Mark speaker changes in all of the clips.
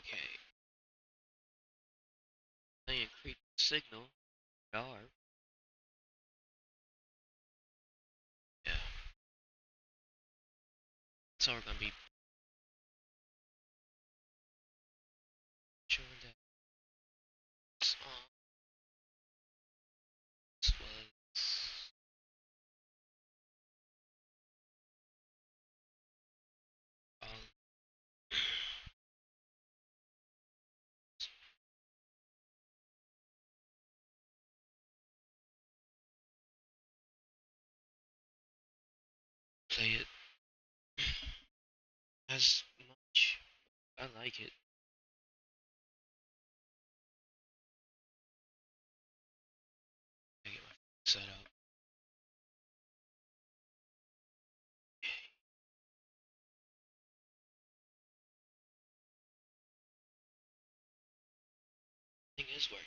Speaker 1: Okay. They increase the signal. Are. Yeah. So we're gonna be showing that this was all play it as much. I like it. I get my set up. Thing is working.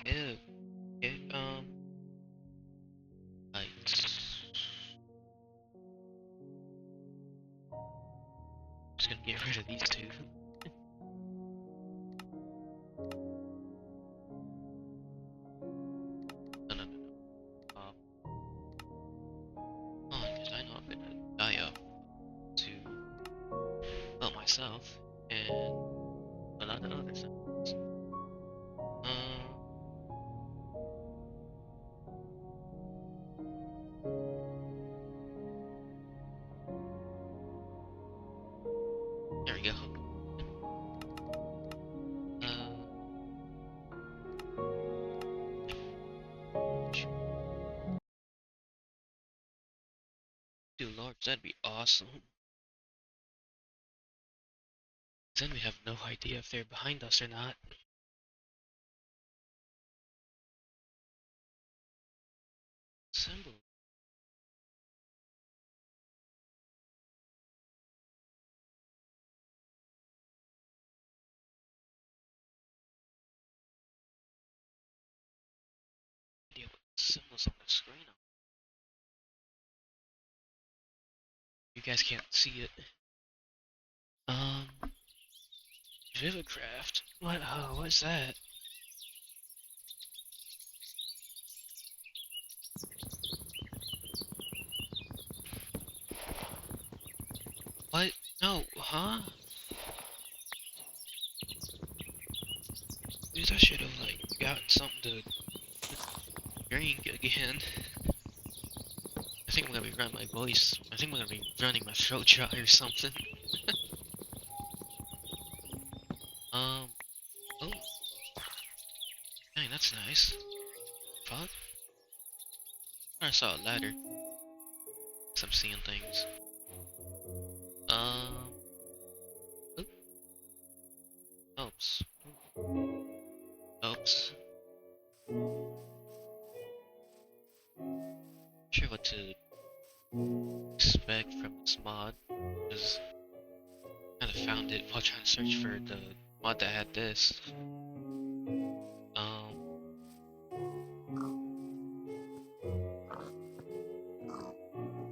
Speaker 1: Yeah. It lights. Just gonna get rid of these two. No, no, no, no. Because I know I'm gonna die up to help myself and a lot of other things. There we go. Dude, Lord, that'd be awesome. Then we have no idea if they're behind us or not. Symbol. Idea what symbols on the screen are. You guys can't see it. Vivicraft. What? Oh, what's that? What? No, huh? Dude, I should have like gotten something to drink again. I think I'm gonna be running my voice. I think I'm gonna be running my throat dry or something. Oh, dang, that's nice. Fuck. I saw a ladder. Cause I'm seeing things. Oop. Oops. Oops. Sure what to expect from this mod, because I kind of found it while trying to search for the mod that had this.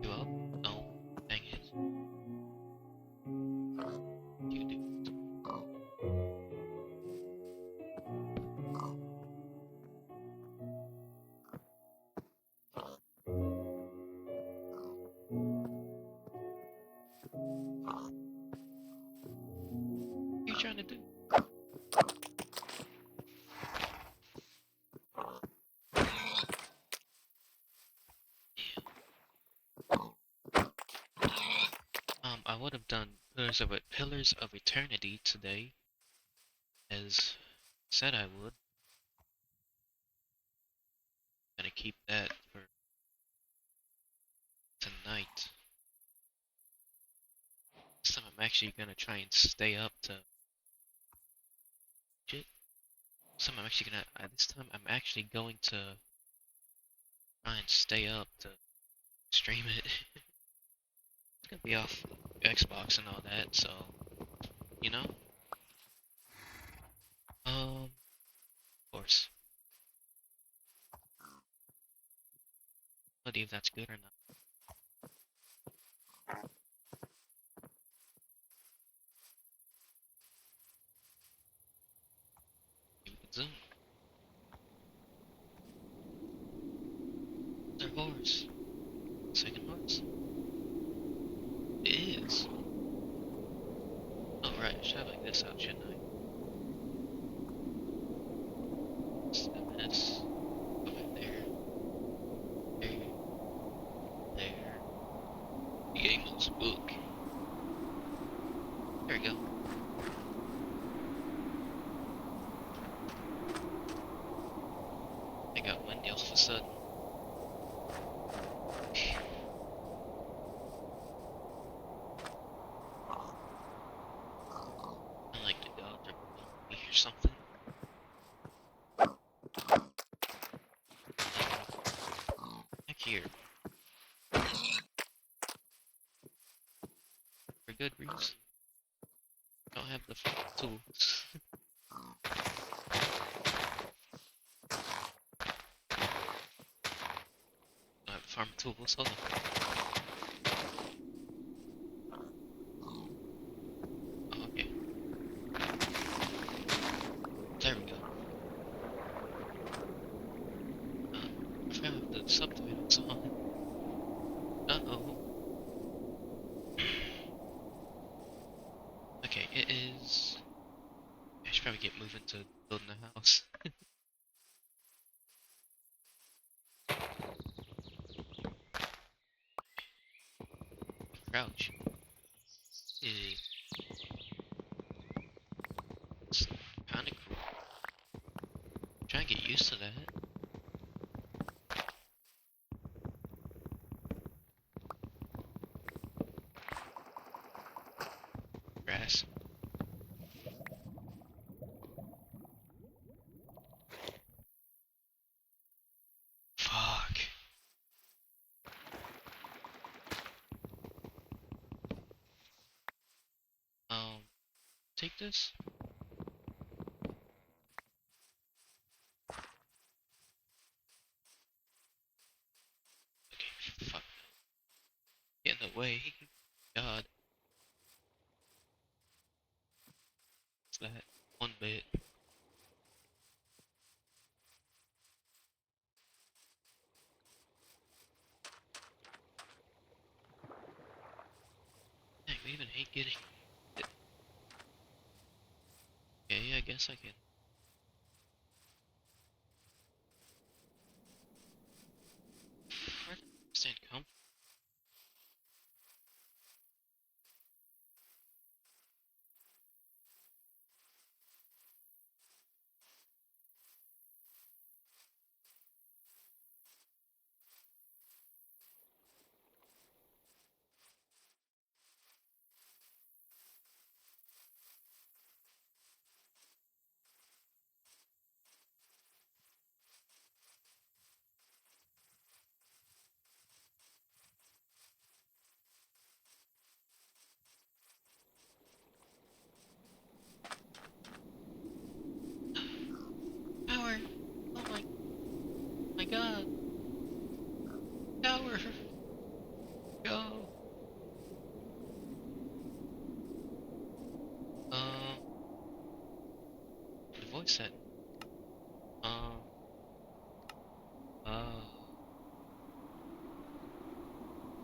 Speaker 1: You up? No. Dang it. You do. What are you trying to do? I would have done Pillars of Eternity today, as said I would. Gonna keep that for tonight. This time I'm actually gonna try and stay up to shit. This time I'm actually gonna this time I'm actually going to try and stay up to stream it. It's gonna be off Xbox and all that, so you know. idea if that's good or not. Maybe we can zoom. There's our horse. Second horse. It is. Oh right, I should have like this out, shouldn't I? MS. Go back there. There. There. The Amos book. There we go. I got windy all of a sudden. I like the dogs are below me or something. Back here. For good reason. Don't have the tools. Don't have the farm tools, hold on. Oh, okay. There we go. I forgot the subtitles on. Uh-oh. Okay, it is... I should probably get moving to building a house. Crouch. It's kinda cool. I'm trying to get used to that. Grass. Fuck. Take this? Okay, fuck. Get in the way. God. What's that? One bit. Dang, we even hate getting it. Okay, I guess I can. Where did the stand come from? Power! Oh my god! Power! Go! The voice set. Um, uh,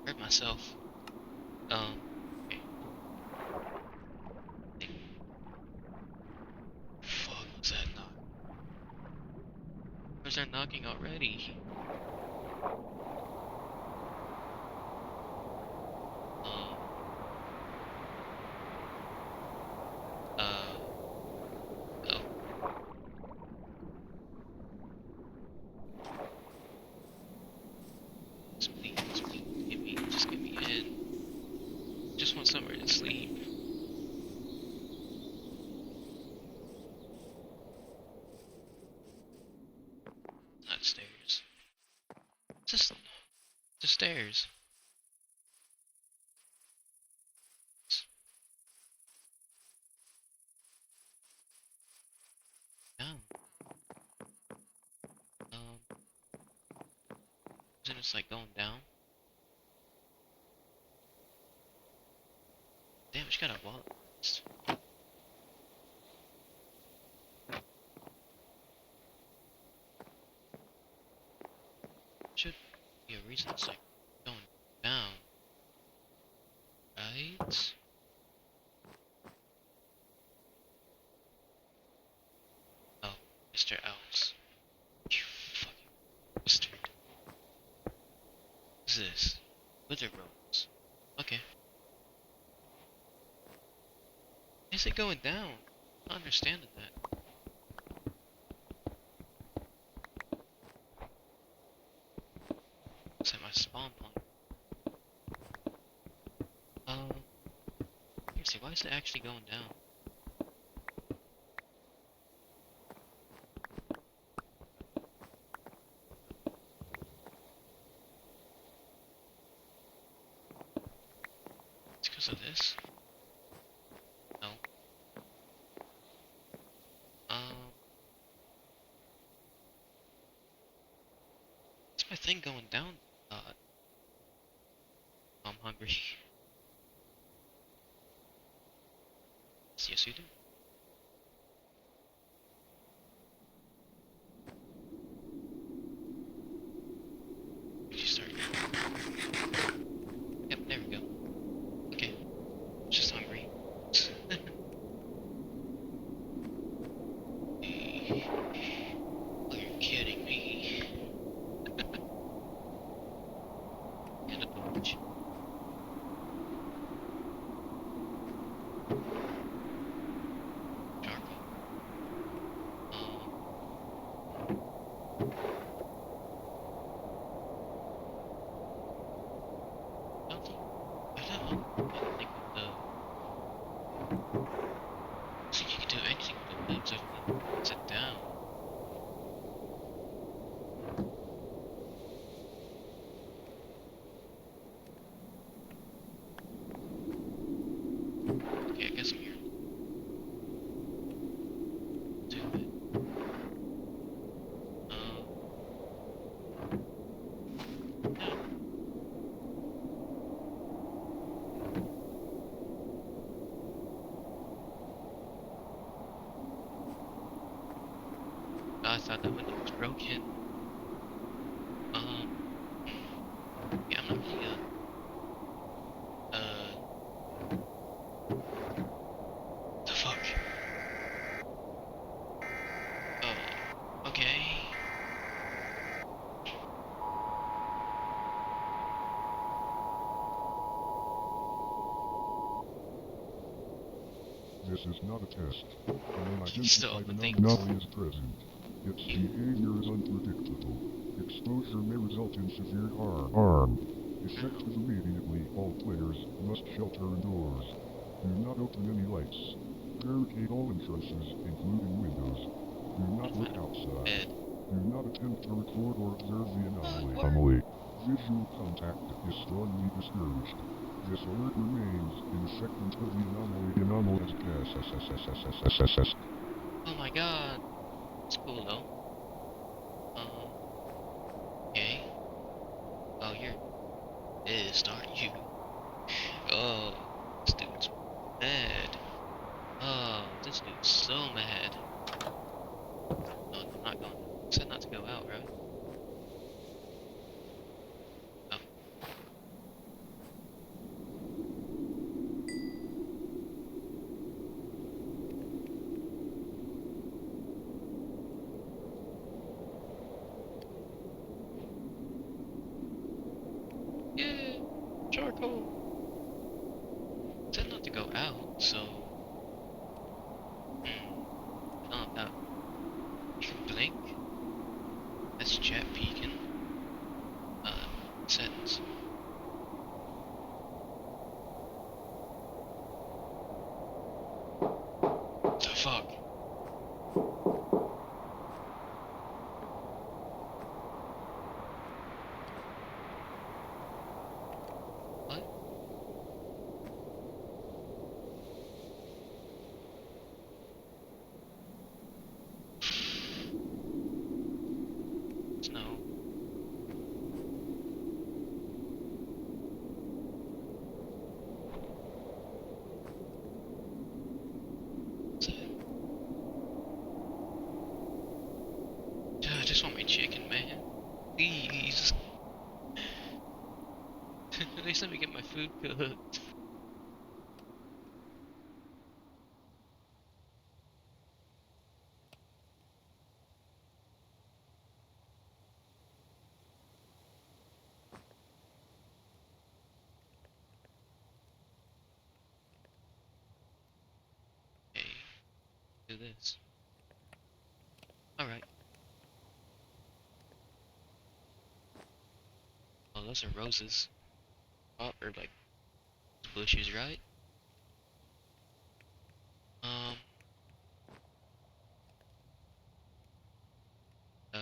Speaker 1: hurt myself. Okay. Fuck, was that knock? Where's that knocking already? Um, oh. Please, just get me in. Just want somewhere to sleep. Not stairs. Just the stairs. Down. Is it a it's like going down. Damn, she got a wall. Should be a reason it's like going down, right? Oh, Mr. Owls. You fucking bastard. What's this? Wither bones. Okay. Why is it going down? I'm not understanding that. Looks like my spawn point. Seriously, why is it actually going down? It's because of this? No. What's my thing going down? I'm hungry. Yes, you do. Did you start? Yep, there we go. Okay. Just hungry. Oh, you're kidding me. And a bunch. Charcoal. Nothing. I don't know. I don't think with the. I think you can do anything with the legs if you sit down. Okay, I guess I'm here. Do it. Yeah. I thought that window was broken. Yeah, I'm not really, the fuck? Okay.
Speaker 2: This is not a test. An
Speaker 1: Still
Speaker 2: unidentified
Speaker 1: overthinks.
Speaker 2: anomaly is present. Its behavior is unpredictable. Exposure may result in severe harm. Effective immediately, all players must shelter indoors. Do not open any lights. Barricade all entrances, including windows. Do not look outside.
Speaker 1: Bed.
Speaker 2: Do not attempt to record or observe the
Speaker 1: What?
Speaker 2: anomaly. Visual contact is strongly discouraged. This alert remains in effect until the anomaly has passed.
Speaker 1: Oh my god. It's cool though. Okay. Oh, you're pissed, aren't you? Oh, this dude's mad. Oh, this dude's so mad. No, I'm not going. You said not to go out, right? Oh. Yeah, charcoal. Said not to go out, so. I don't know if that. You can blink? That's just want my chicken, man. Please. At least let me get my food cooked. Okay, do this. Alright. Oh, those are roses. Oh, or like bushes, right? Um, uh,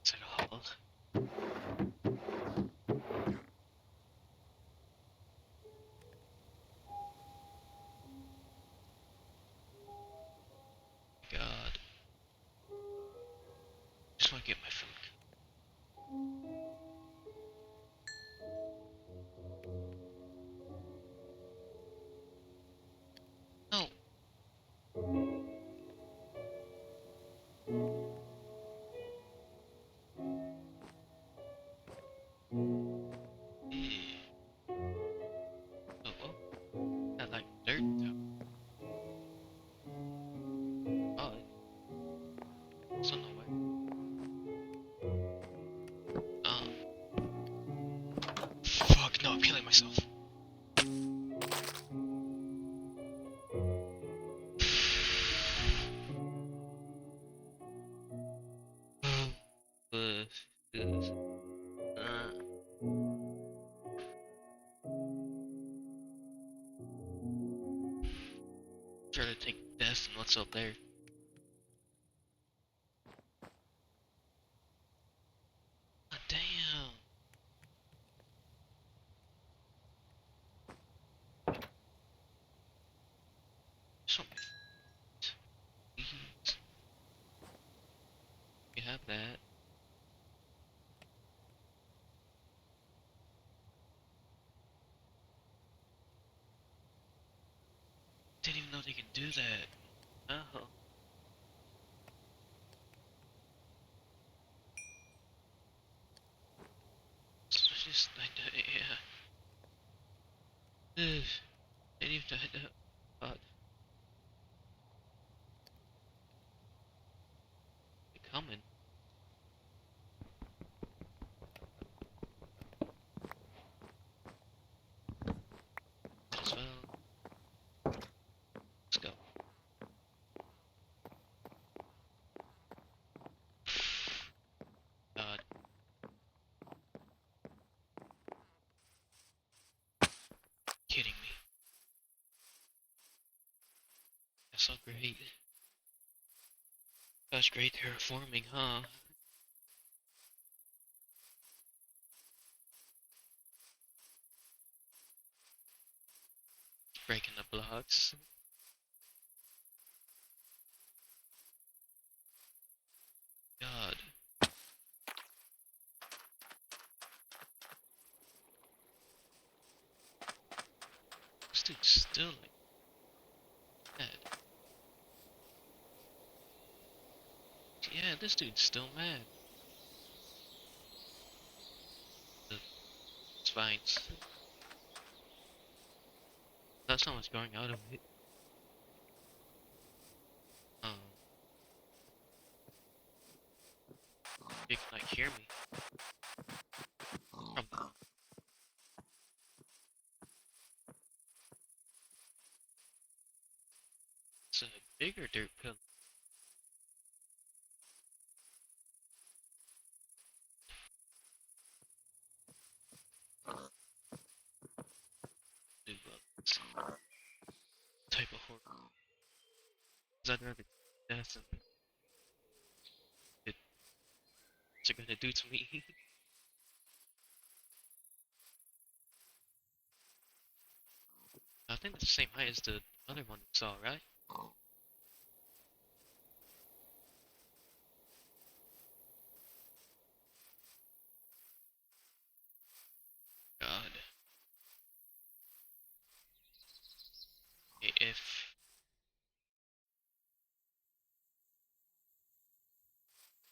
Speaker 1: is it all? God. Just want to get my food. No. Eh. Oh, oh. Got like dirt though. Oh, it's on nowhere. Um, fuck, no, I'm killing myself. Uh, uh, try to take death and what's up there. God damn. Show me, please. You have that. Didn't even know they can do that. Oh. It's just, yeah. Ugh. Didn't even know that. God, they're coming. As well. Let's go. God. Kidding me. That's so great. That's great terraforming, huh? Breaking the blocks. God. This dude's still like mad. Yeah, this dude's still mad. It's fine. That's not what's going out of it. Um, you can like hear me. From it's a bigger dirt pillar. Dude, this type of horror. Cause I'd rather death than it, what's it gonna do to me? think that's the same height as the other one we saw, right? God. Okay, if...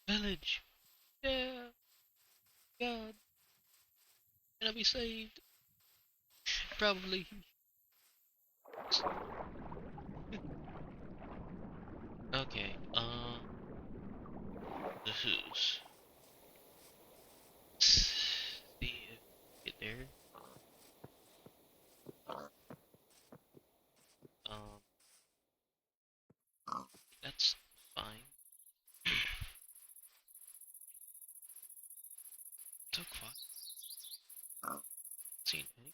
Speaker 1: Village! Yeah! God! Can I be saved? Probably. Okay, the who's. See if we get there. Um, that's fine. Took what? Seen any?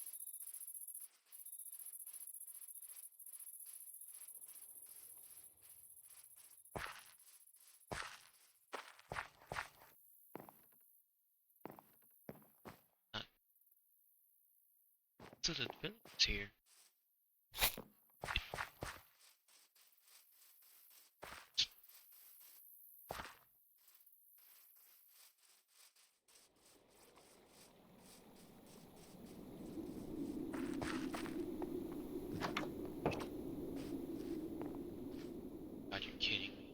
Speaker 1: Not to the village here. God, you're kidding me.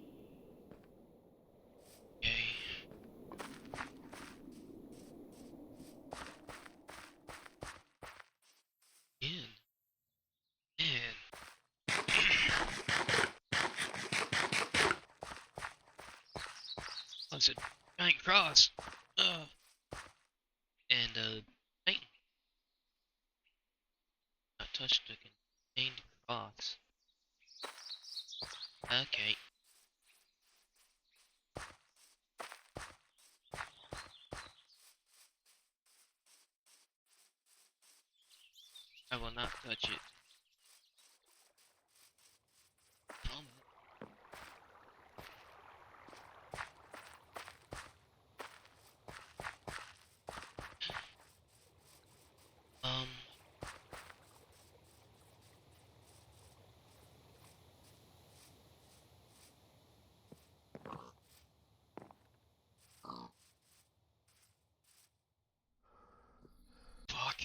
Speaker 1: Okay. In. Man. What's it? Giant cross. Ugh. And Titan. Not touched the contained cross. Okay. I will not touch it. Oh, um. Fuck.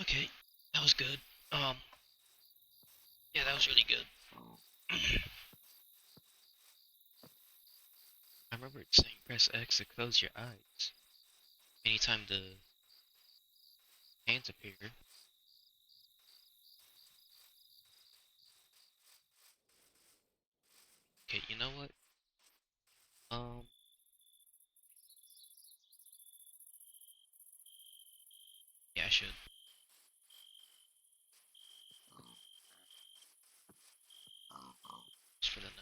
Speaker 1: Okay. That was good. Yeah, that was really good. I remember it saying press X to close your eyes. Anytime the hands appear. Okay, you know what? Um, yeah, I should. Just for the night.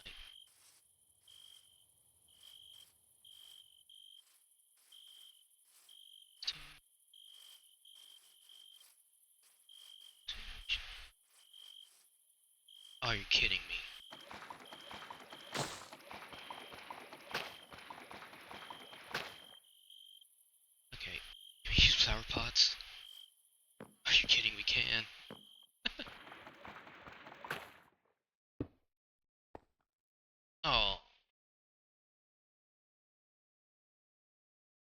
Speaker 1: Oh, you're kidding me. Okay. Can we use flower pots? Are you kidding? We can. Oh.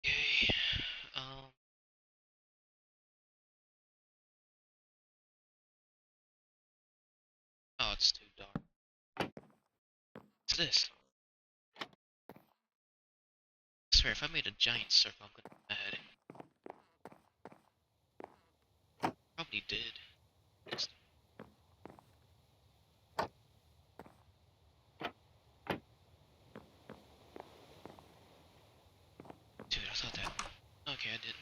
Speaker 1: Okay. Um. Oh, it's too dark. What's this? I swear, if I made a giant circle, I'm gonna be mad. Probably did. Dude, I thought that. Okay, I didn't.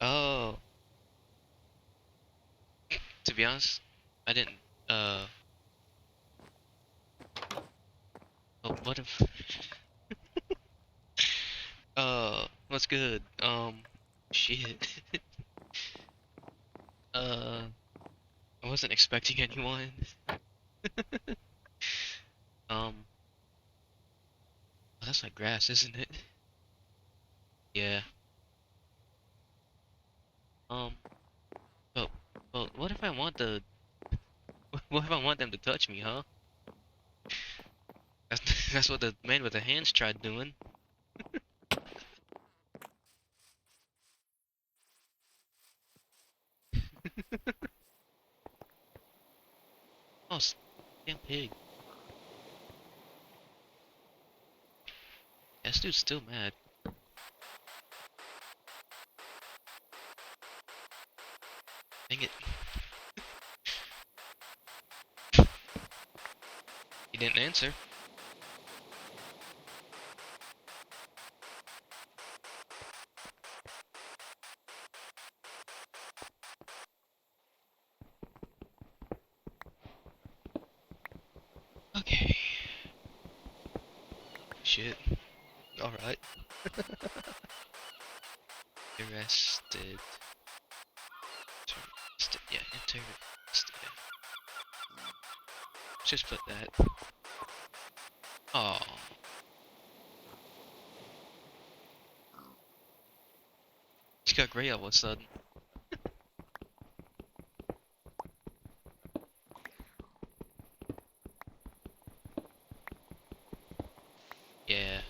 Speaker 1: Oh, to be honest, I didn't. Uh, Oh, what if? What's good? Shit. Uh, I wasn't expecting anyone. Um, oh, that's like grass, isn't it? Yeah. Um, but, but what if I want the? What if I want them to touch me, huh? That's what the man with the hands tried doing. Oh, damn pig. Yeah, this dude's still mad. Dang it. He didn't answer. Okay. Shit. Alright. Interested. Interested. Yeah, interested. Just put that. Oh. She got gray all of a sudden. Yeah.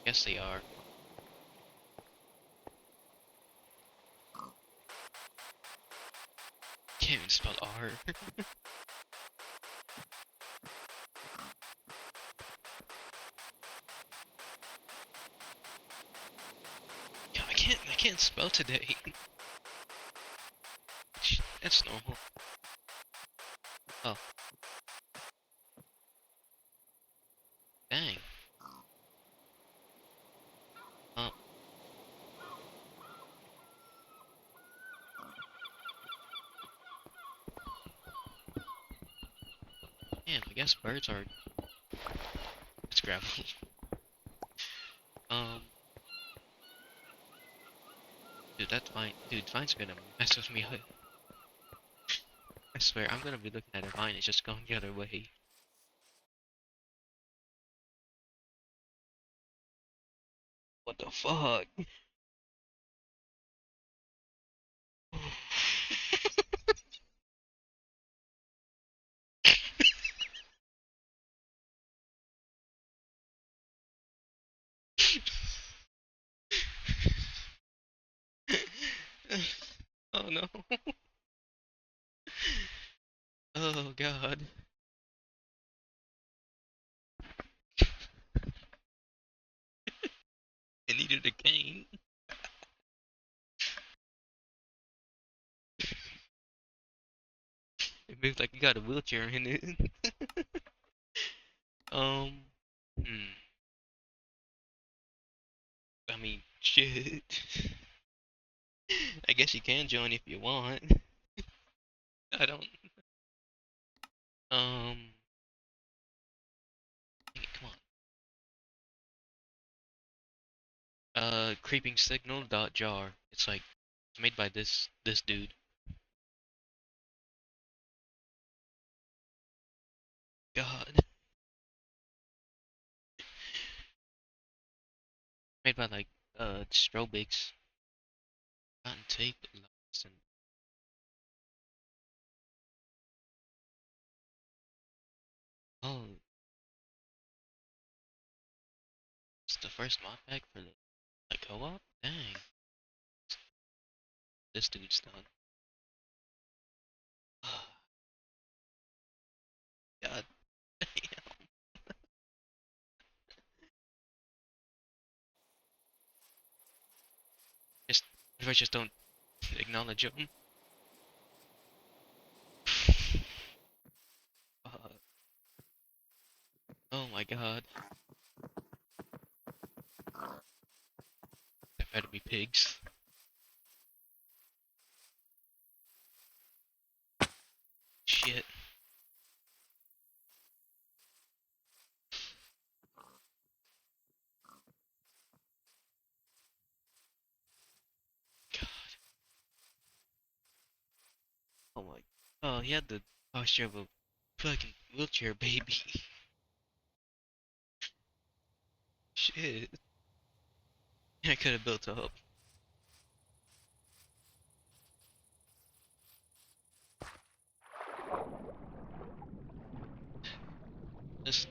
Speaker 1: Guess they are. Can't even spell R. Yeah, I can't spell today. That's normal. Oh, dang. Oh, damn, I guess birds are. It's gravel. Um, dude, that's fine. Dude, Vine's gonna mess with me. I swear, I'm gonna be looking at a Vine, it's just going the other way. What the fuck? Oh no. Oh god. It needed a cane. It moved like you got a wheelchair in it. Um, hmm. I mean, shit. I guess you can join if you want. I don't. Um, dang it, come on. Creeping signal dot jar. It's like it's made by this dude. God, made by like StRoBix. Cotton tape, lost and oh, it's the first mod pack for the like co-op. Dang, this dude's done. God damn. Just if I just don't acknowledge him. Oh my god. That better be pigs. Shit. Oh, he had the posture of a fucking wheelchair baby. Shit. I could have built up. This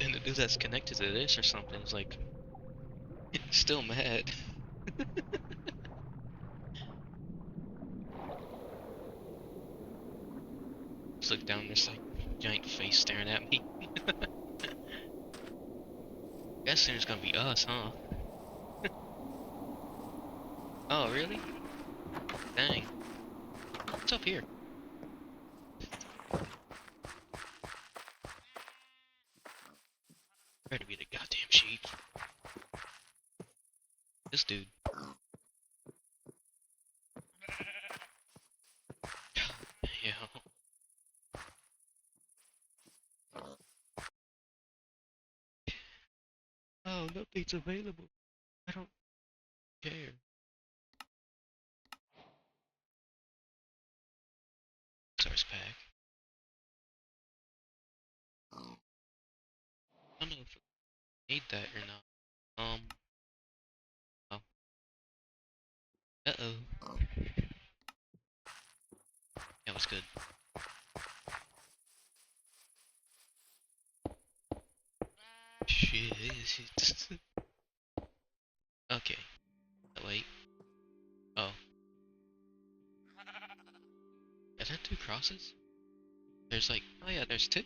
Speaker 1: and the dude that's connected to this or something is like still mad. Just look down, this like giant face staring at me. Guess soon it's gonna be us, huh? Oh, really? Dang. What's up here? Better be the goddamn sheep. This dude. Yeah. Oh, nothing's available. I don't care. Source pack. I don't know if I need that or not. Oh. Uh-oh. That was good. Shit. Okay. Wait. Oh. Is that two crosses? There's like, oh yeah, there's two.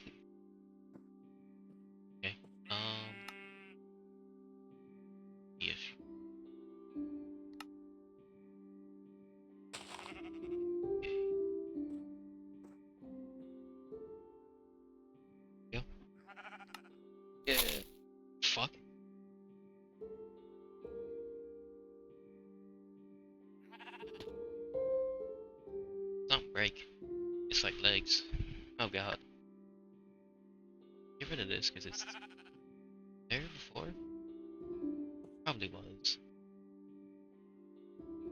Speaker 1: Okay. If. Yep. Yeah. Fuck. Don't break. It's like legs. Oh god. Get rid of this, because it's there before? Probably was.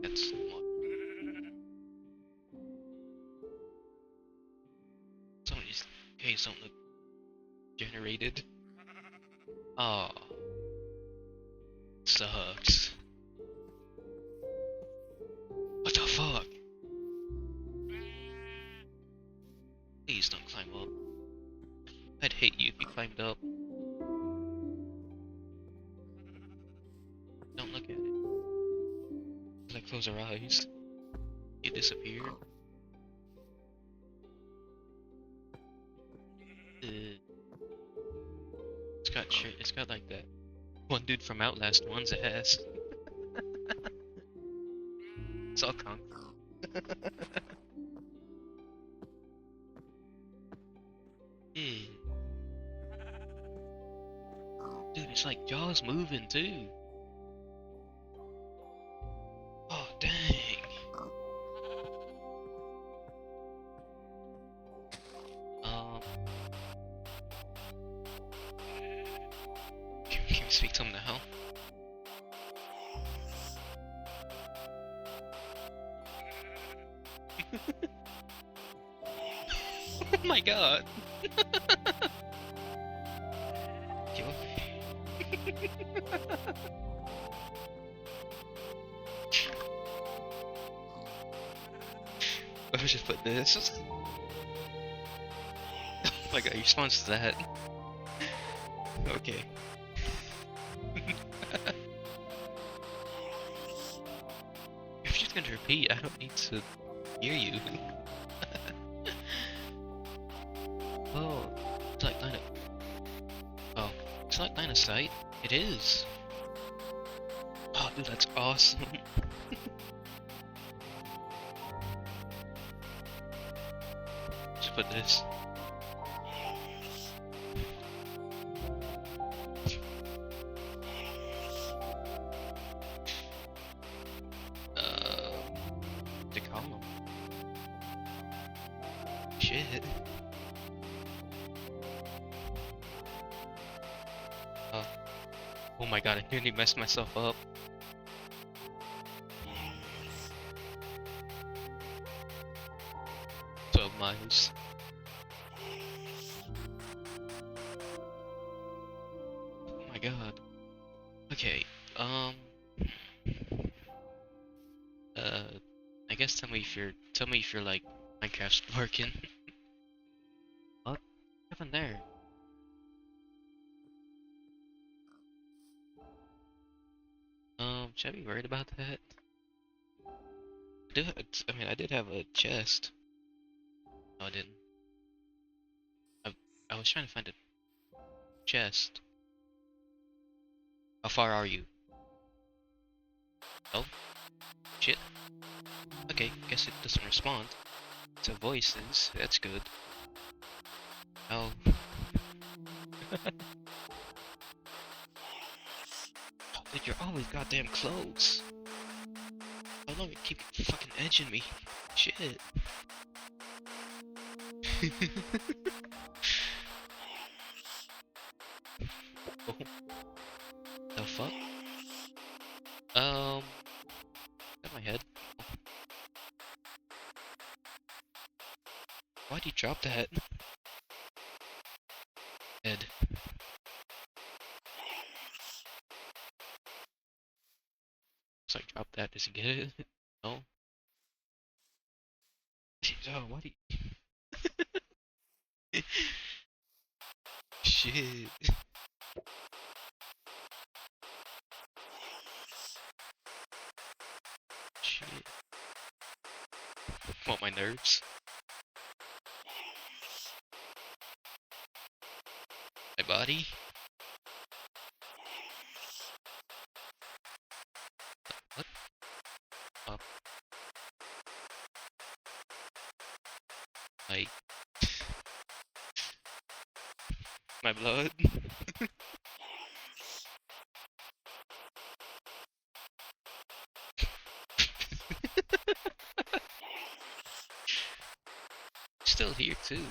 Speaker 1: That's what. Some of these caves don't look generated. Oh. Sucks. What the fuck? Please don't climb up. I'd hate you if you climbed up. Don't look at it. Like close our eyes. You disappear. It's got like that one dude from Outlast one's ass. It's all kung fu. Yeah. Dude, it's like Jaws moving too. Oh dang. Can we speak to him now? Oh my god. Yo. I should put this. Oh my god, he responds to that. Okay. If you're just gonna repeat, I don't need to hear you. Oh, it's like line of. Oh, it's like line of sight. It is. Oh, dude, that's awesome. Just put this. The column. Shit. Oh. Oh my god, I nearly messed myself up. So my lives. Oh my god. Okay, um, uh, I guess tell me if you're like Minecraft's working. What happened there? Should I be worried about that? I mean, I did have a chest. No, I didn't. I, I was trying to find a chest. How far are you? Oh, shit. Okay, guess it doesn't respond to voices. That's good. Oh. Dude, you're always goddamn close. How long you keep fucking edging me? Shit. Oh, the fuck? Got my head. Why'd you drop that? Head. So I dropped that. Does he get it? No? Oh, why do you... Shit. Shit. Want my nerves? My body? What? Up. Like... My blood? Still here too.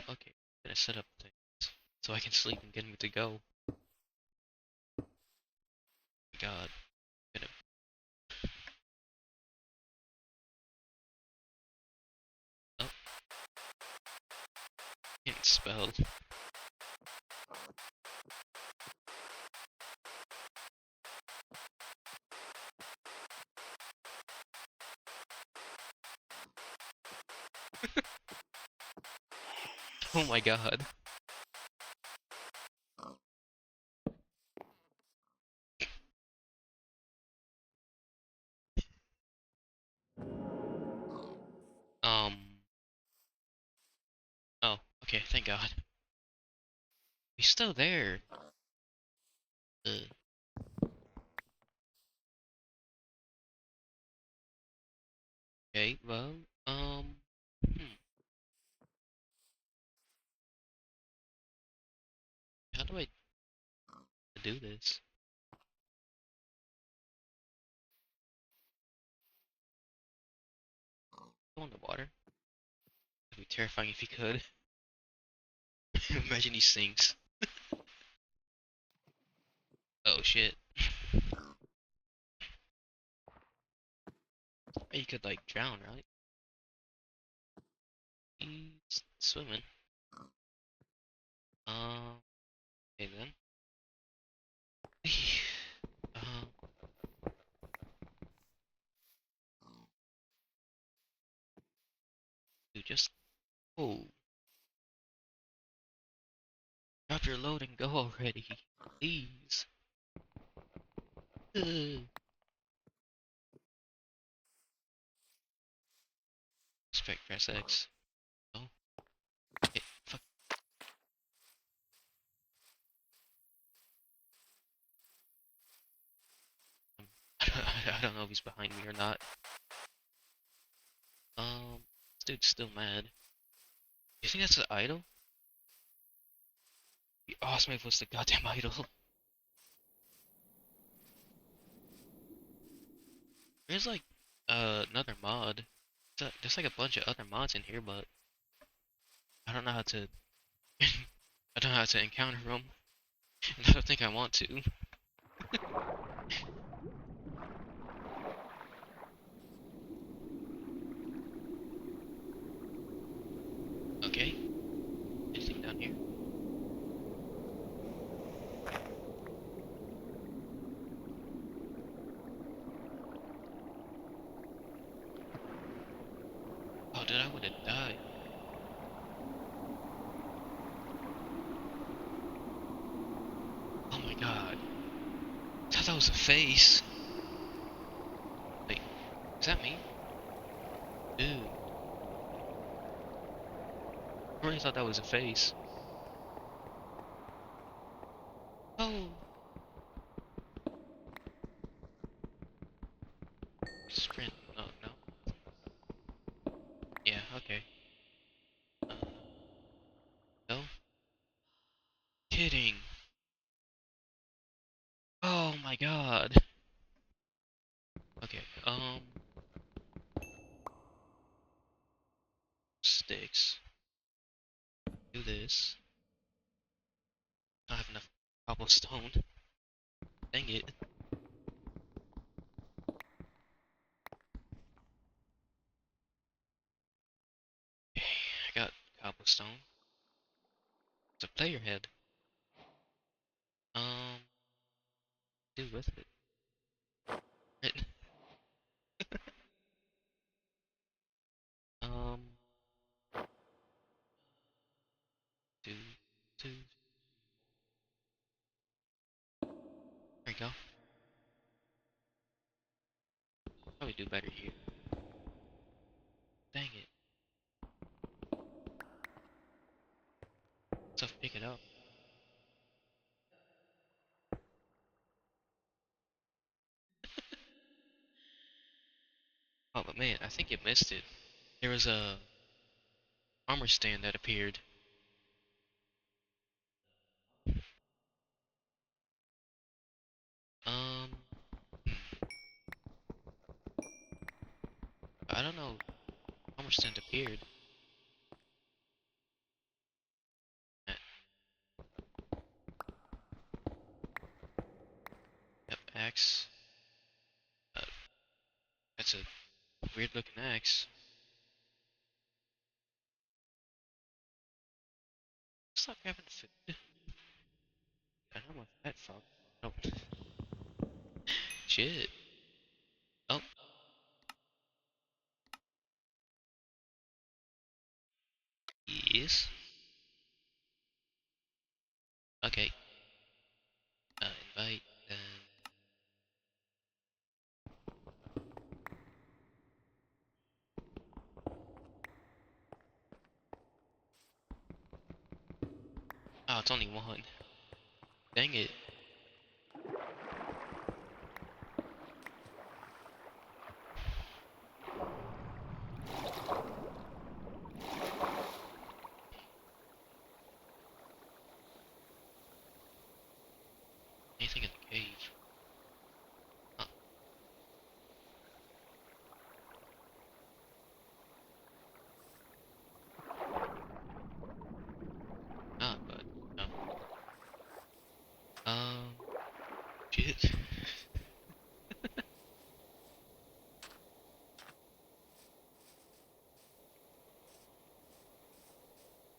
Speaker 1: Okay. I'm gonna set up things so I can sleep and get me to go. God. I'm gonna... Oh, can't spell. Oh my god. Um... Oh, okay, thank god. He's still there. Uh, okay, well, hmm, how do I do this? Go in the water? It'd be terrifying if he could. Imagine he sinks. Oh shit. He could like drown, right? He's swimming. Okay then. Um, dude, just oh, drop your load and go already, please. Expect press X. Oh, okay, fuck. I don't know if he's behind me or not. This dude's still mad. You think that's the idol? Be awesome if it was the goddamn idol. There's like another mod. There's like a bunch of other mods in here, but I don't know how to. I don't know how to encounter them, and I don't think I want to. dude, I would have died. Oh my god. I thought that was a face. Wait, is that me? Dude. I really thought that was a face. Oh. Sprint. Oh, no. Yeah, okay. Uh, no? Kidding. Oh my god. Okay, sticks. Do this. I don't have enough cobblestone. Dang it. Okay, I got cobblestone. It's a player head. Um, do with it. Right. Um, do, do. There you go. Probably do better here. Dang it. Tough to pick it up. Oh, but man, I think it missed it. There was a armor stand that appeared. Um, I don't know. Armor stand appeared. Uh, Yep, axe. Uh, that's a weird looking axe. Stop grabbing food. I know my fat frog. Oh, shit. Oh, yes. Okay. Invite. Oh, it's only one. Dang it. Anything in the cave? Oh, ah, but no. Shit.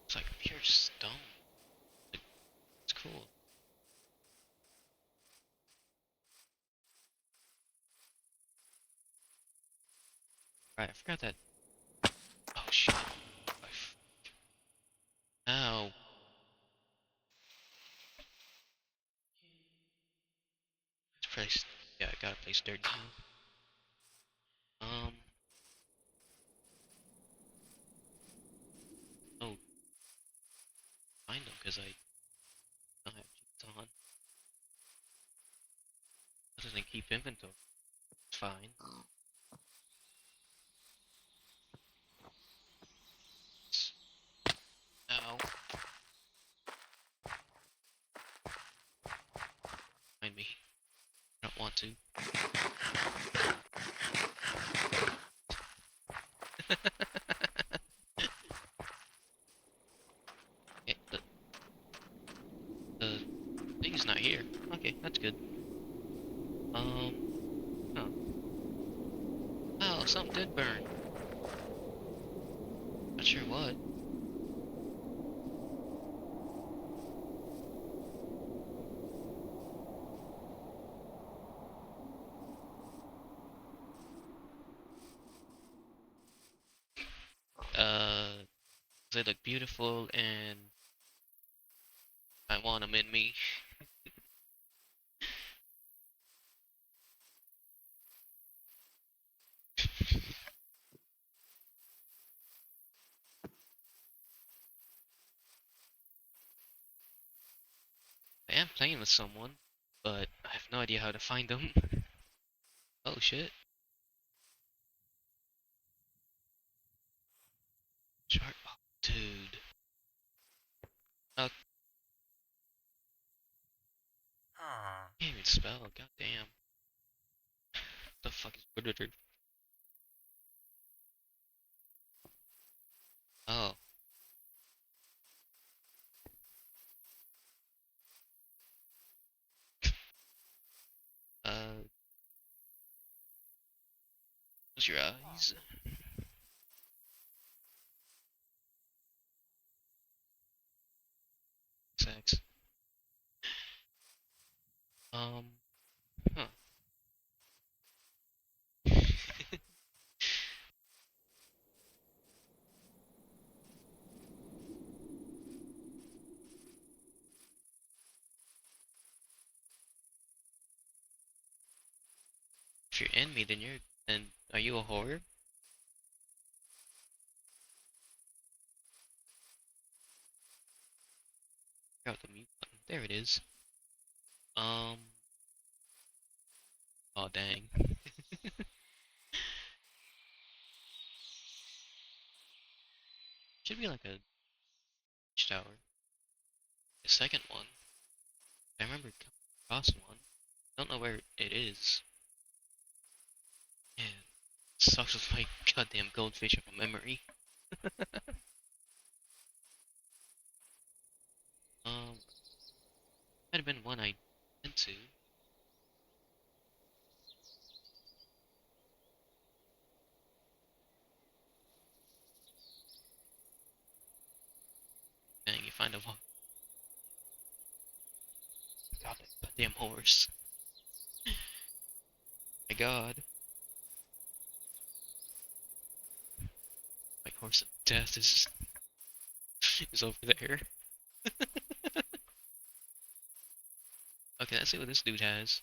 Speaker 1: It's like pure stone. It's cool. Right, I forgot that. Oh shit. Ow. Let's place. Yeah, I gotta place dirt down. Um. Oh, find them because I don't have cheats on. Other than keep inventory. It's fine. It's, ow. Find me. I don't want to. Yeah, the thing's not here. Okay, that's good. Huh. Oh, something did burn. Not sure what. They look beautiful and I want them in me. I am playing with someone, but I have no idea how to find them. Oh shit. Shark. Oh, dude. Oh, can't even spell. God damn. The fuck is predator? Oh. Uh, close your eyes. Sex. Um. Huh. If you're in me, then you're. Then are you a whore? Got the mute button. There it is. Um. Oh dang. Should be like a tower. The second one. I remember coming across one. Don't know where it is. Man, sucks with my goddamn goldfish of a memory. Might have been one I went to. Dang, you find a one. Goddamn horse. My god. My horse of death is over there. Okay, let's see what this dude has.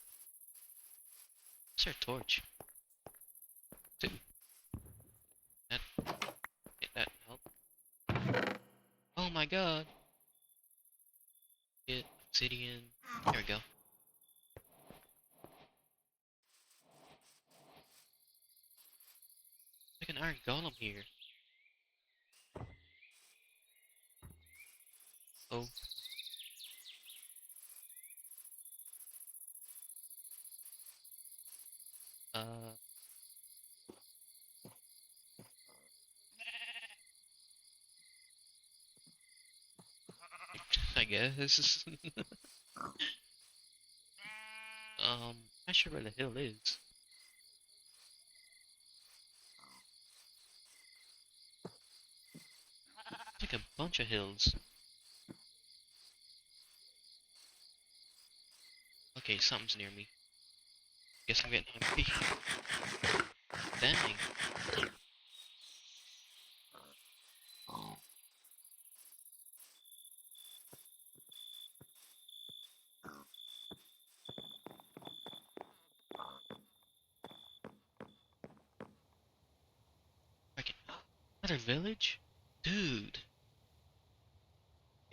Speaker 1: What's our torch? Dude, that get that help. Oh my god. Get obsidian. There we go. Like an iron golem here. Oh, uh, I guess. Not sure where the hill is. It's like a bunch of hills. Okay, something's near me. Guess I'm getting hungry. Dang. Freaking another village? Dude.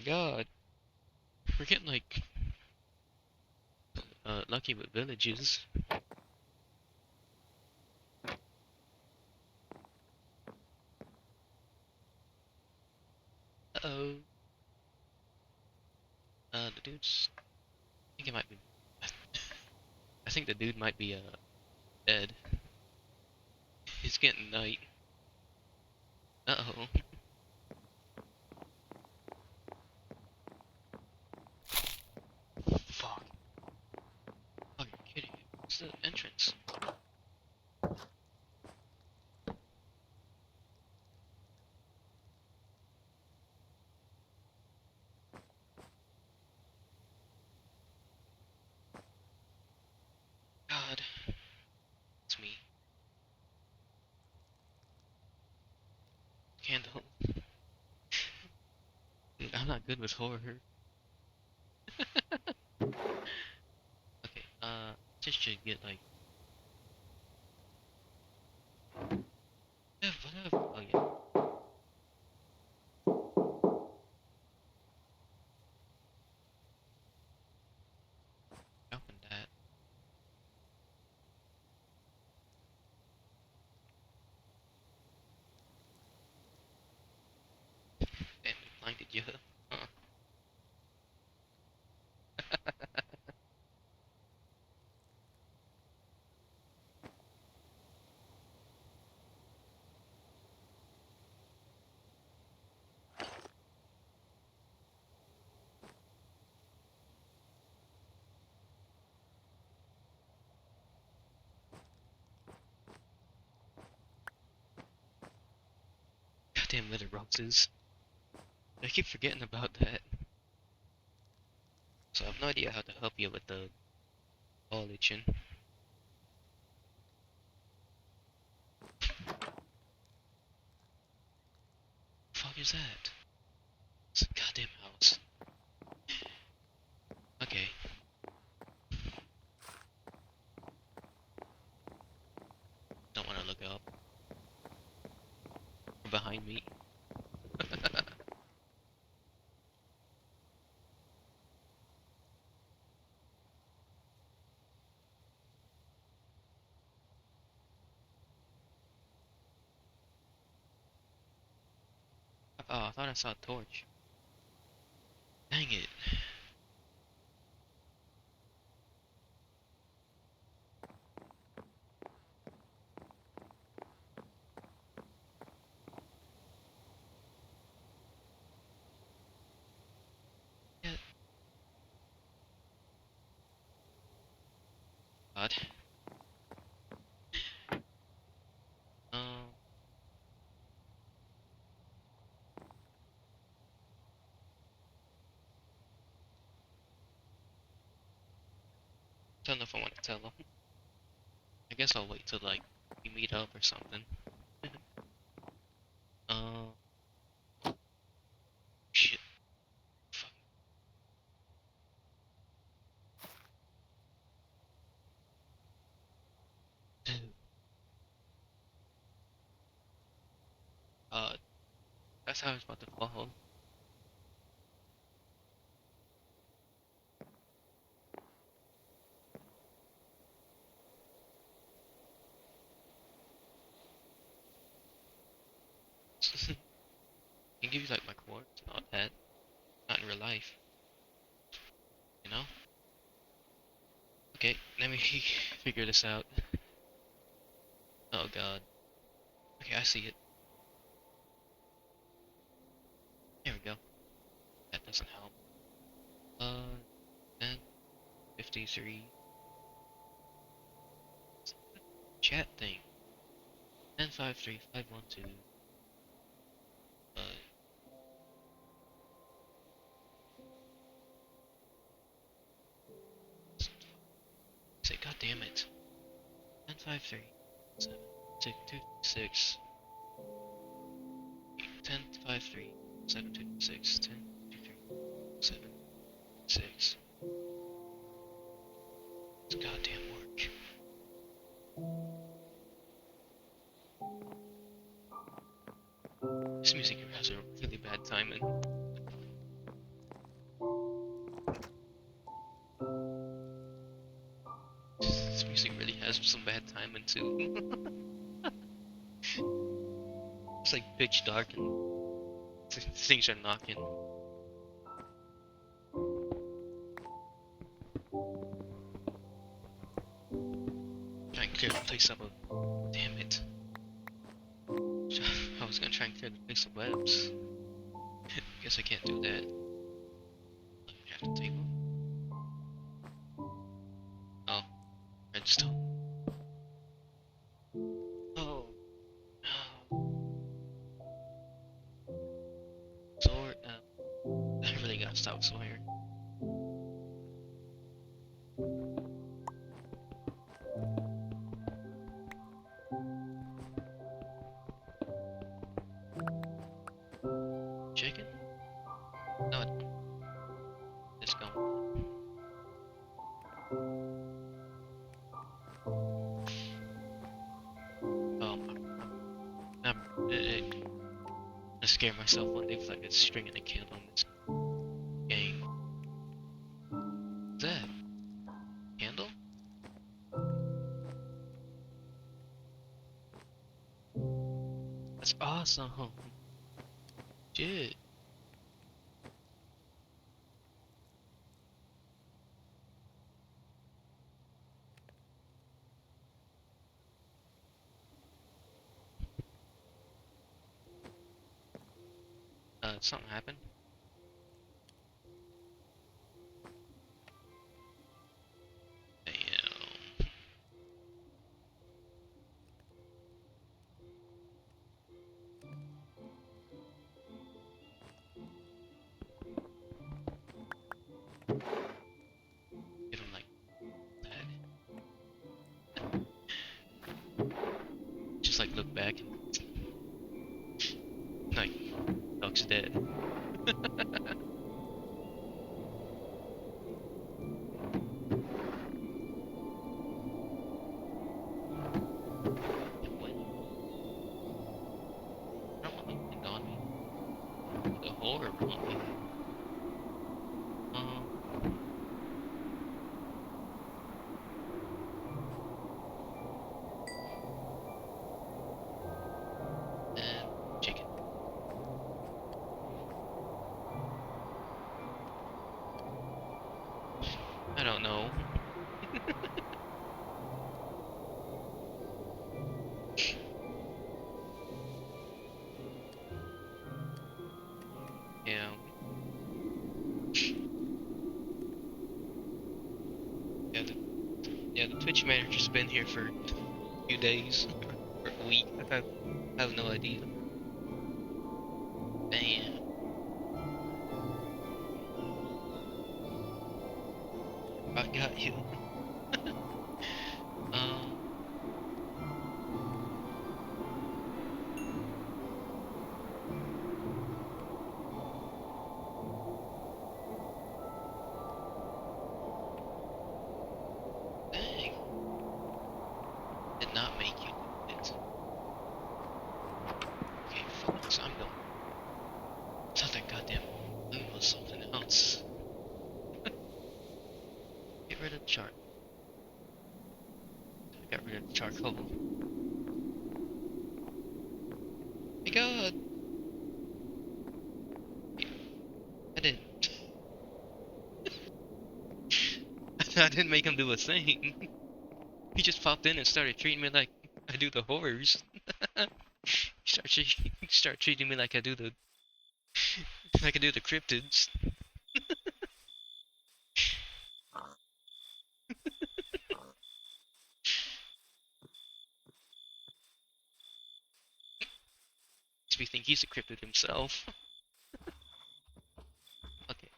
Speaker 1: God. We're getting like lucky with villages. Uh-oh. The dude's I think it might be I think the dude might be dead. It's getting night. Uh-oh. Fuck. Oh, you're kidding. What's the entrance? God. It's me. Candle. not good with horror. Okay, just should get like, yeah, whatever. Oh yeah, open that. Damn, it blinded you. Huh. Goddamn litter boxes. I keep forgetting about that. So I have no idea how to help you with the ball itching. Fuck is that? It's a goddamn house. Okay. Don't want to look up. Behind me. Oh, I thought I saw a torch. Dang it. Yeah. God. Um, don't know if I want to tell him. I guess I'll wait till like we meet up or something. Um, shit. Fuck. Dude. That's how I was about to fall. Can give you like my coordinates and all that. Not in real life, you know? Okay, let me figure this out. Oh god. Okay, I see it. There we go. That doesn't help. 10, 53. Chat thing. 1053 512. Uh, say, god damn it. 1053 7 6 2 6. 1053 7 2 6 10 2 3 7 6. It's goddamn work. This music has a really bad timing. This music really has some bad timing too. It's like pitch dark and things are knocking. Trying to clear the place up. Damn it. I was gonna try and clear the place of webs. Guess I can't do that. I have to table. Oh, redstone. Oh, no. Sword. I really gotta stop swearing. Chicken? No, I scare myself one day with like a string and a candle in this game. What's that? Candle? That's awesome. Shit. Something happened. Damn. Hit him like that. Just like look back and like dog's dead. When? I don't want nothing on me. The horror on me. Um, and chicken. I don't know. Yeah. Yeah, the Twitch manager's been here for a few days. Or a week. I have no idea. Damn. I got you. Um, dang. Did not make you do it. Okay, folks, I'm going. Thought that goddamn balloon was something else. Get rid of the chart. I got rid of the charcoal. My god! I didn't. I didn't make him do a thing. He just popped in and started treating me like I do the horrors. Start treating me like I do the cryptids. Makes me think he's a cryptid himself. Okay.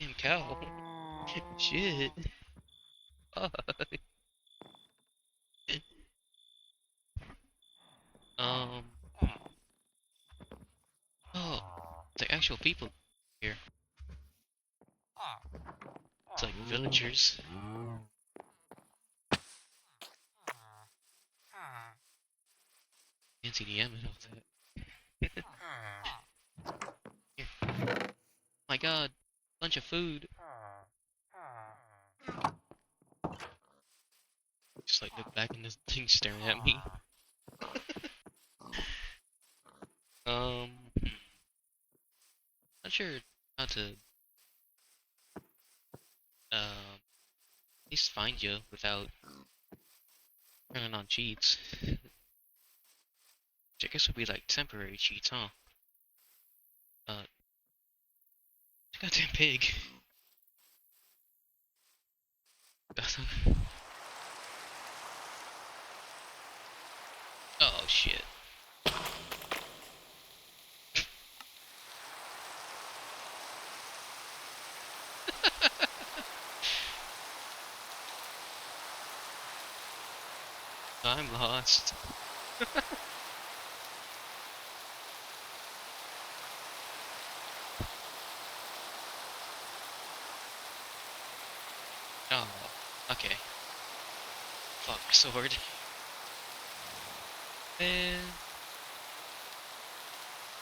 Speaker 1: Damn cow. Shit. Fuck. Um. Oh, it's like actual people here. It's like villagers. Can't see the M and all that. Here. My god. Bunch of food. Just like look back and this thing staring at me. Um. Not sure how to at least find you without turning on cheats. Which I guess would be like temporary cheats, huh? Goddamn pig. Oh shit. I'm lost. Oh, okay. Fuck, sword. Man.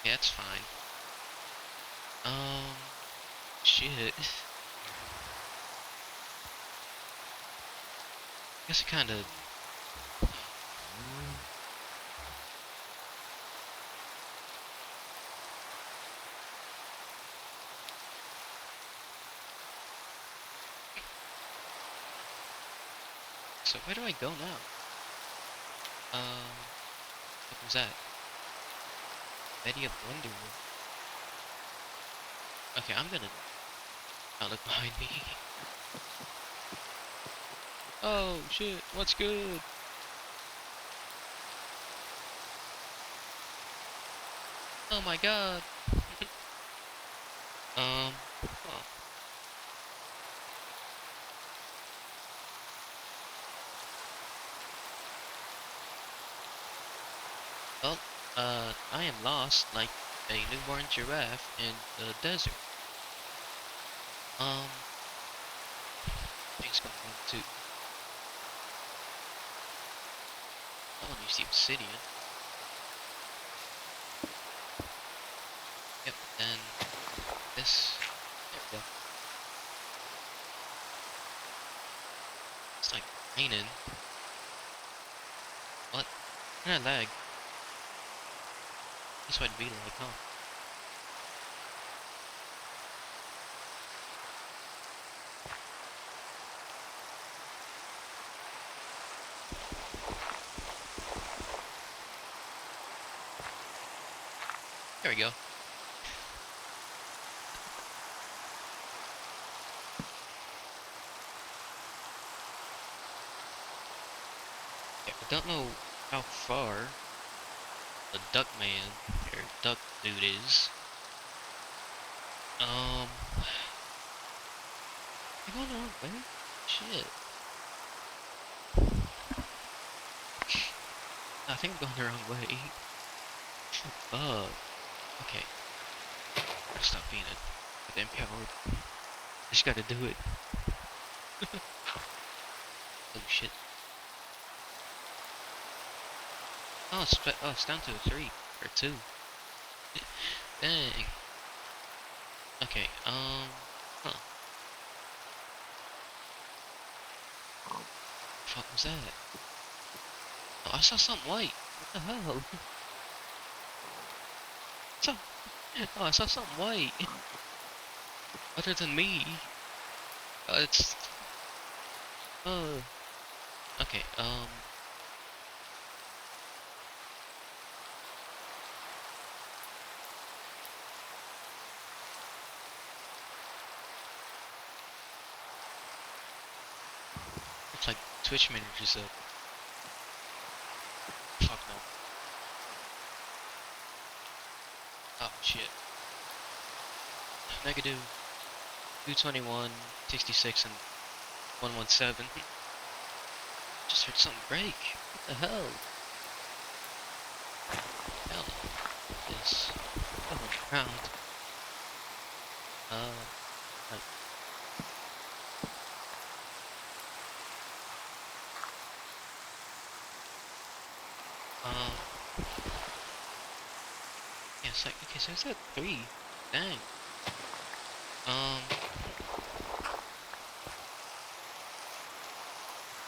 Speaker 1: Yeah, it's fine. Shit. Guess it kind of. So where do I go now? What was that? Betty a blender. Okay, I'm gonna not look behind me. Oh shit! What's good? Oh my god. Huh. Well, I am lost like a newborn giraffe in the desert. Um, things going on too. I want to use the obsidian. Yep, and this. There we go. It's like raining. What? Kinda lag. That's what it'd be like, huh? There we go. Yeah, I don't know how far the duck man or duck dude is. I going the wrong way? Shit. I think I'm going the wrong way. Fuck. Okay. Gotta stop being a goddamn coward. I just gotta do it. Oh shit. Oh, it's down to a 3 or 2. Dang. Okay. Huh. Fuck was that? Oh, I saw something white. What the hell? So, oh, I saw something white. Other than me. It's. Uh. Okay. Looks like Twitch manager's up. Fuck no. Oh shit. Negative 221, 66, and 117. Just heard something break. What the hell? Hell no. This. Oh, on the ground. Like, yeah, it's like, okay, so it's at 3. Dang. Um,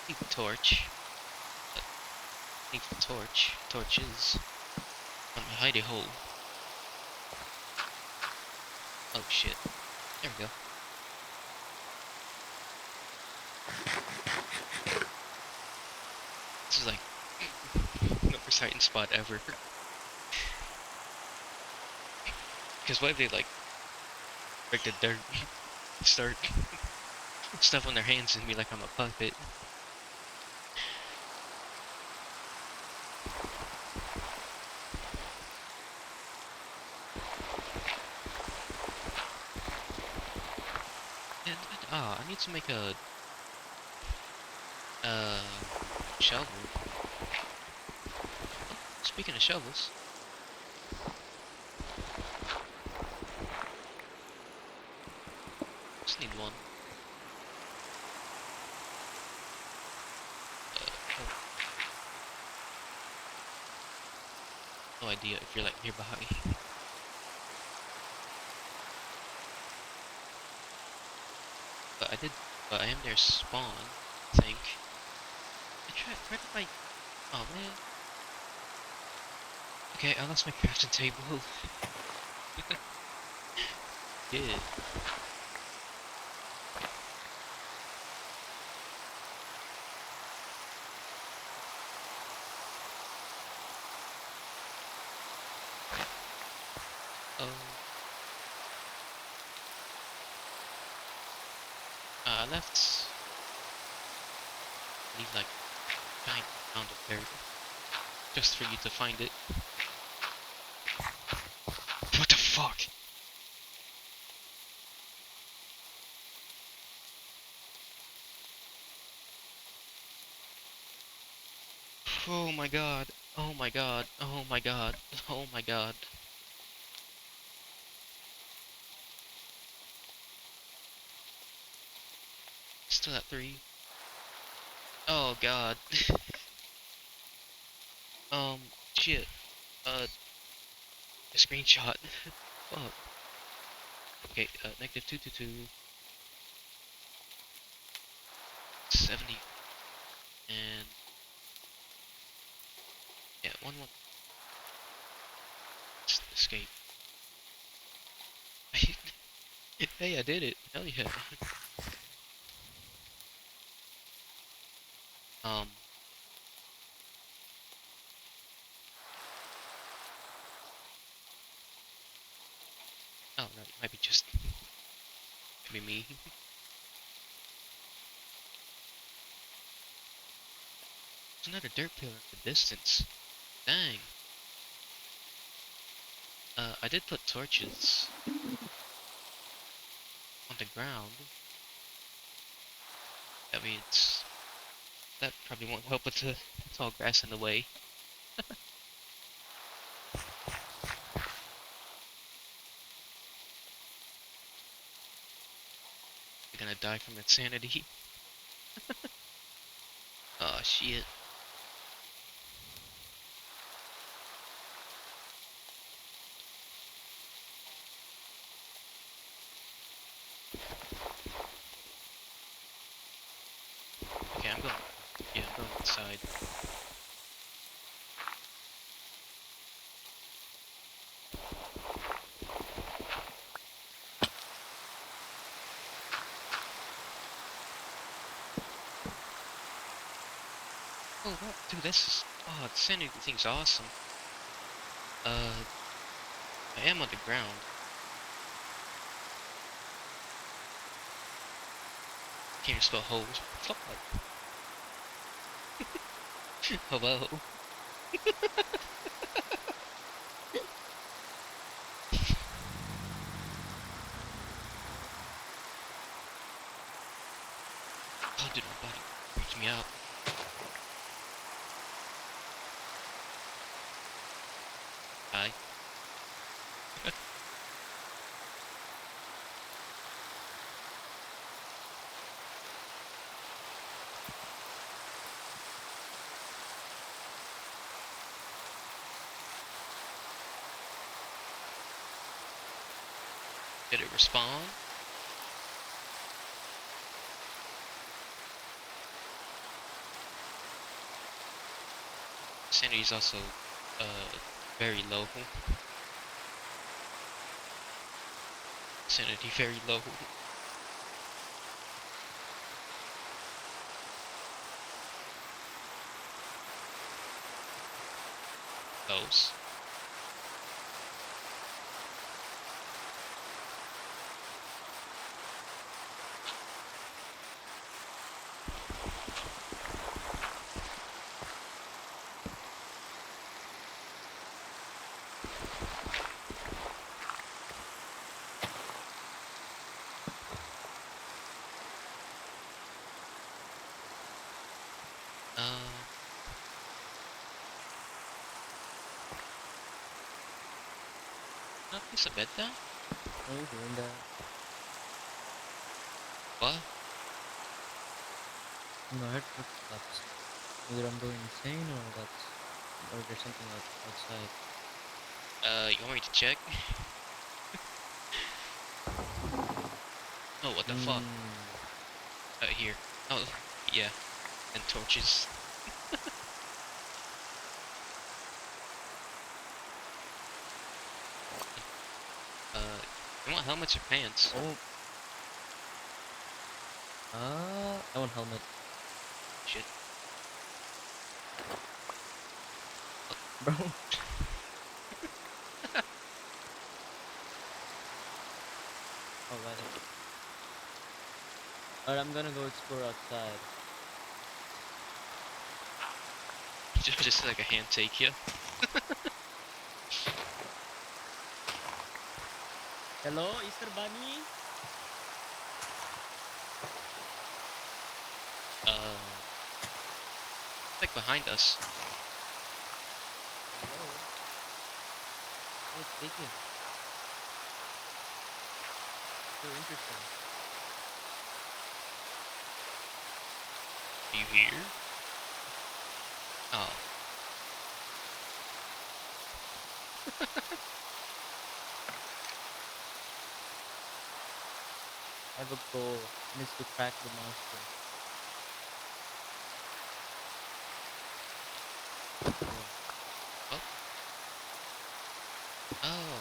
Speaker 1: need a torch. Need a torch. Torches. On my hidey hole. Oh shit. There we go. This is like the worst hiding spot ever. Because what if they like break the dirt, start stuff on their hands and be like I'm a puppet? And I need to make a uh shovel. Oh, speaking of shovels, just need one. Oh, no idea if you're like nearby. but I am near spawn, I think. Where did my, oh man. Okay, I lost my crafting table. Did. Oh. I left, I need like a giant amount of dirt just for you to find it. What the fuck? Oh my god. Oh my god. Oh my god. Oh my god. Still at 3. Oh god. Shit. A screenshot. Fuck. Okay, negative 222, 70, and yeah, 1 1. Just escape. Hey, I did it. Hell yeah. Um, oh, right, it might be just, could be me. There's another dirt pillar in the distance. Dang. I did put torches on the ground. I mean, that probably won't help with the tall grass in the way. You're gonna die from insanity. Oh shit. Okay, I'm going. Yeah, I'm going inside. Oh, what? Dude, this is. Oh, the sanity thing's awesome. I am on the ground. Can't even spell hold. Fuck. Hello. Oh, dude, my body freaks me out. Hi. Did it respawn? Sanity's also, very low. Sanity very low. Those. Um, can I place a bed down?
Speaker 3: Why are you doing that?
Speaker 1: What?
Speaker 3: No, I heard footsteps. Either I'm going insane or there's something outside.
Speaker 1: You want me to check? Oh, what the fuck?
Speaker 3: Hmm.
Speaker 1: Here. Oh, yeah. And torches. You want helmets or pants?
Speaker 3: Oh, I want helmet.
Speaker 1: Shit.
Speaker 3: Bro. Alright. Alright, I'm gonna go explore outside.
Speaker 1: Just like a hand take you.
Speaker 3: Hello, Easter Bunny?
Speaker 1: Like behind us.
Speaker 3: Hello? Oh, it's digging. So interesting.
Speaker 1: Are you here? Oh.
Speaker 3: I have a goal, and it's to crack the monster. Yeah.
Speaker 1: Oh. Oh.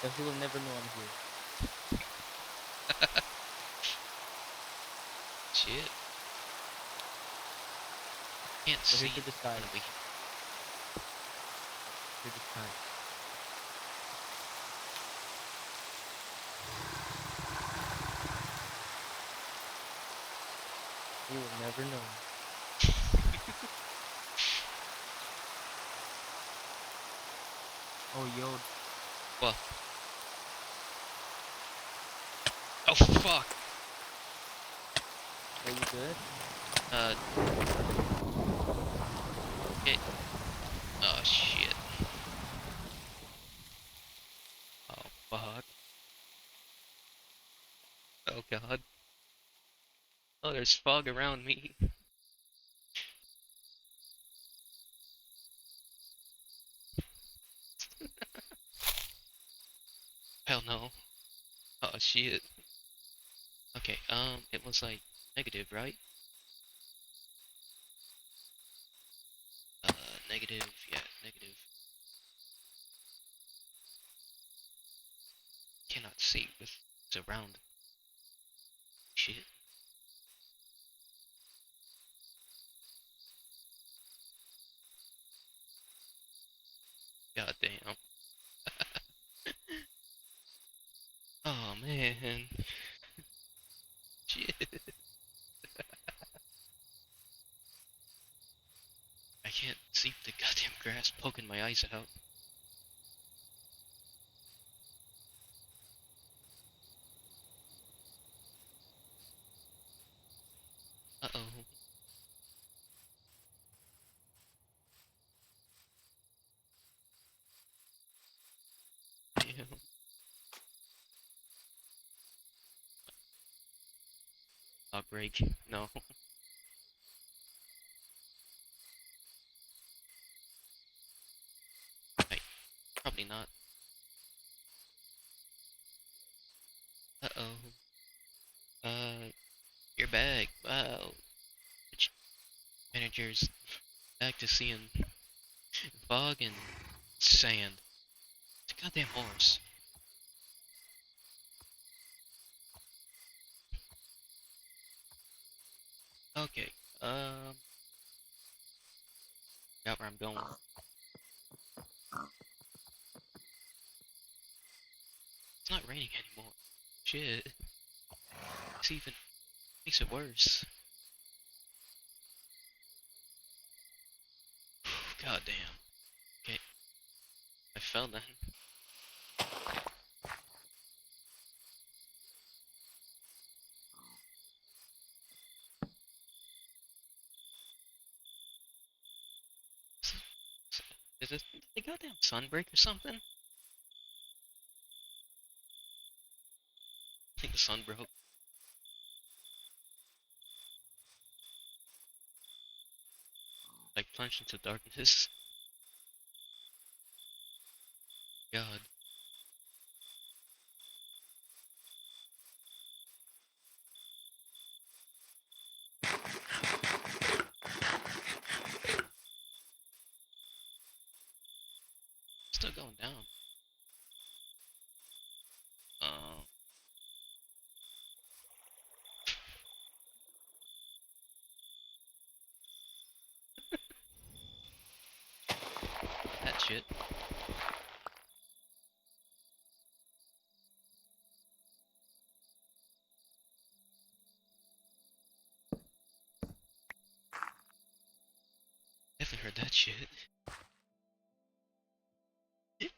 Speaker 3: So he will never know I'm here.
Speaker 1: Shit. Can't
Speaker 3: So
Speaker 1: see
Speaker 3: here's the disguise.
Speaker 1: one of the.
Speaker 3: Here's the disguise. He will never know. Oh, yo.
Speaker 1: Well. Oh fuck.
Speaker 3: Are you good?
Speaker 1: Uh. It. Oh shit. Oh fuck. Oh god. Oh, there's fog around me. Hell no. Oh shit. Okay. It was like negative, right? Uh, negative. Yeah, negative. Cannot see with it's around. Shit. God damn. Oh man. Shit. I can't see the goddamn grass poking my eyes out. Uh-oh. Damn. Outbreak. No. Right. Probably not. Uh-oh. Your bag. Wow. Which manager's back to seeing fog and sand. It's a goddamn horse. Okay. Got where I'm going. It's not raining anymore. Shit. This even makes it worse. God damn. Okay. I fell then. Is this the goddamn sunbreak or something? I think the sun broke. Like plunged into darkness. God. Still going down. Um, that shit. Definitely heard that shit.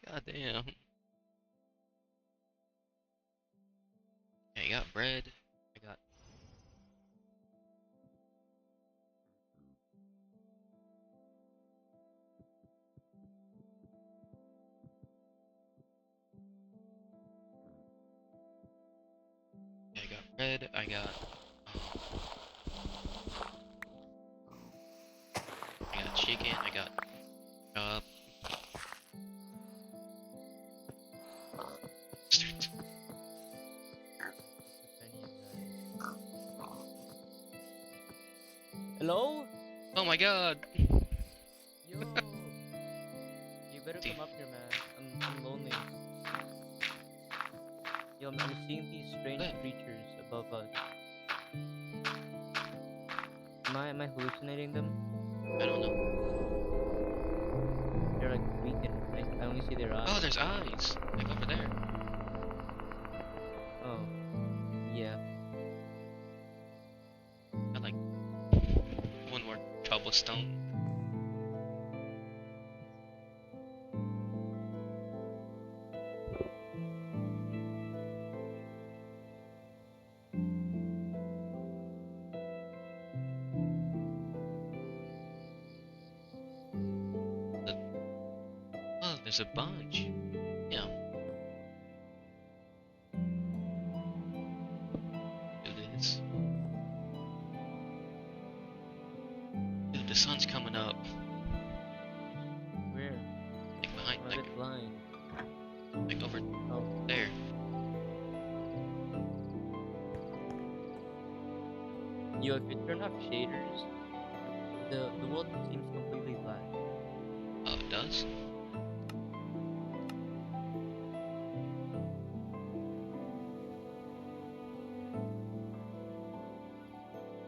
Speaker 1: God damn. Yeah, I got bread. I got. Yeah, I got bread. I got chicken. I got. Uh.
Speaker 3: Hello?
Speaker 1: Oh my god.
Speaker 3: Yo! You better
Speaker 1: Dude,
Speaker 3: come up here, man. I'm lonely. Yo, I'm seeing these strange
Speaker 1: that.
Speaker 3: creatures above us. Am I hallucinating them?
Speaker 1: I don't know.
Speaker 3: They're like freaking. I only see their
Speaker 1: Oh,
Speaker 3: eyes.
Speaker 1: there's eyes. Like over there.
Speaker 3: Oh, yeah.
Speaker 1: Got like one more cobblestone. The- Oh, there's a bunch. Yeah. Do this. Dude, the sun's coming up.
Speaker 3: Where?
Speaker 1: Like behind,
Speaker 3: I'm a bit blind.
Speaker 1: like over
Speaker 3: Oh,
Speaker 1: there.
Speaker 3: yo, if you turn off shaders, the world seems completely black.
Speaker 1: Oh, it does?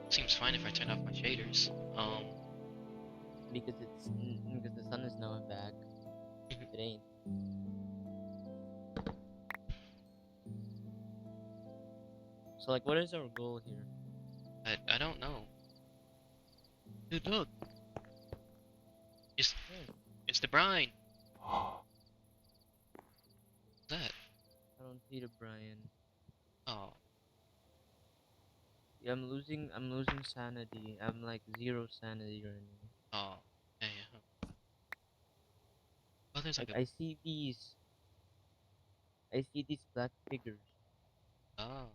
Speaker 1: Seems fine if I turn off my shaders.
Speaker 3: Because the sun is now back. It ain't. So like, what is our goal here?
Speaker 1: I don't know. Dude, look. It's,
Speaker 3: Hmm,
Speaker 1: it's the brine. What's that?
Speaker 3: I don't see the Brian.
Speaker 1: Oh,
Speaker 3: Yeah, I'm losing sanity. I'm like zero sanity right now.
Speaker 1: oh. Yeah, yeah. Oh, there's like
Speaker 3: Like
Speaker 1: a.
Speaker 3: I see these black figures.
Speaker 1: Oh.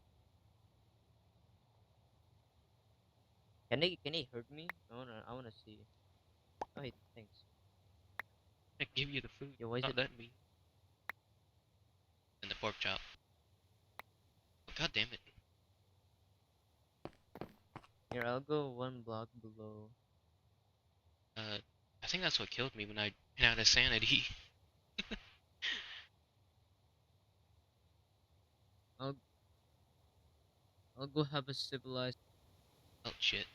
Speaker 3: Can they hurt me? I wanna see. Oh, hey, thanks.
Speaker 1: I give you the food.
Speaker 3: Yo, why is
Speaker 1: Not
Speaker 3: it?
Speaker 1: letting me. And the pork chop. Oh, God damn it.
Speaker 3: Here, I'll go one block below.
Speaker 1: Uh, I think that's what killed me when I ran out of sanity.
Speaker 3: I'll I'll go have a civilized.
Speaker 1: Oh, shit.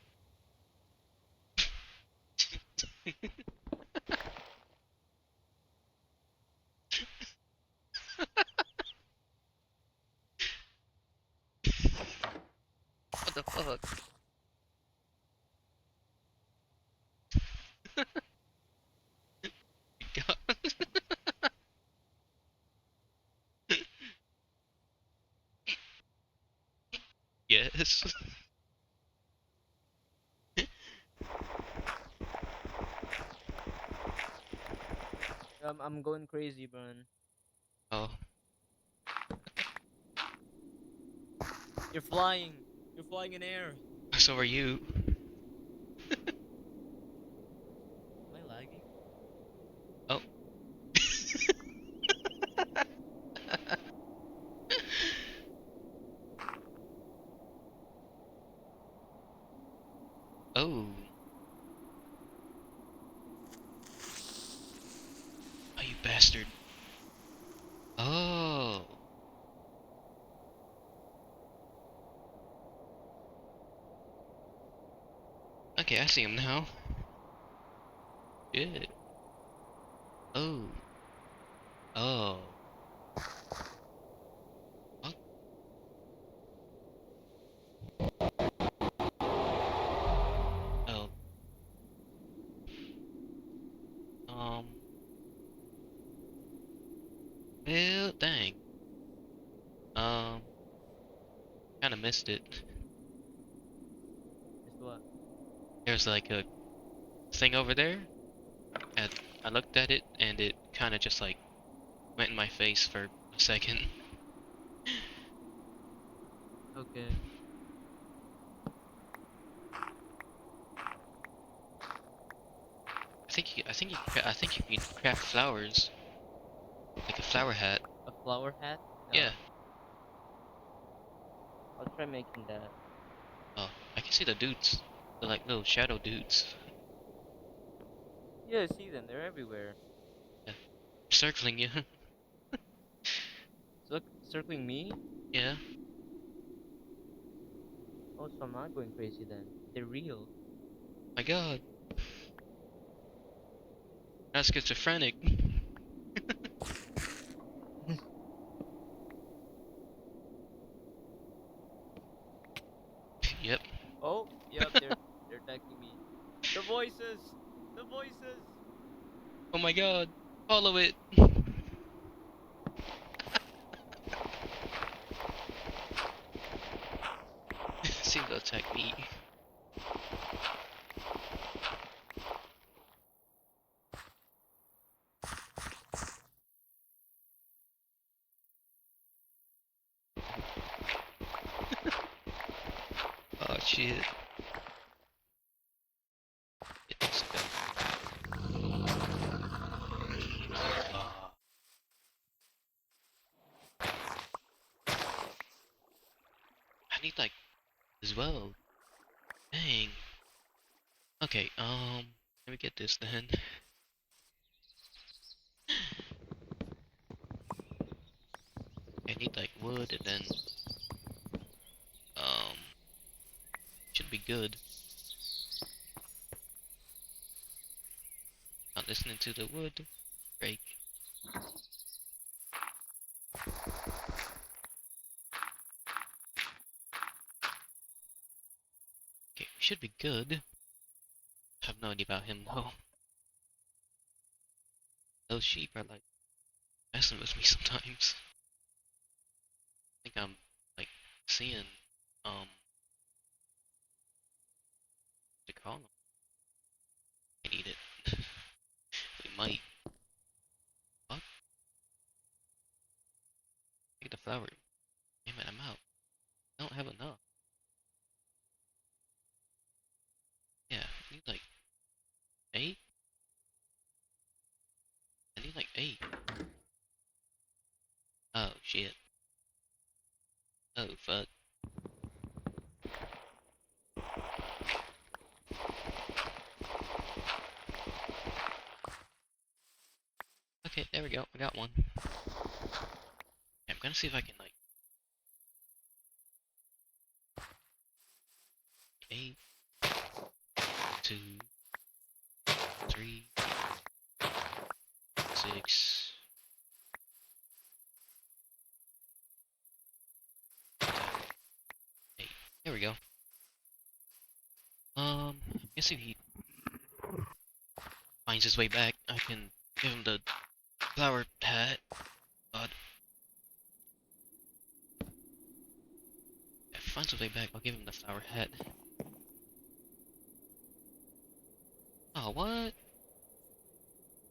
Speaker 1: What the fuck? God. Yes.
Speaker 3: I'm going crazy, man.
Speaker 1: Oh,
Speaker 3: You're flying. You're flying in air.
Speaker 1: so are you.
Speaker 3: Am I lagging?
Speaker 1: Oh. Oh. Are you bastard. Oh. Okay, I see him now. Good. Oh. Oh. What? Oh. Um. Well, dang. Um. Kind of missed it.
Speaker 3: Just what?
Speaker 1: There's like a thing over there, and I looked at it, and it kind of just like went in my face for a second.
Speaker 3: Okay.
Speaker 1: I think you can craft flowers, like a flower hat.
Speaker 3: A flower hat?
Speaker 1: Yeah.
Speaker 3: I'll try making that.
Speaker 1: Oh, I can see the dudes. They're like little shadow dudes.
Speaker 3: Yeah, I see them. They're everywhere.
Speaker 1: Yeah. Circling you.
Speaker 3: Look, circling me?
Speaker 1: Yeah.
Speaker 3: Oh, so I'm not going crazy then. They're real.
Speaker 1: My God. Not schizophrenic. Yep.
Speaker 3: Oh, yep, they're attacking me. The voices! The voices!
Speaker 1: Oh my God. Follow it. Seem to attack me. Oh shit. Let's go. I need like as well. Dang. Okay, let me get this then. I need like wood and then um should be good. Not listening to the wood break. Okay, should be good. Have no idea about him though. Those sheep are like messing with me sometimes. I think I'm like seeing what to call them. I need it. We might. What? Take the flower. Damn it, I'm out. I don't have enough. Yeah, I need like 8? I need like 8. Oh shit. Oh fuck. Okay, there we go. I got one. I'm gonna see if I can like 8, 2, 3, 6, 7, 8. There we go. Let's see if he finds his way back. I can give him the flower hat. God. If he finds his way back, I'll give him the flower hat. Oh, what?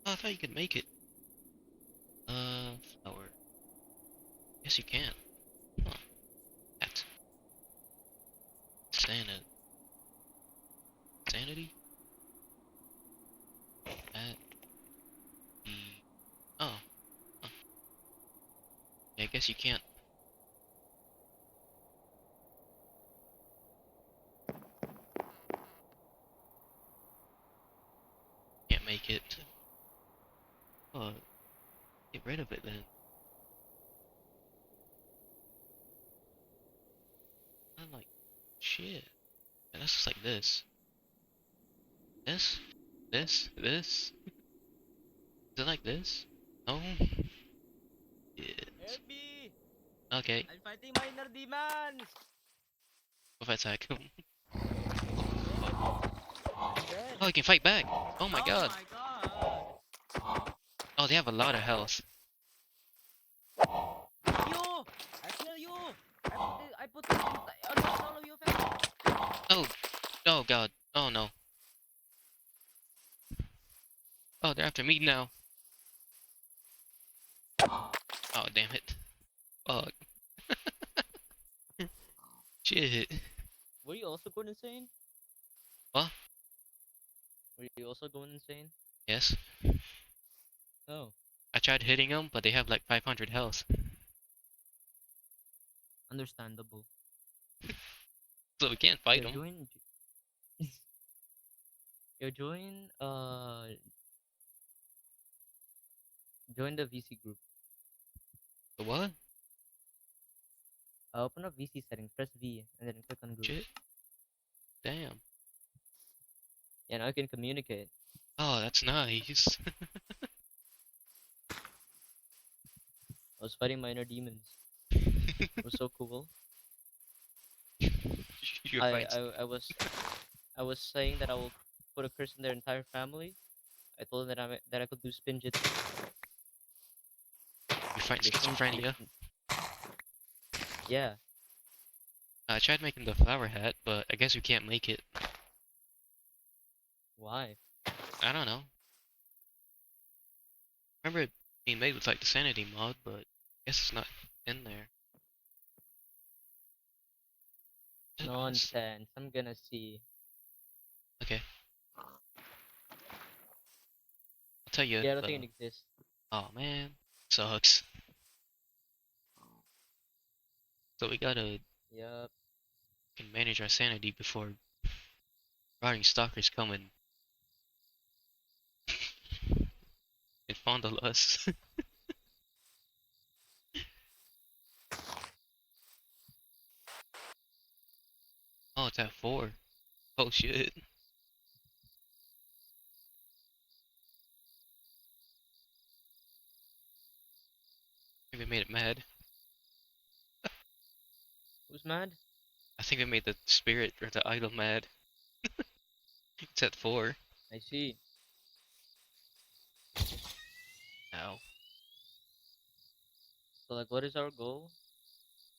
Speaker 1: Oh, I thought you could make it. Flower. Yes, you can. Huh. Hat. Sanity. Sanity? Hat. E. Oh. Huh. Yeah, I guess you can't make it. Oh. Get rid of it then. I'm like, shit. And that's just like this. This? This? Is it like this? No? Yes.
Speaker 3: Help me!
Speaker 1: Okay.
Speaker 3: I'm fighting minor demons!
Speaker 1: If I attack him.
Speaker 3: Help! I'm dead.
Speaker 1: Oh, he can fight back! Oh my
Speaker 3: Oh
Speaker 1: god!
Speaker 3: my god!
Speaker 1: Oh, they have a lot of health.
Speaker 3: You! I kill you! I put it almost all of you fell.
Speaker 1: Oh! Oh god. Oh no. Oh, they're after me now. Oh, damn it. Fuck. Shit.
Speaker 3: Were you also going insane?
Speaker 1: What?
Speaker 3: Were you also going insane?
Speaker 1: Yes.
Speaker 3: Oh,
Speaker 1: I tried hitting them, but they have like 500 health.
Speaker 3: understandable.
Speaker 1: So we can't fight
Speaker 3: Yo,
Speaker 1: them.
Speaker 3: join. Yo, join the VC group.
Speaker 1: The what?
Speaker 3: Open up VC settings, press V, and then click on group.
Speaker 1: Shit. Damn.
Speaker 3: Yeah, now I can communicate.
Speaker 1: Oh, that's nice.
Speaker 3: I was fighting minor demons. It was so cool.
Speaker 1: Your
Speaker 3: I,
Speaker 1: fights.
Speaker 3: I, I was, I was saying that I will put a curse on their entire family. I told them that I could do spin jitsu.
Speaker 1: You're fighting
Speaker 3: They
Speaker 1: schizophrenia.
Speaker 3: couldn't. Yeah.
Speaker 1: I tried making the flower hat, but I guess you can't make it.
Speaker 3: Why?
Speaker 1: I don't know. Remember it being made with like the sanity mod, but I guess it's not in there.
Speaker 3: Nonsense. I'm gonna see.
Speaker 1: Okay, I'll tell you.
Speaker 3: Yeah, I don't think it exists.
Speaker 1: Oh man, sucks. So we gotta
Speaker 3: Yup.
Speaker 1: can manage our sanity before rotting stalkers come and fondle us. Oh, it's at 4. Oh shit. I think they made it mad.
Speaker 3: Who's mad?
Speaker 1: I think they made the spirit or the idol mad. It's at 4
Speaker 3: I see.
Speaker 1: now.
Speaker 3: So, like, what is our goal?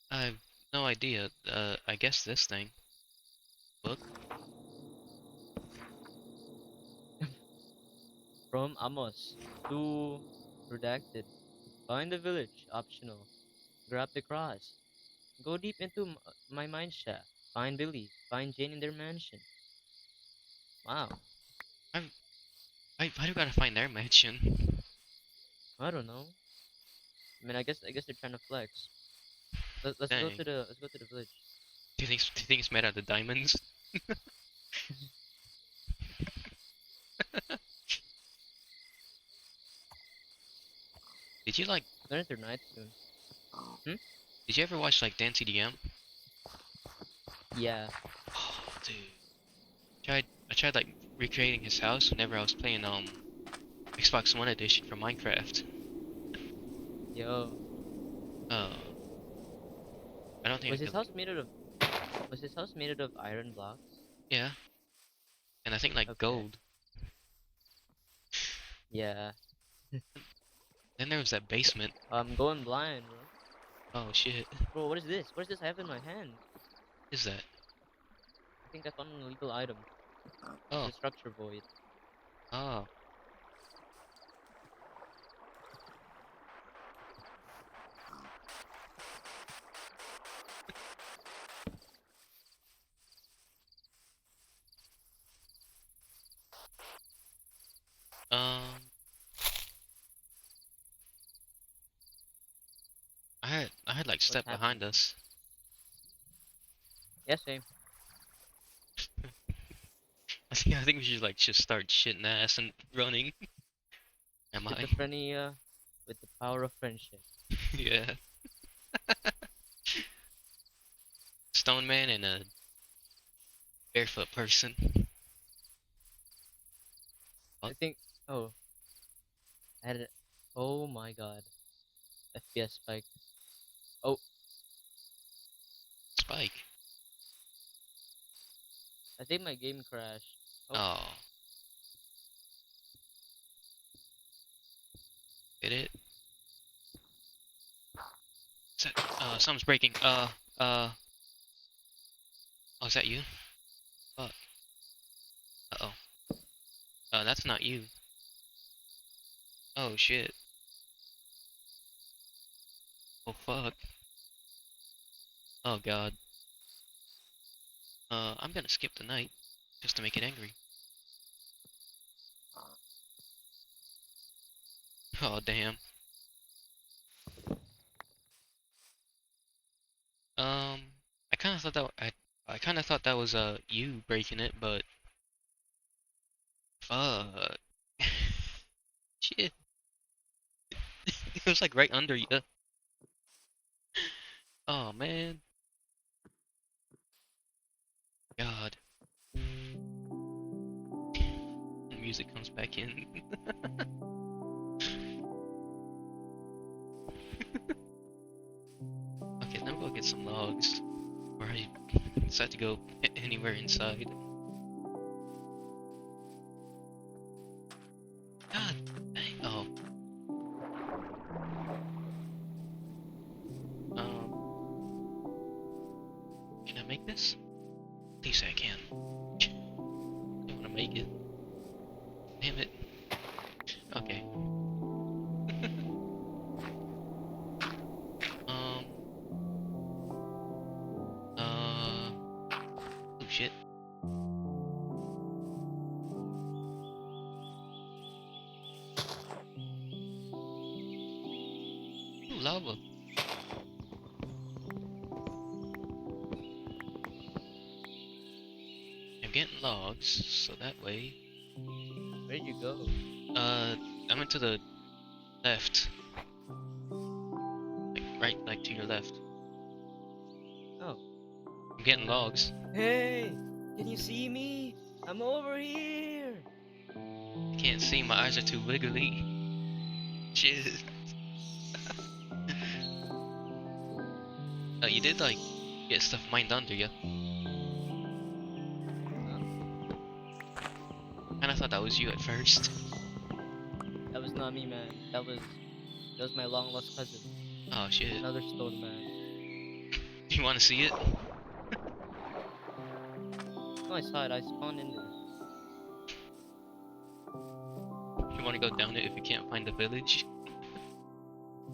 Speaker 1: I have no idea. I guess this thing. Book.
Speaker 3: From Amos to Redacted. Find the village. Optional. Grab the cross. Go deep into my mine shaft. Find Billy. Find Jane in their mansion. Wow.
Speaker 1: Why do I gotta find their mansion?
Speaker 3: I don't know. I mean, I guess they're trying to flex. Let's go
Speaker 1: Dang.
Speaker 3: to the village.
Speaker 1: Do you think it's made out of diamonds? Did you like?
Speaker 3: Learn their night soon. Hmm?
Speaker 1: Did you ever watch like Dance EDM?
Speaker 3: Yeah.
Speaker 1: Oh, dude. I tried like recreating his house whenever I was playing Xbox One edition for Minecraft.
Speaker 3: Yo.
Speaker 1: Uh, I don't think I
Speaker 3: Was his
Speaker 1: could.
Speaker 3: house made out of Was his house made out of iron blocks?
Speaker 1: Yeah, and I think like
Speaker 3: Okay.
Speaker 1: gold.
Speaker 3: Yeah.
Speaker 1: Then there was that basement.
Speaker 3: I'm going blind, bro.
Speaker 1: Oh shit.
Speaker 3: Bro, what is this? What is this I have in my hand?
Speaker 1: Is that?
Speaker 3: I think I found an illegal item.
Speaker 1: Oh.
Speaker 3: The structure void.
Speaker 1: Oh. Um. I had like
Speaker 3: What's
Speaker 1: step behind
Speaker 3: happening?
Speaker 1: us.
Speaker 3: Yeah, same.
Speaker 1: I think we should like just start shitting ass and running. Am I?
Speaker 3: Schizophrenia. with the power of friendship.
Speaker 1: Yeah. Stone man and a barefoot person.
Speaker 3: I
Speaker 1: Fuck.
Speaker 3: think. Oh, I had. Oh my God. FPS spike. Oh,
Speaker 1: Spike.
Speaker 3: I think my game crashed. Oh,
Speaker 1: Oh, did it? Is that, something's breaking. Oh, is that you? Fuck. Uh-oh. That's not you. Oh, shit. Oh, fuck. Oh, God. I'm gonna skip the night, just to make it angry. Oh, damn. Um, I kinda thought that, I kinda thought that was, you breaking it, but, fuck. Shit. It was, like, right under you. Oh, man. God. Music comes back in. Okay, now go get some logs. Or I decide to go anywhere inside. God dang. Oh. Um, can I make this? Please say I can. I want to make it. Damn it. Okay. Um. Oh shit. Ooh, lava. I'm getting logs, so that way.
Speaker 3: where'd you go?
Speaker 1: Uh, I went to the left. Like, right, like to your left.
Speaker 3: Oh.
Speaker 1: I'm getting logs.
Speaker 3: Hey, can you see me? I'm over here.
Speaker 1: I can't see, my eyes are too wiggly. Shit. You did, like, get stuff mined under you.
Speaker 3: Huh?
Speaker 1: Kinda thought that was you at first.
Speaker 3: That was not me, man. That was my long lost cousin.
Speaker 1: Oh shit.
Speaker 3: Another stone man.
Speaker 1: You wanna see it?
Speaker 3: No, I saw it. I spawned in there.
Speaker 1: You wanna go down it if you can't find the village?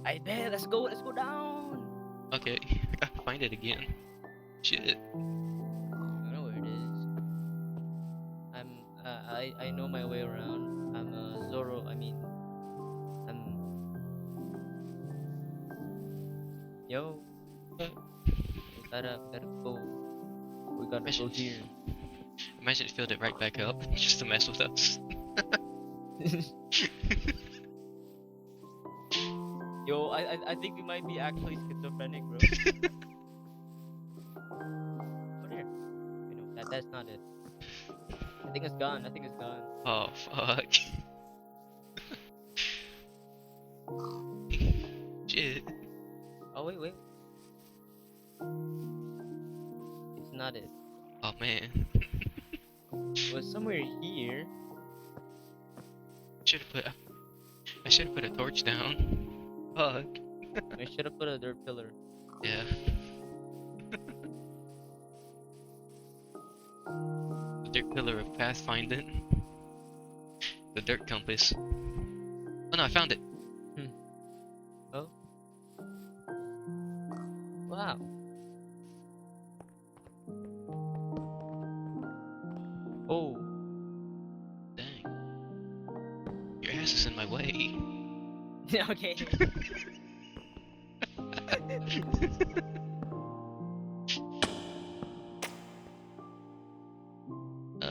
Speaker 3: I bet. Let's go. Let's go down.
Speaker 1: Okay, I gotta find it again. Shit.
Speaker 3: I know where it is. I'm. I know my way around. I'm Zoro. I mean, I'm. Yo.
Speaker 1: Uh,
Speaker 3: We gotta go. We gotta go
Speaker 1: Imagine,
Speaker 3: here.
Speaker 1: imagine it filled it right back up just to mess with us.
Speaker 3: Yo, I think we might be actually schizophrenic, bro. Over there. Wait, no, that's not it. I think it's gone. I think it's gone.
Speaker 1: Oh fuck. Shit.
Speaker 3: Oh wait. It's not it.
Speaker 1: Oh man.
Speaker 3: It was somewhere here.
Speaker 1: Should've put. I should've put a torch down. Fuck.
Speaker 3: I should have put a dirt pillar.
Speaker 1: Yeah. The dirt pillar of pathfinding. The dirt compass. Oh no, I found it.
Speaker 3: Oh. Wow. Oh.
Speaker 1: Dang. Your ass is in my way.
Speaker 3: Okay.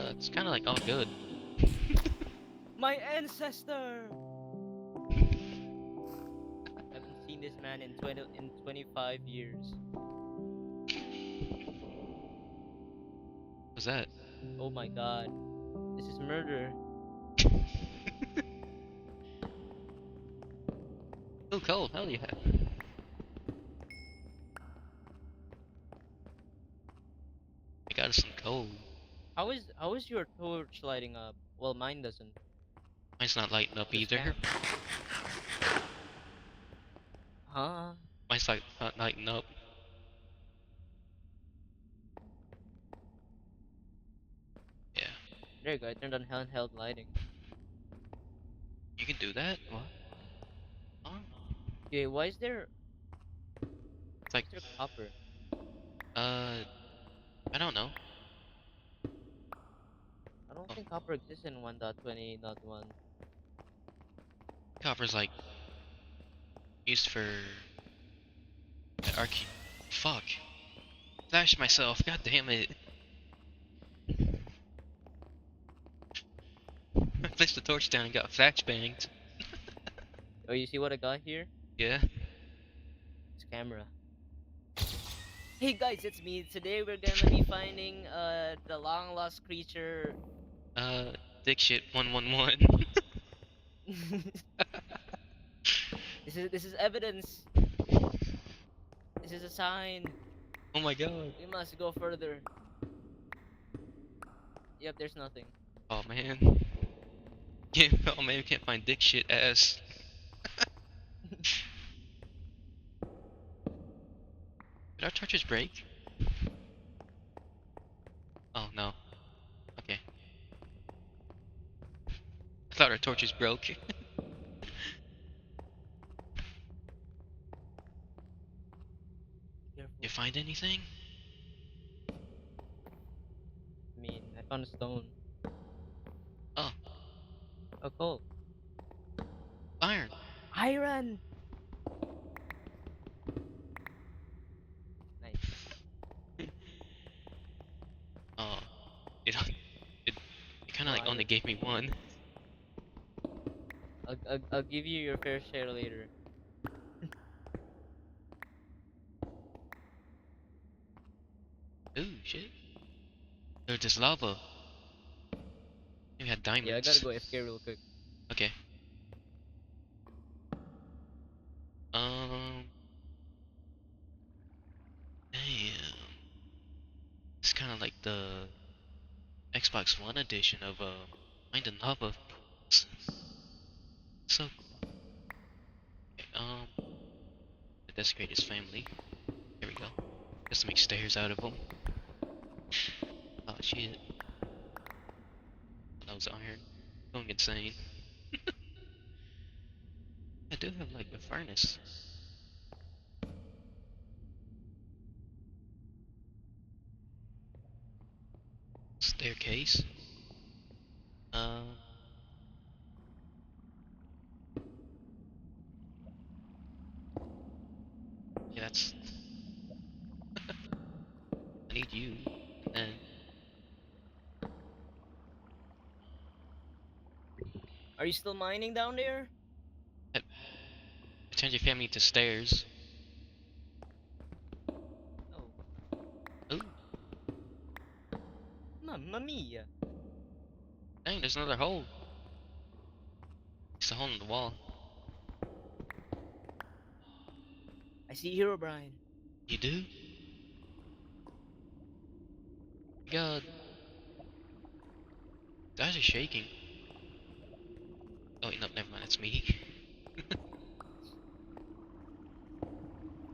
Speaker 1: It's kind of like all good.
Speaker 3: My ancestor. this man in 25 years.
Speaker 1: What's that?
Speaker 3: Oh my god. This is murder.
Speaker 1: Oh, cold. Hell yeah. I got us some coal.
Speaker 3: How is your torch lighting up? Well, mine doesn't.
Speaker 1: Mine's not lighting up
Speaker 3: The
Speaker 1: either.
Speaker 3: scam. Huh?
Speaker 1: Mine's like not lighting up. Yeah.
Speaker 3: There you go. I turned on handheld lighting.
Speaker 1: You can do that? What? Oh.
Speaker 3: Okay,
Speaker 1: It's like,
Speaker 3: is there copper?
Speaker 1: uh, I don't know.
Speaker 3: I don't
Speaker 1: Oh,
Speaker 3: think copper exists in 1.20.1.
Speaker 1: copper's like used for arcane. Fuck. Flashed myself. God damn it. I placed the torch down and got flashbanged.
Speaker 3: Oh, you see what I got here?
Speaker 1: Yeah.
Speaker 3: It's camera. Hey guys, it's me. Today we're gonna be finding the long lost creature.
Speaker 1: Uh, dick shit 111.
Speaker 3: This is evidence. This is a sign.
Speaker 1: Oh my god.
Speaker 3: We must go further. Yep, there's nothing.
Speaker 1: Oh man. Yeah, oh man, we can't find dick shit ass. Did our torches break? Oh no. Okay. I thought our torches broke.
Speaker 3: Be careful.
Speaker 1: You find anything?
Speaker 3: I mean, I found a stone.
Speaker 1: Oh,
Speaker 3: Oh, cool.
Speaker 1: iron.
Speaker 3: Iron. Nice.
Speaker 1: Oh, it it, it kind of
Speaker 3: More
Speaker 1: like only
Speaker 3: iron.
Speaker 1: gave me one.
Speaker 3: I'll give you your fair share later.
Speaker 1: Ooh, shit. There's this lava. We had
Speaker 3: Yeah, I gotta
Speaker 1: diamonds.
Speaker 3: go FK real quick.
Speaker 1: Okay. Um, damn. It's kind of like the Xbox One edition of finding lava pools. So cool. Okay, desecrate his family. There we go. Just to make stairs out of them. Oh shit. That was iron. Going insane. I do have like a furnace. Staircase. Um, yeah, that's. I need you. And then
Speaker 3: Are you still mining down there?
Speaker 1: I turn your family to stairs.
Speaker 3: Oh,
Speaker 1: Ooh,
Speaker 3: mamma mia.
Speaker 1: dang, there's another hole. It's a hole in the wall.
Speaker 3: I see Hero Brian.
Speaker 1: You do? God, guys are shaking. Oh, wait, no, never mind, it's me.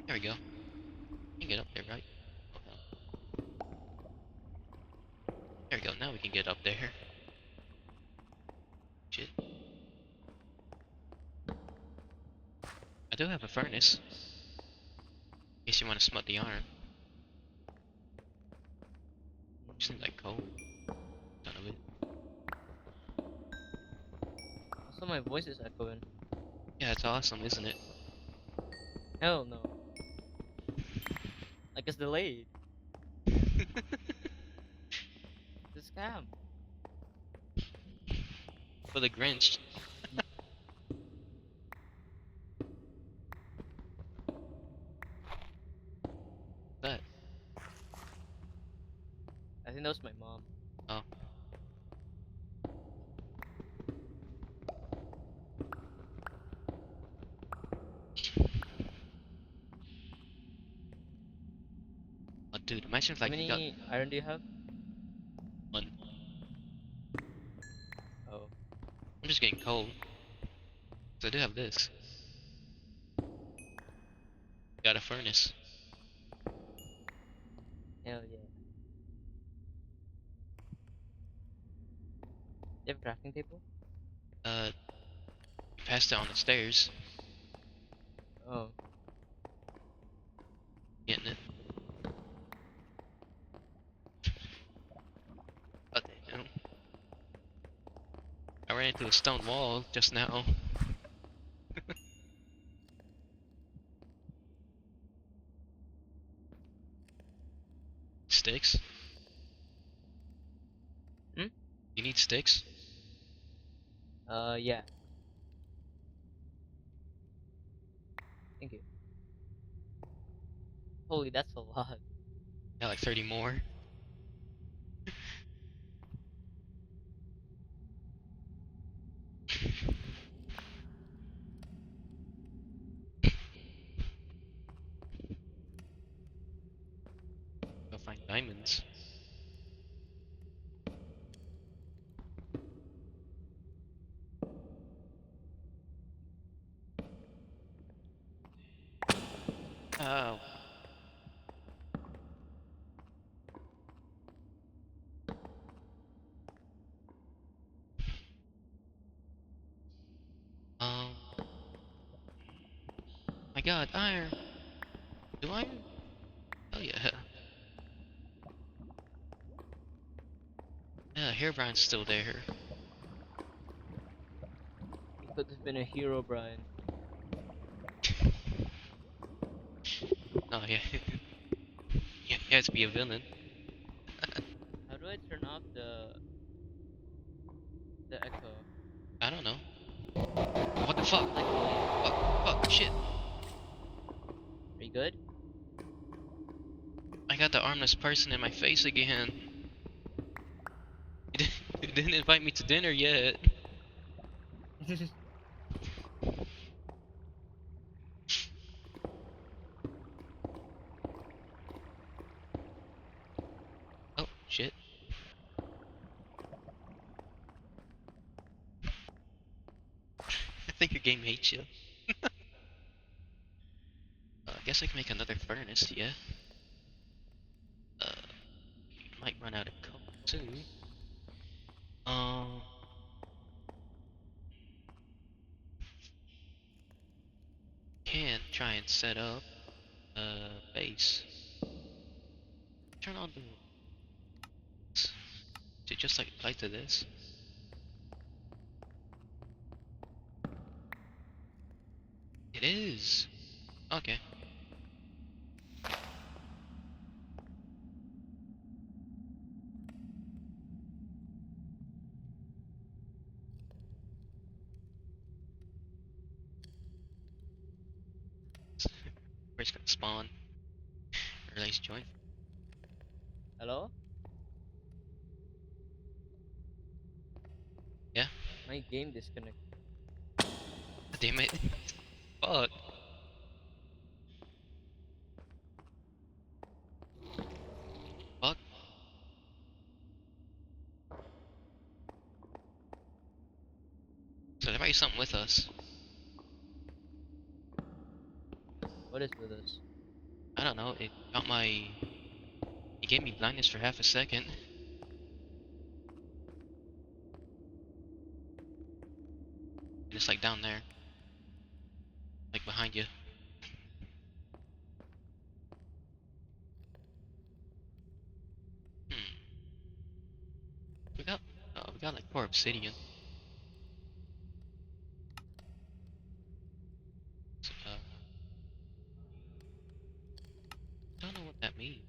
Speaker 1: There we go. You can get up there, right? Oh, no. There we go, now we can get up there. Shit. I do have a furnace. In case you want to smut the iron. Just need like coal. None of it.
Speaker 3: Also, my voice is echoing.
Speaker 1: Yeah, it's awesome, isn't it?
Speaker 3: Hell no. Like it's delayed. It's a scam.
Speaker 1: For the Grinch.
Speaker 3: think that was my mom.
Speaker 1: Oh. Oh, dude, imagine if
Speaker 3: How
Speaker 1: like you got
Speaker 3: many iron do you have?
Speaker 1: one.
Speaker 3: Oh,
Speaker 1: I'm just getting cold. So I do have this. Got a furnace.
Speaker 3: hell yeah. You have a crafting table?
Speaker 1: You passed it on the stairs.
Speaker 3: Oh,
Speaker 1: Getting it. Oh, damn. I ran into a stone wall just now. Sticks?
Speaker 3: hmm?
Speaker 1: You need sticks?
Speaker 3: Yeah. Thank you. Holy, that's a lot.
Speaker 1: Yeah, like 30 more. Go find diamonds. Oh. My god, iron! Do iron? Oh yeah. Yeah, Herobrine's still there.
Speaker 3: You could have been a hero, Brian.
Speaker 1: Oh yeah. Yeah, he has to be a villain.
Speaker 3: How do I turn off the echo?
Speaker 1: I don't know. What the fuck?
Speaker 3: Like annoying.
Speaker 1: Fuck, shit.
Speaker 3: Are you good?
Speaker 1: I got the armless person in my face again. He didn't invite me to dinner yet. Oh, shit. I think your game hates you. I guess I can make another furnace, yeah. Uh, might run out of coal soon. Um, can try and set up base. Turn on the. Is it just like apply to this? It is. Okay. Where's gonna spawn? Or at least join.
Speaker 3: Hello?
Speaker 1: Yeah.
Speaker 3: My game disconnected.
Speaker 1: Damn it. Fuck. Fuck. So there might be something with us.
Speaker 3: What is with us?
Speaker 1: I don't know. It got my. It gave me blindness for half a second. And it's like down there. Like behind you. Hmm. We got. We got like 4 obsidian. Don't know what that means.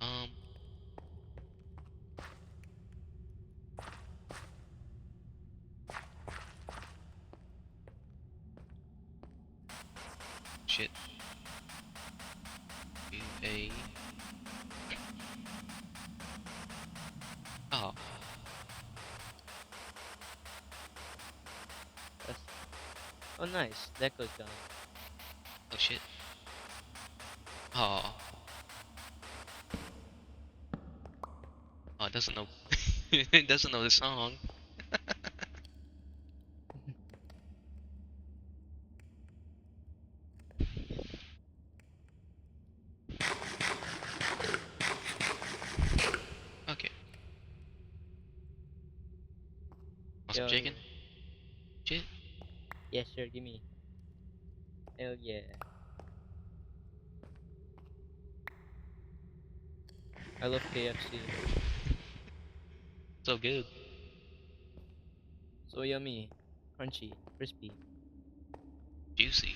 Speaker 1: Um. shit. A. Oh,
Speaker 3: That's, oh, nice. Deco's gone.
Speaker 1: oh shit. Oh, oh, it doesn't know. It doesn't know the song. Okay. Want some
Speaker 3: Yo,
Speaker 1: chicken?
Speaker 3: here.
Speaker 1: Shit.
Speaker 3: Yeah, sure. Give me. Hell yeah. I love KFC.
Speaker 1: So good.
Speaker 3: So yummy, crunchy, crispy,
Speaker 1: Juicy.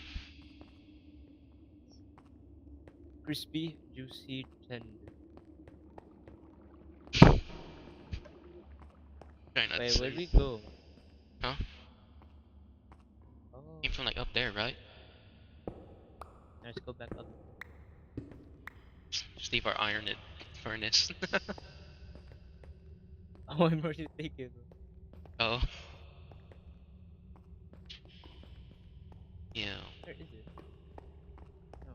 Speaker 3: crispy, juicy, tender.
Speaker 1: Try not to
Speaker 3: Wait, where'd
Speaker 1: say.
Speaker 3: we go?
Speaker 1: Huh?
Speaker 3: Oh,
Speaker 1: Came from like up there, right?
Speaker 3: let's go back up.
Speaker 1: Just leave our iron in furnace.
Speaker 3: Oh, I'm ready to take it.
Speaker 1: Oh. Yeah.
Speaker 3: Where is it? No.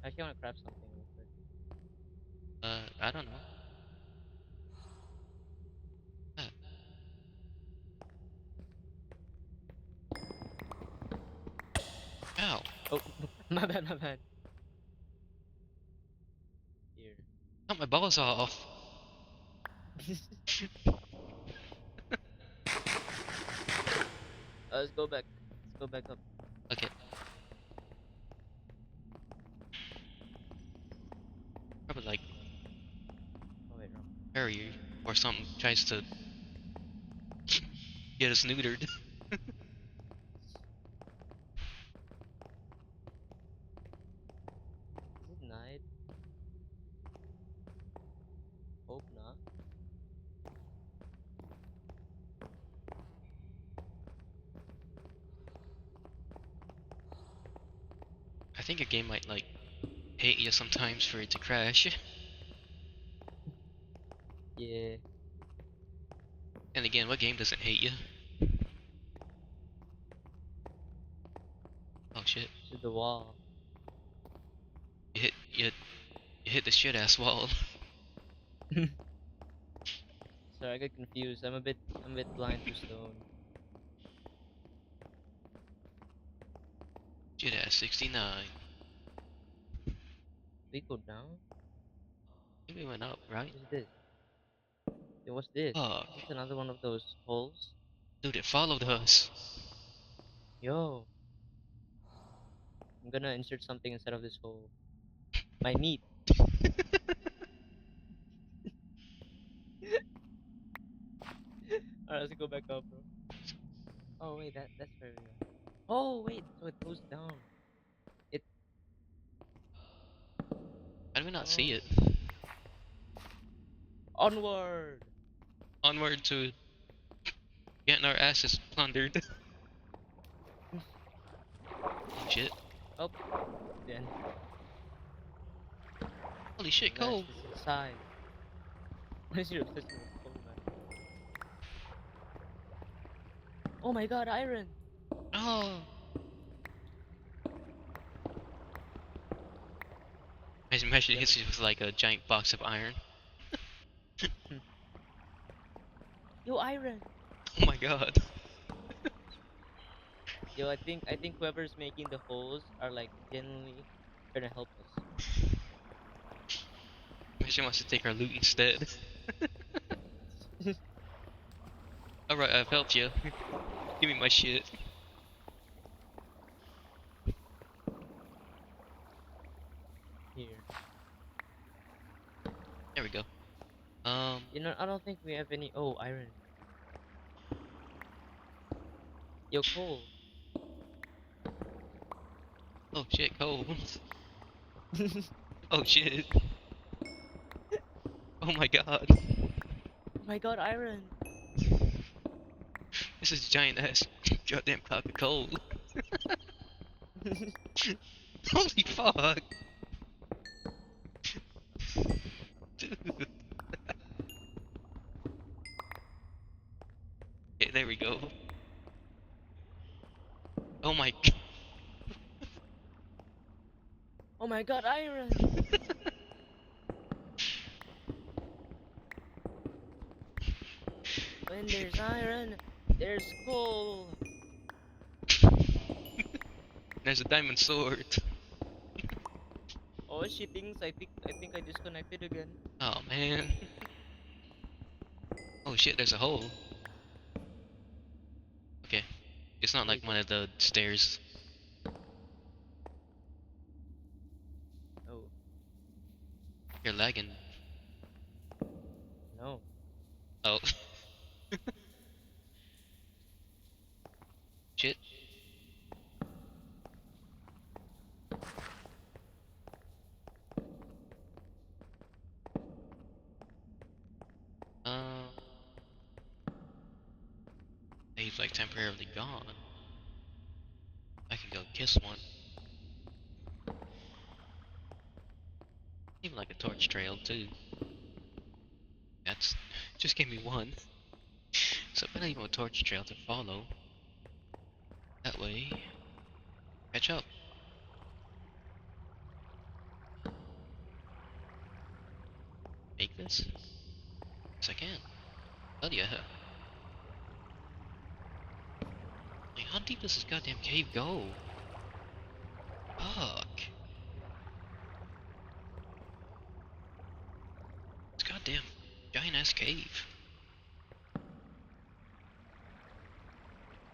Speaker 3: Actually, I want to grab something real quick.
Speaker 1: I don't know. Uh, Ow.
Speaker 3: Oh, my bad, my bad. Here.
Speaker 1: Cut my balls off.
Speaker 3: Let's go back. Let's go back up.
Speaker 1: Okay. Probably like
Speaker 3: Oh wait, wrong.
Speaker 1: Harry or something tries to get us neutered.
Speaker 3: Is it night? Hope not.
Speaker 1: I think a game might like hate you sometimes for it to crash.
Speaker 3: Yeah.
Speaker 1: And again, what game doesn't hate you? Oh shit.
Speaker 3: To the wall.
Speaker 1: You hit the shit ass wall.
Speaker 3: Sorry, I got confused. I'm a bit blind to stone.
Speaker 1: Shit ass 69.
Speaker 3: We go down?
Speaker 1: I think we went up, right?
Speaker 3: What is this? Yo, what's this?
Speaker 1: Fuck.
Speaker 3: Is this another one of those holes?
Speaker 1: Dude, it followed us.
Speaker 3: Yo, I'm gonna insert something inside of this hole. My meat. Alright, let's go back up, bro. Oh wait, that's where we are. Oh wait, so it goes down. It.
Speaker 1: How do we not see
Speaker 3: Oh.
Speaker 1: it?
Speaker 3: Onward.
Speaker 1: Onward to getting our asses plundered. Oh shit.
Speaker 3: Oh, then
Speaker 1: Holy shit,
Speaker 3: that's
Speaker 1: coal.
Speaker 3: this inside. What is your obsession with coal, man? Oh my god, iron!
Speaker 1: Oh. Imagine it
Speaker 3: Yep.
Speaker 1: hits you with like a giant box of iron.
Speaker 3: Yo, iron!
Speaker 1: Oh my god.
Speaker 3: Yo, I think whoever's making the holes are like genuinely trying to help us.
Speaker 1: Imagine wants to take our loot instead. Alright, I've helped you. Give me my shit.
Speaker 3: Here.
Speaker 1: There we go.
Speaker 3: You know, I don't think we have any. Oh, iron. Yo, coal.
Speaker 1: Oh shit, coal. Oh shit. Oh my god.
Speaker 3: Oh my god, iron!
Speaker 1: This is giant ass goddamn cloud of coal. Holy fuck, dude. Okay, there we go. Oh my
Speaker 3: Oh my god, iron! When there's iron, there's coal.
Speaker 1: There's a diamond sword.
Speaker 3: Oh, shippings. I think I disconnected again.
Speaker 1: Oh man. Oh shit, there's a hole. Okay. It's not
Speaker 3: Where
Speaker 1: like
Speaker 3: is
Speaker 1: one
Speaker 3: it?
Speaker 1: of the stairs.
Speaker 3: Oh,
Speaker 1: You're lagging.
Speaker 3: no.
Speaker 1: Oh shit. Um he's like temporarily gone. I can go kiss one. Even like a torch trail too. That's just gave me one. So I don't even a torch trail to follow. That way. Catch up. Make this? Yes I can. Hell yeah. Like how deep does this goddamn cave go? Fuck. It's goddamn giant ass cave.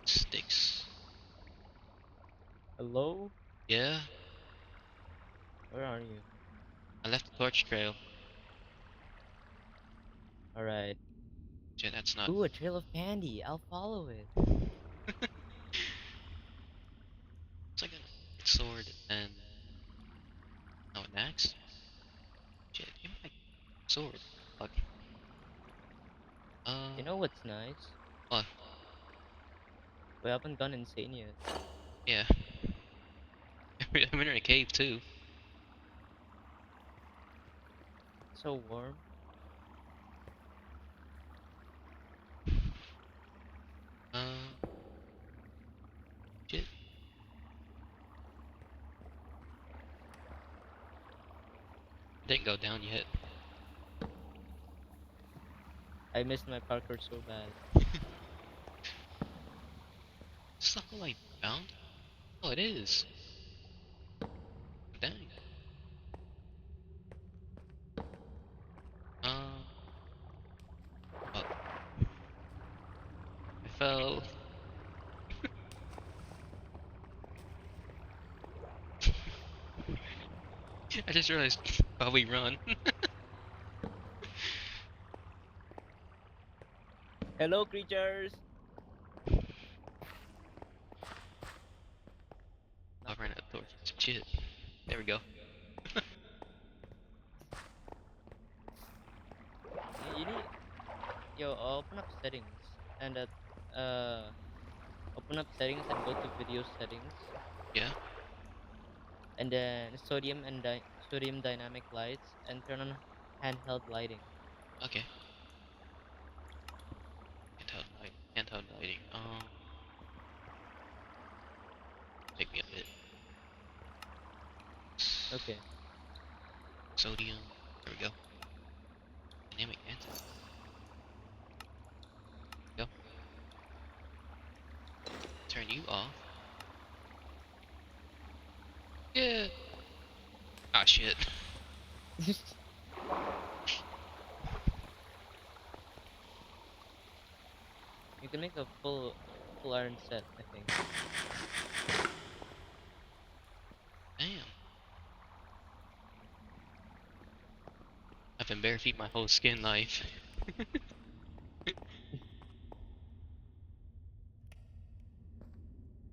Speaker 1: Sticks.
Speaker 3: Hello?
Speaker 1: Yeah.
Speaker 3: Where are you?
Speaker 1: I left the torch trail.
Speaker 3: Alright.
Speaker 1: Shit, that's not.
Speaker 3: Ooh, a trail of candy. I'll follow it.
Speaker 1: It's like a sword and no an axe. Shit, give me my sword. Fuck.
Speaker 3: You know what's nice?
Speaker 1: What?
Speaker 3: We haven't gone insane yet.
Speaker 1: Yeah. I'm in a cave too.
Speaker 3: So warm.
Speaker 1: Uh, shit. Didn't go down yet.
Speaker 3: I missed my parkour so bad.
Speaker 1: Is that all I found? Oh, it is. Dang. Um. Oh, I fell. I just realized how we run.
Speaker 3: Hello, creatures!
Speaker 1: I
Speaker 3: Not
Speaker 1: ran
Speaker 3: the
Speaker 1: out of
Speaker 3: fire.
Speaker 1: torches. Shit. There we go.
Speaker 3: You need. Yo, open up settings. And uh, open up settings and go to video settings.
Speaker 1: Yeah.
Speaker 3: And then sodium dynamic lights and turn on handheld lighting.
Speaker 1: Okay. Handheld lighting. Take me a bit.
Speaker 3: Okay.
Speaker 1: Sodium. There we go. Dynamic anti. Go. Turn you off. Yeah. Ah shit.
Speaker 3: You can make a full iron set, I think.
Speaker 1: Damn. I've been bare feet my whole skin life.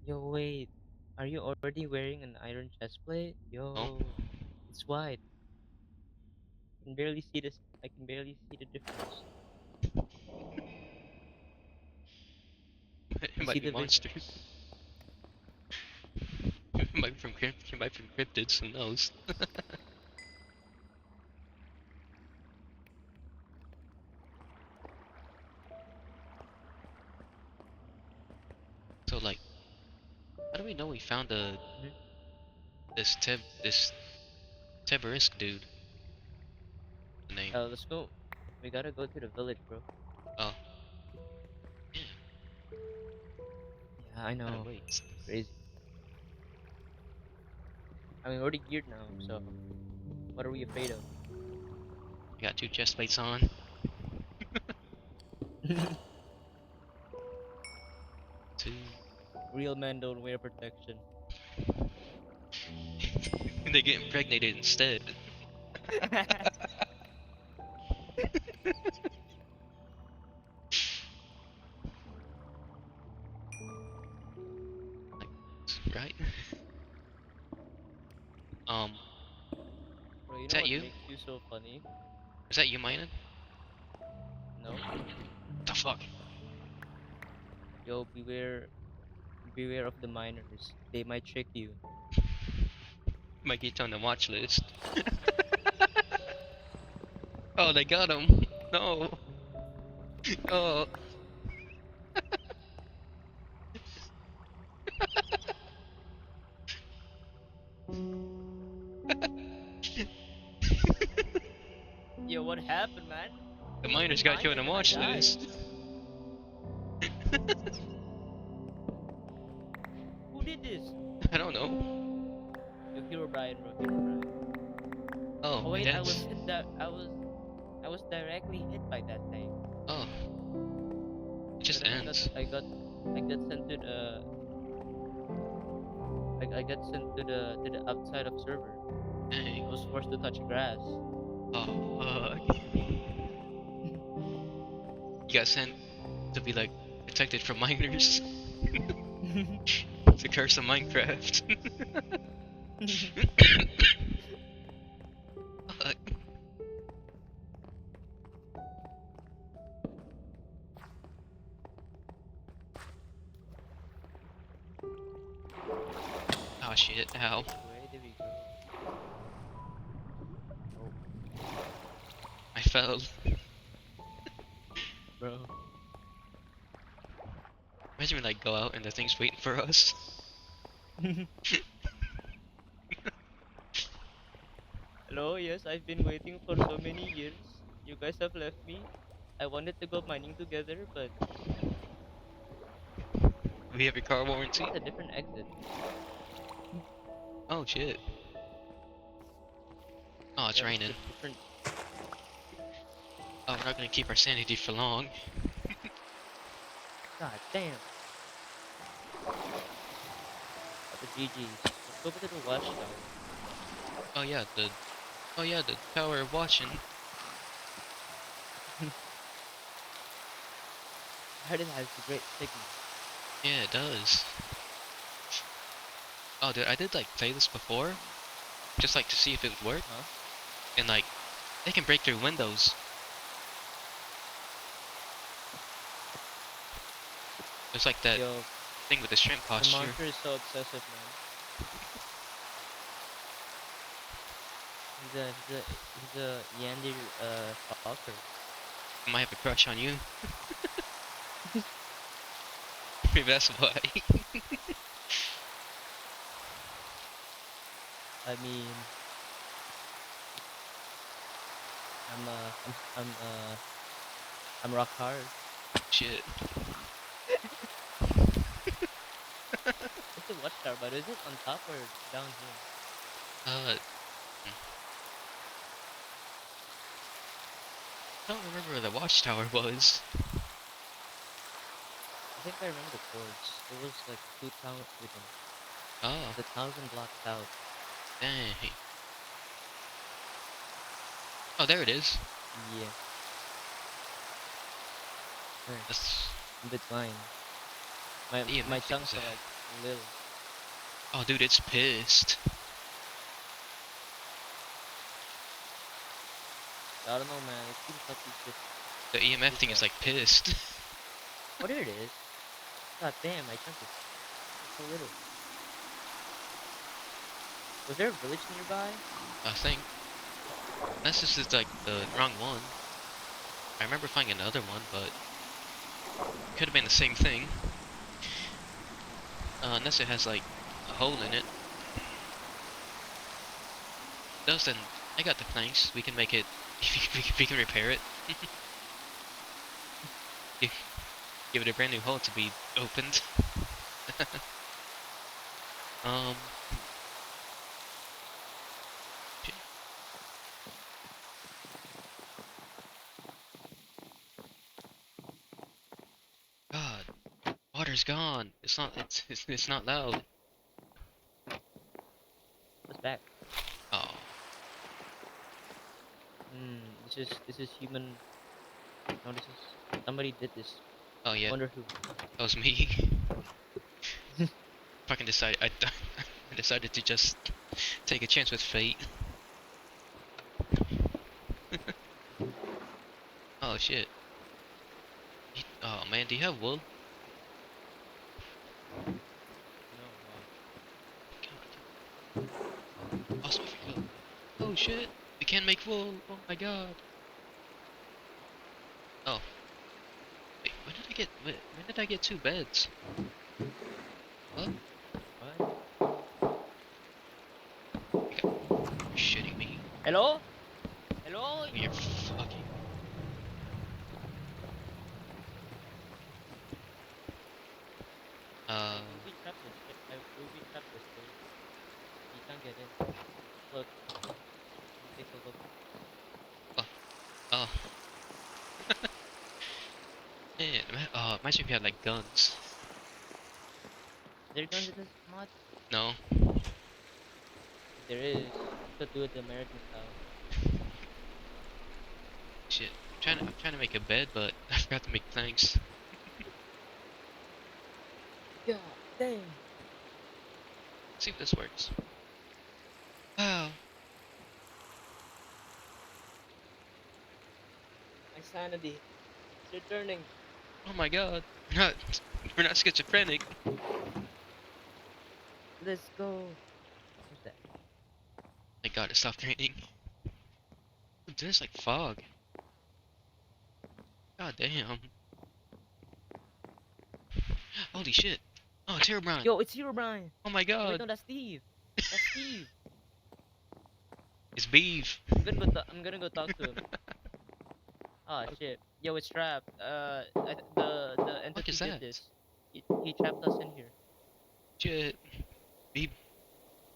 Speaker 3: Yo, wait. Are you already wearing an iron chest plate?
Speaker 1: Oh.
Speaker 3: Yo, it's white. I can barely see this. I can barely see the difference.
Speaker 1: It
Speaker 3: You
Speaker 1: might
Speaker 3: see
Speaker 1: be
Speaker 3: the
Speaker 1: monsters.
Speaker 3: visuals.
Speaker 1: Might be from cryptids, who knows? So like, how do we know we found
Speaker 3: Mhm.
Speaker 1: this Teberisk dude? The name.
Speaker 3: Let's go. We gotta go to the village, bro.
Speaker 1: Oh, yeah.
Speaker 3: Yeah, I
Speaker 1: Gotta
Speaker 3: know.
Speaker 1: wait.
Speaker 3: Crazy. I mean, we're already geared now, so what are we afraid of?
Speaker 1: I got 2 chest plates on. Two.
Speaker 3: Real men don't wear protection.
Speaker 1: They get impregnated instead. Like, right? Um,
Speaker 3: Bro, you
Speaker 1: is
Speaker 3: know
Speaker 1: that
Speaker 3: what
Speaker 1: you?
Speaker 3: makes you so funny?
Speaker 1: Is that you, Mining?
Speaker 3: No?
Speaker 1: The fuck?
Speaker 3: Yo, beware of the miners. They might trick you.
Speaker 1: Might get on the watch list. Oh, they got him. No. Oh.
Speaker 3: Yo, what happened, man?
Speaker 1: The
Speaker 3: You've
Speaker 1: miners
Speaker 3: been
Speaker 1: got you on the
Speaker 3: mining and I
Speaker 1: watch
Speaker 3: died.
Speaker 1: list.
Speaker 3: Who did this?
Speaker 1: I don't know.
Speaker 3: Yo, Hero Brian, bro. Hero Brian.
Speaker 1: Oh,
Speaker 3: Oh
Speaker 1: my
Speaker 3: wait, I was
Speaker 1: dad's.
Speaker 3: hit that. I was directly hit by that thing.
Speaker 1: Oh, it just
Speaker 3: But
Speaker 1: ends.
Speaker 3: I got sent to the I got sent to the outside of server.
Speaker 1: Dang.
Speaker 3: I was forced to touch grass.
Speaker 1: Oh, fuck. You got sent to be like protected from miners. It's a curse of Minecraft. Fuck. Oh shit, ow.
Speaker 3: Which way did we go? Oh,
Speaker 1: I fell.
Speaker 3: bro.
Speaker 1: Imagine we like go out and the thing's waiting for us.
Speaker 3: Hello, yes, I've been waiting for so many years. You guys have left me. I wanted to go mining together, but
Speaker 1: We have your car warranty.
Speaker 3: that's a different exit.
Speaker 1: Oh shit. Oh, it's
Speaker 3: Yeah, it's
Speaker 1: raining.
Speaker 3: just different.
Speaker 1: Oh, we're not gonna keep our sanity for long.
Speaker 3: God damn. But the GG's. Let's go to the watchtower.
Speaker 1: Oh yeah, the tower of watching.
Speaker 3: Heard it has a great signal.
Speaker 1: Yeah, it does. Oh, dude, I did like play this before, just like to see if it would work,
Speaker 3: Huh?
Speaker 1: and like, they can break through windows. It's like that
Speaker 3: Yo,
Speaker 1: thing with the shrimp
Speaker 3: the
Speaker 1: posture.
Speaker 3: monster is so obsessive, man. He's a Yandir stalker.
Speaker 1: I might have a crush on you. Maybe that's why.
Speaker 3: I mean, I'm uh, I'm I'm uh, I'm rock hard.
Speaker 1: Shit.
Speaker 3: It's a watchtower, but is it on top or down here?
Speaker 1: Hmm. I don't remember where the watchtower was.
Speaker 3: I think I remember the chords. It was like 2,000.
Speaker 1: Oh,
Speaker 3: It's 1,000 blocks out.
Speaker 1: dang. Oh, there it is.
Speaker 3: Yeah. There.
Speaker 1: That's
Speaker 3: I'm declined. My
Speaker 1: the
Speaker 3: my
Speaker 1: EMF thing
Speaker 3: chunks
Speaker 1: is
Speaker 3: are like little.
Speaker 1: Oh, dude, it's pissed.
Speaker 3: I don't know, man. It seems like it's just
Speaker 1: The EMF
Speaker 3: it's
Speaker 1: thing is like pissed.
Speaker 3: what it is. God damn, my chunk is so little. Was there a village nearby?
Speaker 1: I think. Unless this is like the wrong one. I remember finding another one, but could have been the same thing. Unless it has like a hole in it. Does then I got the planks. We can make it. We can repair it. Give give it a brand new hole to be opened. um. shit. God, water's gone. It's not. It's not loud.
Speaker 3: What's back?
Speaker 1: Oh.
Speaker 3: This is human. No, this is somebody did this.
Speaker 1: Oh yeah.
Speaker 3: Wonder who.
Speaker 1: That was me. Fucking decided. I decided to just take a chance with fate. Oh shit. Oh man, do you have wool?
Speaker 3: No, why?
Speaker 1: God. Also, I forgot. Oh shit. We can't make wool. Oh my god. Oh. Wait, when did I get two beds? What?
Speaker 3: What?
Speaker 1: You're shitting me.
Speaker 3: Hello? Hello?
Speaker 1: Oh, you're fucking.
Speaker 3: Ruby trapped this shit. Ruby trapped this place. You can't get in. Look. Take a look.
Speaker 1: Oh. Oh. Man. Imagine if you had like guns.
Speaker 3: Is there guns in this mod?
Speaker 1: No.
Speaker 3: If there is, could do it the American style.
Speaker 1: Shit. I'm trying to make a bed, but I forgot to make planks.
Speaker 3: God damn.
Speaker 1: Let's see if this works. Wow.
Speaker 3: My sanity is returning.
Speaker 1: Oh my god. We're not schizophrenic.
Speaker 3: Let's go. What's that?
Speaker 1: Thank god it stopped raining. Dude, there's like fog. God damn. Holy shit. Oh, it's Herobrine.
Speaker 3: Yo, it's Hero Brian.
Speaker 1: Oh my
Speaker 3: Oh, wait,
Speaker 1: god.
Speaker 3: no, that's Steve. That's Steve.
Speaker 1: It's beef.
Speaker 3: I'm gonna go talk to him. Oh shit. Yo, it's trapped. The
Speaker 1: Fuck
Speaker 3: entity
Speaker 1: is
Speaker 3: did
Speaker 1: that?
Speaker 3: this. He trapped us in here.
Speaker 1: Shit. Beef.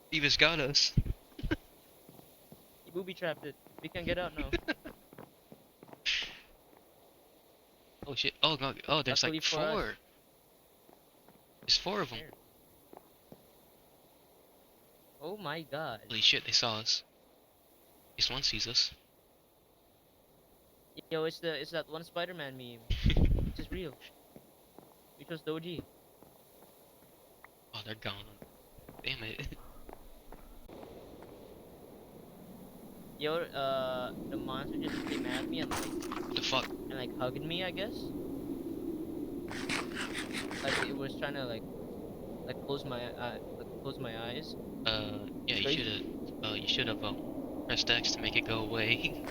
Speaker 1: Beef has got us.
Speaker 3: He booby trapped it. We can get out now.
Speaker 1: Oh shit. Oh god. Oh, there's
Speaker 3: Luckily
Speaker 1: like
Speaker 3: for us.
Speaker 1: four. There's four of them.
Speaker 3: There. Oh my god.
Speaker 1: Holy shit, they saw us. At least one sees us.
Speaker 3: Yo, it's that one Spider-Man meme. This is real. We chose the OG.
Speaker 1: Oh, they're gone. Damn it.
Speaker 3: Yo, the monster just came at me and
Speaker 1: What the fuck?
Speaker 3: hugged me, I guess. Like it was trying to close my eyes.
Speaker 1: Yeah, you should have, pressed X to make it go away.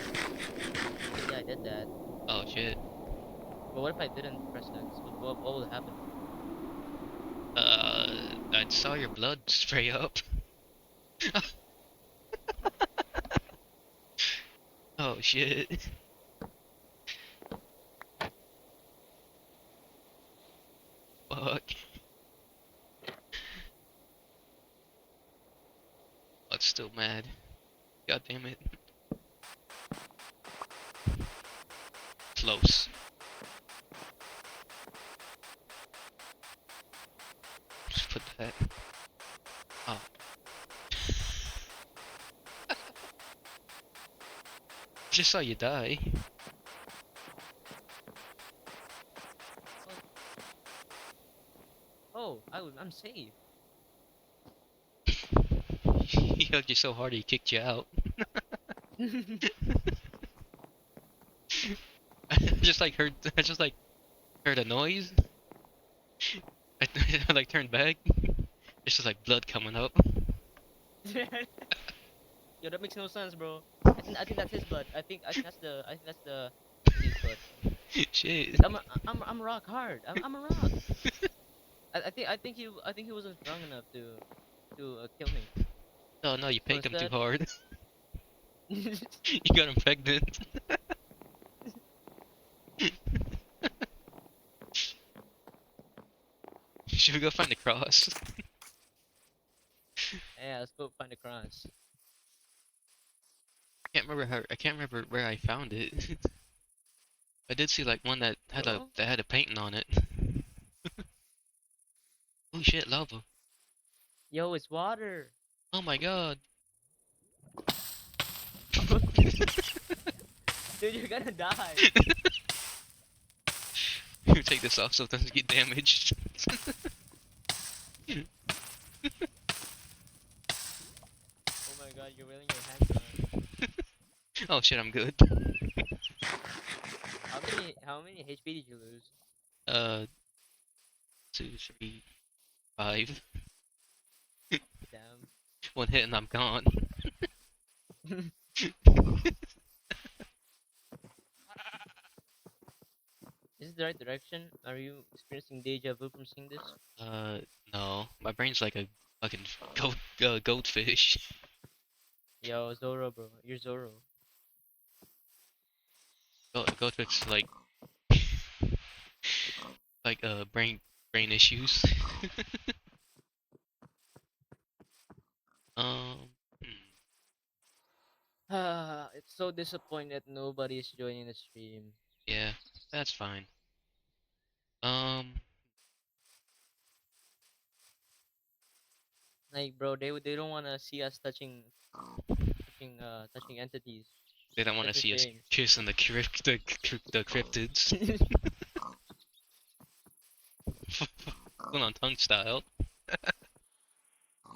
Speaker 3: Yeah, I did that.
Speaker 1: Oh shit.
Speaker 3: But what if I didn't press X? What would happen?
Speaker 1: I saw your blood spray up. Oh shit. Fuck. Oh, it's still mad. God damn it. Close. Just put that. Oh. Just saw you die.
Speaker 3: Oh, I'm safe.
Speaker 1: He hugged you so hard he kicked you out. I just like heard a noise. I like turned back. It's just like blood coming up.
Speaker 3: Yo, that makes no sense, bro. I think that's his blood. I think that's the Ellie's blood.
Speaker 1: Shit.
Speaker 3: I'm rock hard. I'm a rock. I think he wasn't strong enough to kill me.
Speaker 1: Oh no, you
Speaker 3: So
Speaker 1: pegged him too
Speaker 3: instead,
Speaker 1: hard. You got him pregnant. Should we go find the cross?
Speaker 3: yeah, let's go find the cross.
Speaker 1: I can't remember where I found it. I did see like one
Speaker 3: Bro,
Speaker 1: that had a painting on it. Oh shit, lava.
Speaker 3: yo, it's water.
Speaker 1: Oh my god.
Speaker 3: Dude, you're gonna die.
Speaker 1: Take this off so it doesn't get damaged.
Speaker 3: Oh my god, you're wailing your hands on.
Speaker 1: Oh shit, I'm good.
Speaker 3: How many HP did you lose?
Speaker 1: Uh, 2, 3, 5.
Speaker 3: Damn.
Speaker 1: One hit and I'm gone.
Speaker 3: Is this the right direction? Are you experiencing deja vu from seeing this?
Speaker 1: Uh, no. My brain's like a fucking goldfish.
Speaker 3: Yo, Zoro, bro. You're Zoro.
Speaker 1: Goldfish like brain issues. Um, hmm,
Speaker 3: It's so disappointing that nobody is joining the stream.
Speaker 1: yeah, that's fine. Um,
Speaker 3: Like, bro, they don't want to see us touching entities.
Speaker 1: they don't want to
Speaker 3: That's a
Speaker 1: see us
Speaker 3: shame.
Speaker 1: kissing the cryptids. Full on tongue style.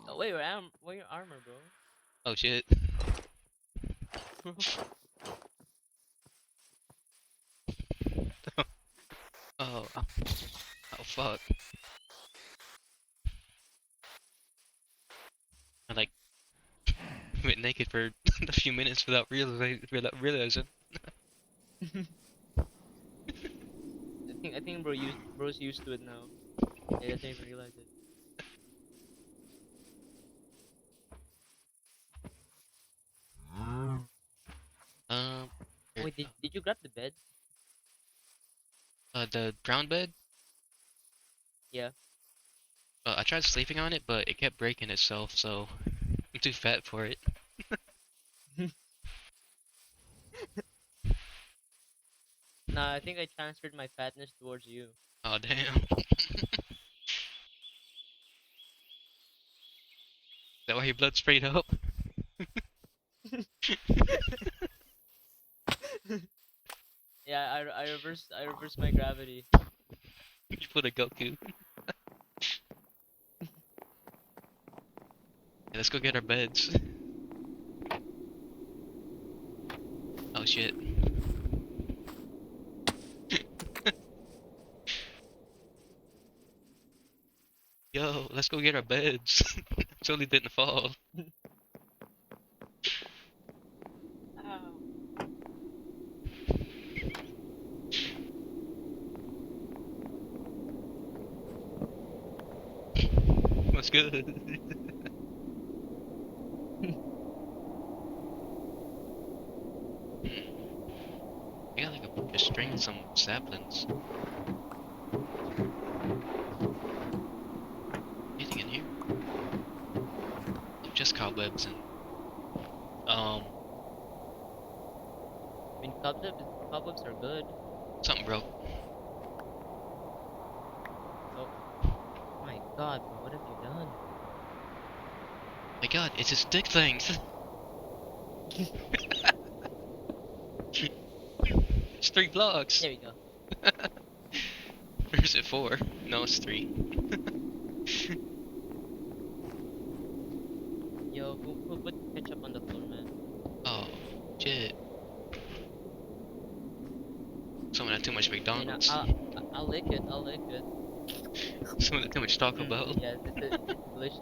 Speaker 3: Oh wait, where your armor, bro?
Speaker 1: Oh shit. Oh fuck. I like went naked for a few minutes without realizing.
Speaker 3: I think bro's used to it now. He doesn't even realize it.
Speaker 1: Um, here-
Speaker 3: Wait, did you grab the bed?
Speaker 1: the brown bed.
Speaker 3: Yeah.
Speaker 1: I tried sleeping on it, but it kept breaking itself, so I'm too fat for it.
Speaker 3: Nah, I think I transferred my fatness towards you.
Speaker 1: Oh damn. That why your blood sprayed up?
Speaker 3: Yeah, I reversed my gravity.
Speaker 1: You put a Goku. Yeah, let's go get our beds. Oh shit. Yo, let's go get our beds. Totally didn't fall.
Speaker 3: Ow.
Speaker 1: What's good? I got like a bunch of string and some saplings. Anything in here? Oh, just cobwebs and
Speaker 3: I mean, cobwebs are good.
Speaker 1: something broke.
Speaker 3: Oh my god, bro, what have you done?
Speaker 1: My god, it's a stick thing. It's 3 blocks.
Speaker 3: There we go.
Speaker 1: Or is it 4? No, it's 3.
Speaker 3: Yo, who put ketchup on the floor, man?
Speaker 1: Oh, shit. Someone had too much
Speaker 3: I mean,
Speaker 1: McDonald's.
Speaker 3: I'll lick it. I'll lick it.
Speaker 1: Someone had too much Taco Bell.
Speaker 3: Yeah, it's delicious.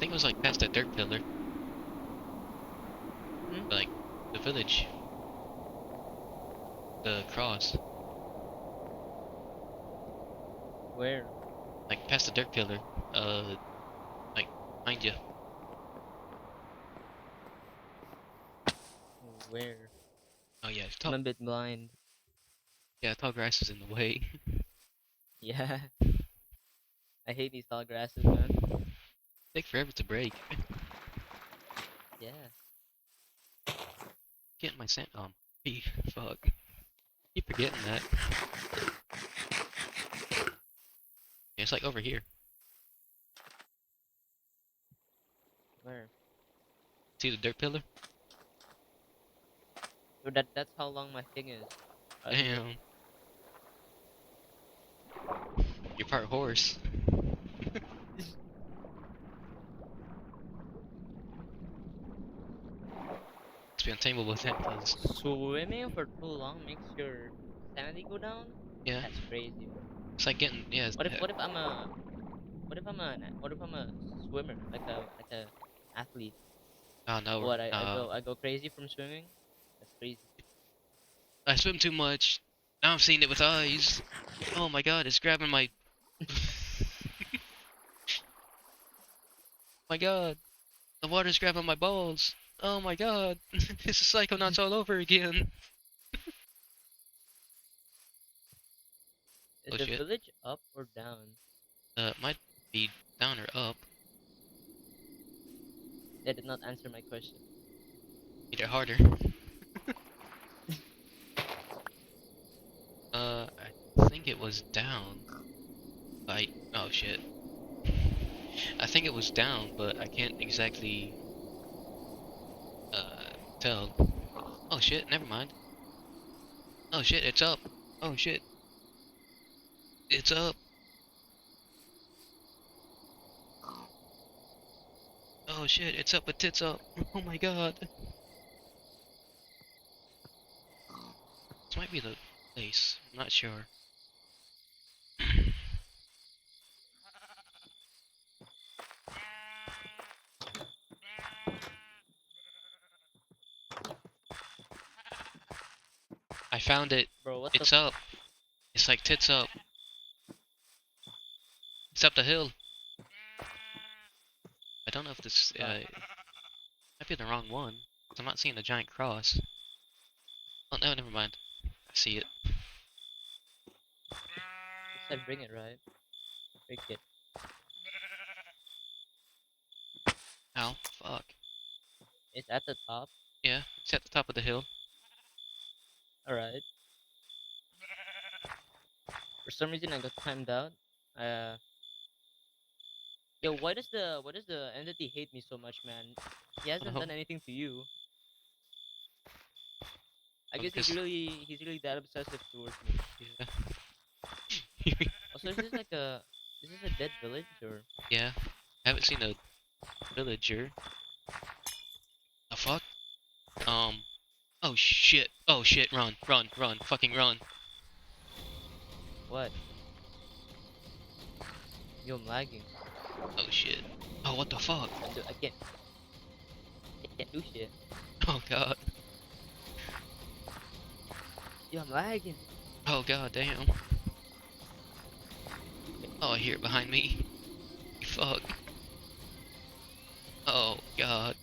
Speaker 1: think it was like past that dirt pillar.
Speaker 3: Hmm?
Speaker 1: Like the village. The cross.
Speaker 3: Where?
Speaker 1: Like past the dirt pillar. Like behind you.
Speaker 3: Where?
Speaker 1: Oh yeah,
Speaker 3: I'm a bit blind.
Speaker 1: tall grass is in the way.
Speaker 3: Yeah. I hate these tall grasses, man.
Speaker 1: Take forever to break.
Speaker 3: Yeah.
Speaker 1: Getting my scent on. Fuck. Keep forgetting that. Yeah, it's like over here.
Speaker 3: Where?
Speaker 1: See the dirt pillar?
Speaker 3: So that's how long my thing is. Isn't it?
Speaker 1: Damn. You're part horse. Must be untamable with that, cause
Speaker 3: Swimming for too long makes your sanity go down?
Speaker 1: yeah,
Speaker 3: That's crazy.
Speaker 1: it's like getting
Speaker 3: What if I'm a swimmer, like a athlete?
Speaker 1: oh no,
Speaker 3: What I go crazy from swimming? That's crazy.
Speaker 1: I swim too much. Now I'm seeing it with eyes. Oh my god, it's grabbing my. My god, the water's grabbing my balls. Oh my god, it's a Psychonauts all over again.
Speaker 3: Is
Speaker 1: Oh
Speaker 3: the
Speaker 1: shit.
Speaker 3: village up or down?
Speaker 1: Might be down or up.
Speaker 3: That did not answer my question.
Speaker 1: Either harder. I think it was down. Oh shit. I think it was down, but I can't exactly tell. Oh shit, never mind. Oh shit, it's up. Oh shit, it's up. Oh shit, it's up, but tits up. Oh my god. This might be the place. I'm not sure. I found it.
Speaker 3: Bro, what the
Speaker 1: It's up. It's like tits up. It's up the hill. I don't know if this
Speaker 3: fuck?
Speaker 1: might be the wrong one. 'Cause I'm not seeing a giant cross. Oh no, never mind. I see it.
Speaker 3: You said bring it, right? Bring it.
Speaker 1: Ow, fuck.
Speaker 3: It's at the top.
Speaker 1: Yeah, it's at the top of the hill.
Speaker 3: Alright. For some reason I got timed out. Uh Yo, why does the entity hate me so much, man? He hasn't
Speaker 1: Oh,
Speaker 3: done anything to you. I guess
Speaker 1: because
Speaker 3: he's really that obsessive towards me.
Speaker 1: yeah,
Speaker 3: Also, is this a dead village or
Speaker 1: yeah. I haven't seen a villager. The fuck? Um. Oh shit. Oh shit. Run, run, run. Fucking run.
Speaker 3: what? Yo, I'm lagging.
Speaker 1: Oh shit. Oh what the fuck?
Speaker 3: I can't do shit.
Speaker 1: Oh god.
Speaker 3: Yo, I'm lagging.
Speaker 1: Oh god damn. Oh I hear it behind me. Fuck. Oh god.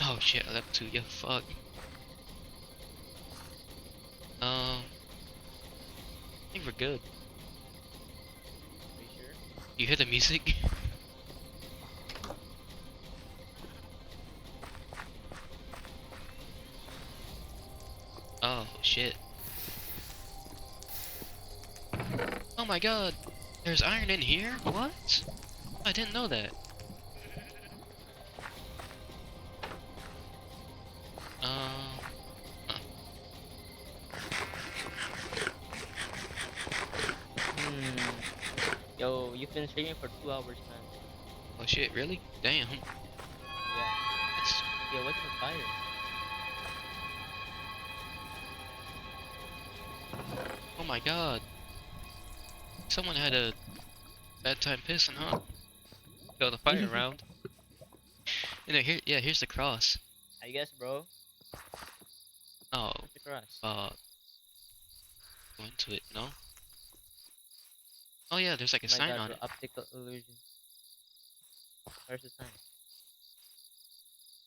Speaker 1: Oh shit. I left to you. Fuck. I think we're good.
Speaker 3: Are you sure?
Speaker 1: You hear the music? Oh shit. Oh my god. There's iron in here? What? I didn't know that. Huh.
Speaker 3: Hmm. Yo, you've been streaming for 2 hours, man.
Speaker 1: Oh shit, really? Damn.
Speaker 3: Yeah.
Speaker 1: That's
Speaker 3: Yo, what's the fire?
Speaker 1: oh my god. Someone had a bad time pissing, huh? Go the fire around. You know, here, yeah, here's the cross.
Speaker 3: I guess, bro.
Speaker 1: Oh,
Speaker 3: Where's the cross?
Speaker 1: go into it, no? Oh yeah, there's like a
Speaker 3: My
Speaker 1: sign
Speaker 3: god,
Speaker 1: on
Speaker 3: bro.
Speaker 1: it.
Speaker 3: Optical illusion. Where's the sign?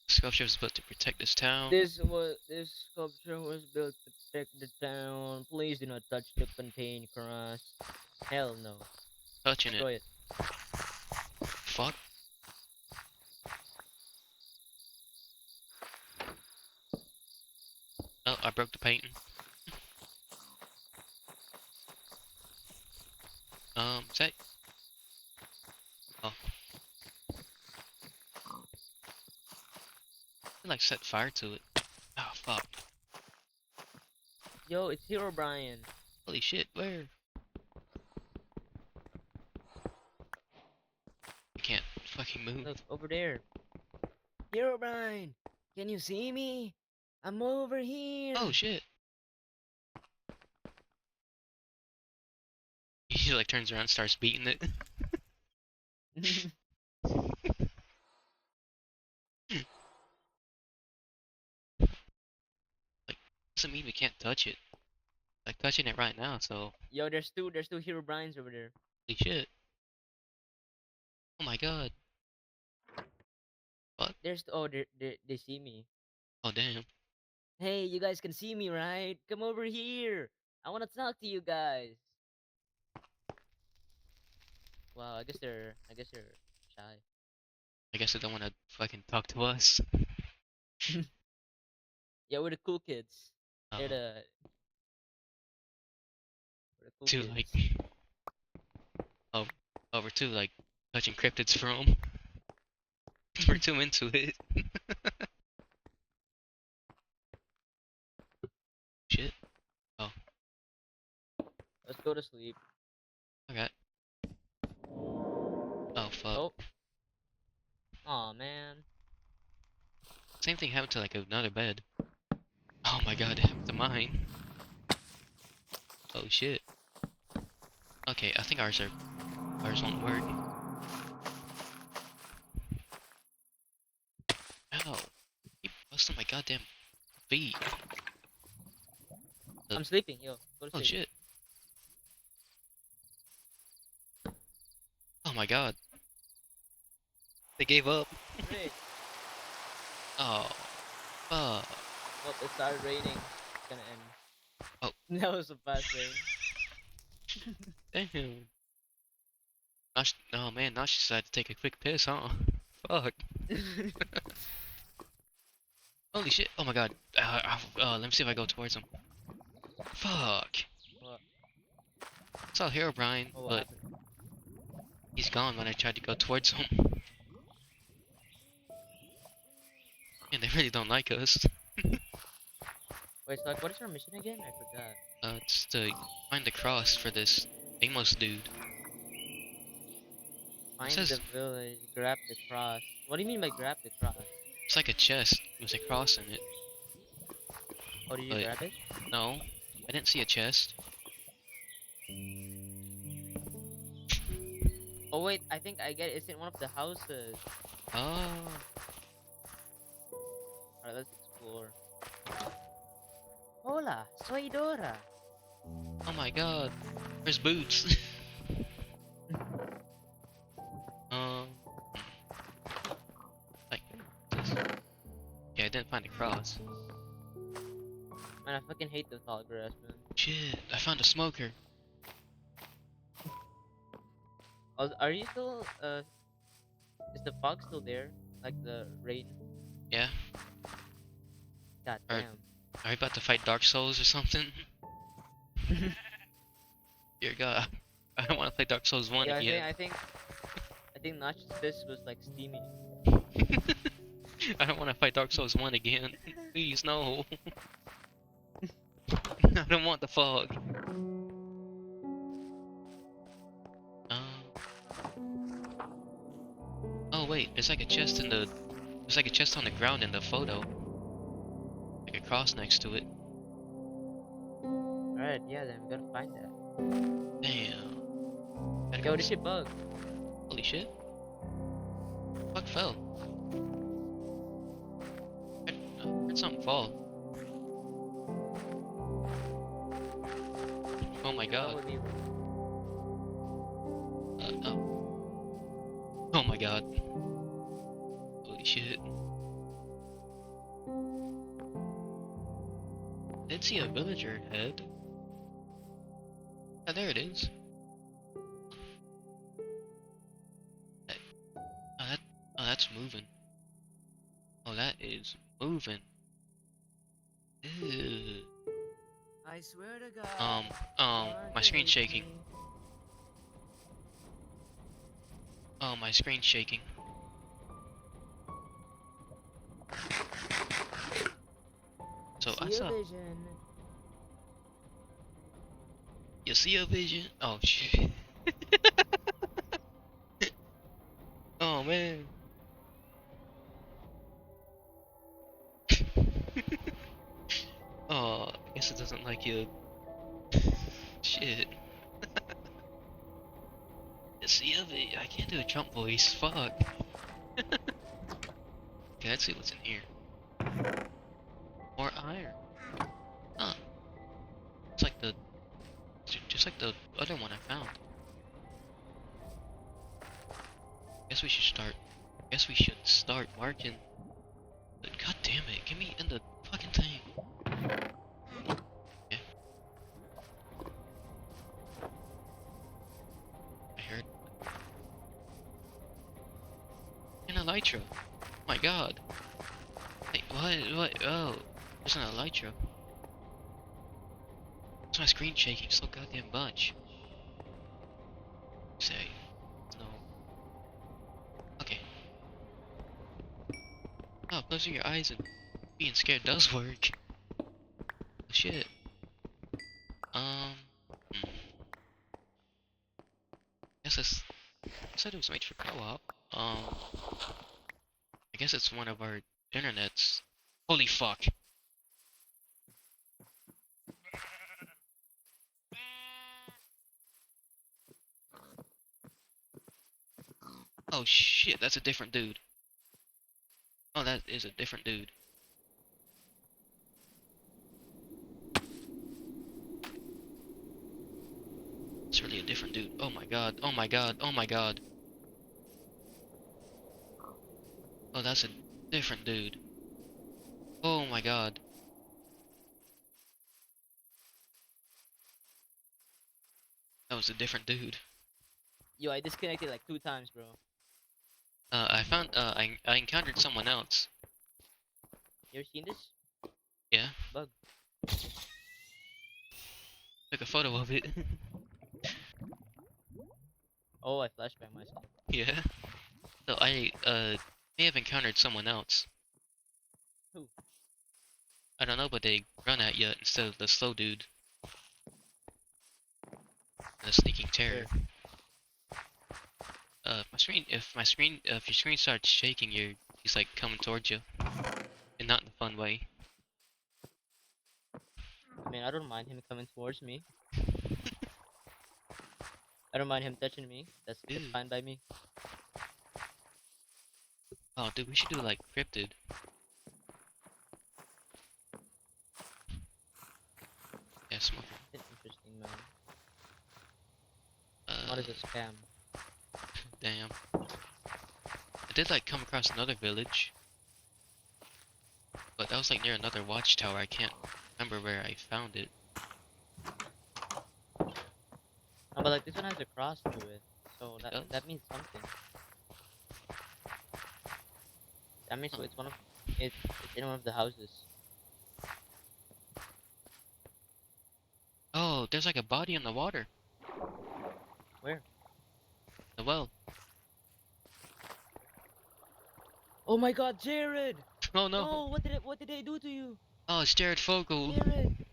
Speaker 1: Sculpture was built to protect this town.
Speaker 3: This sculpture was built to protect the town. Please do not touch the contained cross. Hell no.
Speaker 1: Touching it.
Speaker 3: Destroy it.
Speaker 1: Fuck. Oh, I broke the painting. Is that? Oh, I like set fire to it. Oh fuck.
Speaker 3: Yo, it's Hero Brian.
Speaker 1: Holy shit, where? I can't fucking move.
Speaker 3: Look, over there. Hero Brian! Can you see me? I'm over here!
Speaker 1: Oh shit. He like turns around and starts beating it. Like, doesn't mean we can't touch it. Like touching it right now, so
Speaker 3: Yo, there's two Hero Brians over there.
Speaker 1: holy shit. Oh my god. What?
Speaker 3: They see me.
Speaker 1: Oh damn.
Speaker 3: Hey, you guys can see me, right? Come over here. I wanna talk to you guys. Wow, I guess they're shy.
Speaker 1: I guess they don't wanna fucking talk to us.
Speaker 3: Yeah, we're the cool kids. They're
Speaker 1: Oh,
Speaker 3: the we're the cool
Speaker 1: to like
Speaker 3: kids.
Speaker 1: oh over to like touching cryptids from. We're too into it. Shit. Oh,
Speaker 3: Let's go to sleep.
Speaker 1: okay. Oh fuck.
Speaker 3: Oh, aw man.
Speaker 1: Same thing happened to like another bed. Oh my god, it happened to mine. Oh shit. Okay, I think ours won't work. Ow. Keep busting my goddamn feet.
Speaker 3: I'm sleeping. Yo, go to
Speaker 1: Oh
Speaker 3: sleep.
Speaker 1: shit. Oh my god. They gave up.
Speaker 3: Great.
Speaker 1: Oh. Fuck.
Speaker 3: Well, it started raining. It's gonna end.
Speaker 1: Oh.
Speaker 3: That was a fast rain.
Speaker 1: Damn. Oh man, now she decided to take a quick piss, huh? Fuck. Holy shit. Oh my god. Let me see if I go towards him. Fuck.
Speaker 3: What?
Speaker 1: I saw Herobrine,
Speaker 3: Oh, what
Speaker 1: but
Speaker 3: happened?
Speaker 1: he's gone when I tried to go towards him. And they really don't like us.
Speaker 3: Wait, so like, what is our mission again? I forgot.
Speaker 1: It's to find the cross for this Amos dude.
Speaker 3: Find
Speaker 1: says-
Speaker 3: the village, grab the cross. What do you mean by grab the cross?
Speaker 1: It's like a chest with a cross in it.
Speaker 3: Oh, did you
Speaker 1: But-
Speaker 3: grab it?
Speaker 1: No, I didn't see a chest.
Speaker 3: Oh wait, I think I get it. It's in one of the houses.
Speaker 1: Oh.
Speaker 3: Alright, let's explore. Hola, soy Dora.
Speaker 1: Oh my god. There's boots. um. Like this. Yeah, I didn't find a cross.
Speaker 3: Man, I fucking hate the tall grass, man.
Speaker 1: Shit, I found a smoker.
Speaker 3: Oh, are you still, is the fog still there? Like the rain?
Speaker 1: Yeah.
Speaker 3: God
Speaker 1: Or-
Speaker 3: damn.
Speaker 1: Are you about to fight Dark Souls or something? Dear God. I don't want to play Dark Souls 1
Speaker 3: Yeah,
Speaker 1: again.
Speaker 3: I think Notch's fist was like steamy.
Speaker 1: I don't want to fight Dark Souls 1 again. Please, no. I don't want the fog. Oh wait, there's like a chest in the... There's like a chest on the ground in the photo. Like a cross next to it.
Speaker 3: Alright, Alright, yeah, then we gotta find that.
Speaker 1: Damn. Gotta
Speaker 3: Yo,
Speaker 1: go.
Speaker 3: this shit bug.
Speaker 1: Holy shit. Fuck fell. Heard something fall. Oh my god.
Speaker 3: Probably me.
Speaker 1: Oh. Oh my god. Holy shit. Did see a villager head. Oh, there it is. That, that's moving. Oh, that is moving. Ew.
Speaker 3: I swear to God.
Speaker 1: My screen's shaking. Oh, my screen's shaking. So I saw.
Speaker 3: Vision.
Speaker 1: You see a vision? Oh shit. Oh man. Oh, I guess it doesn't like you. Shit. You see a vision? I can't do a Trump voice. Fuck. Okay, let's see what's in here. More iron. Huh. It's like just like the other one I found. Guess we should start marking. But god damn it, get me in the fucking thing. Yeah. I heard. An elytra. Oh my god. Hey, what? Oh, there's an elytra. What's my screen shaking so goddamn much? Say, no. Okay. Oh, closing your eyes and being scared does work. Shit. Hmm. Guess this said it was made for co-op. I guess it's one of our internets. Holy fuck. Oh shit, that's a different dude. Oh, that is a different dude. It's really a different dude. Oh my god, oh my god, oh my god. Oh, that's a different dude. Oh my god. That was a different dude.
Speaker 3: Yo, I disconnected like 2 times, bro.
Speaker 1: I encountered someone else.
Speaker 3: You ever seen this?
Speaker 1: Yeah,
Speaker 3: Bug.
Speaker 1: took a photo of it.
Speaker 3: Oh, I flashbang myself.
Speaker 1: Yeah. So may have encountered someone else.
Speaker 3: Who?
Speaker 1: I don't know, but they run at you instead of the slow dude. The sneaking terror.
Speaker 3: Where?
Speaker 1: If your screen starts shaking, he's like coming towards you, and not in a fun way.
Speaker 3: I mean, I don't mind him coming towards me. I don't mind him touching me. That's
Speaker 1: Dude.
Speaker 3: fine by me.
Speaker 1: Oh, dude, we should do like cryptid. Yeah, smoker.
Speaker 3: That's interesting, man. What is a scam?
Speaker 1: Damn. I did like come across another village, but that was like near another watchtower. I can't remember where I found it.
Speaker 3: No, but like this one has a cross through it, so
Speaker 1: It does?
Speaker 3: that means something. That means it's it's in one of the houses.
Speaker 1: Oh, there's like a body in the water.
Speaker 3: Where?
Speaker 1: The well.
Speaker 3: Oh my God, Jared!
Speaker 1: Oh no.
Speaker 3: No, what did they do to you,
Speaker 1: Oh, it's Jared Fogle.
Speaker 3: Jared?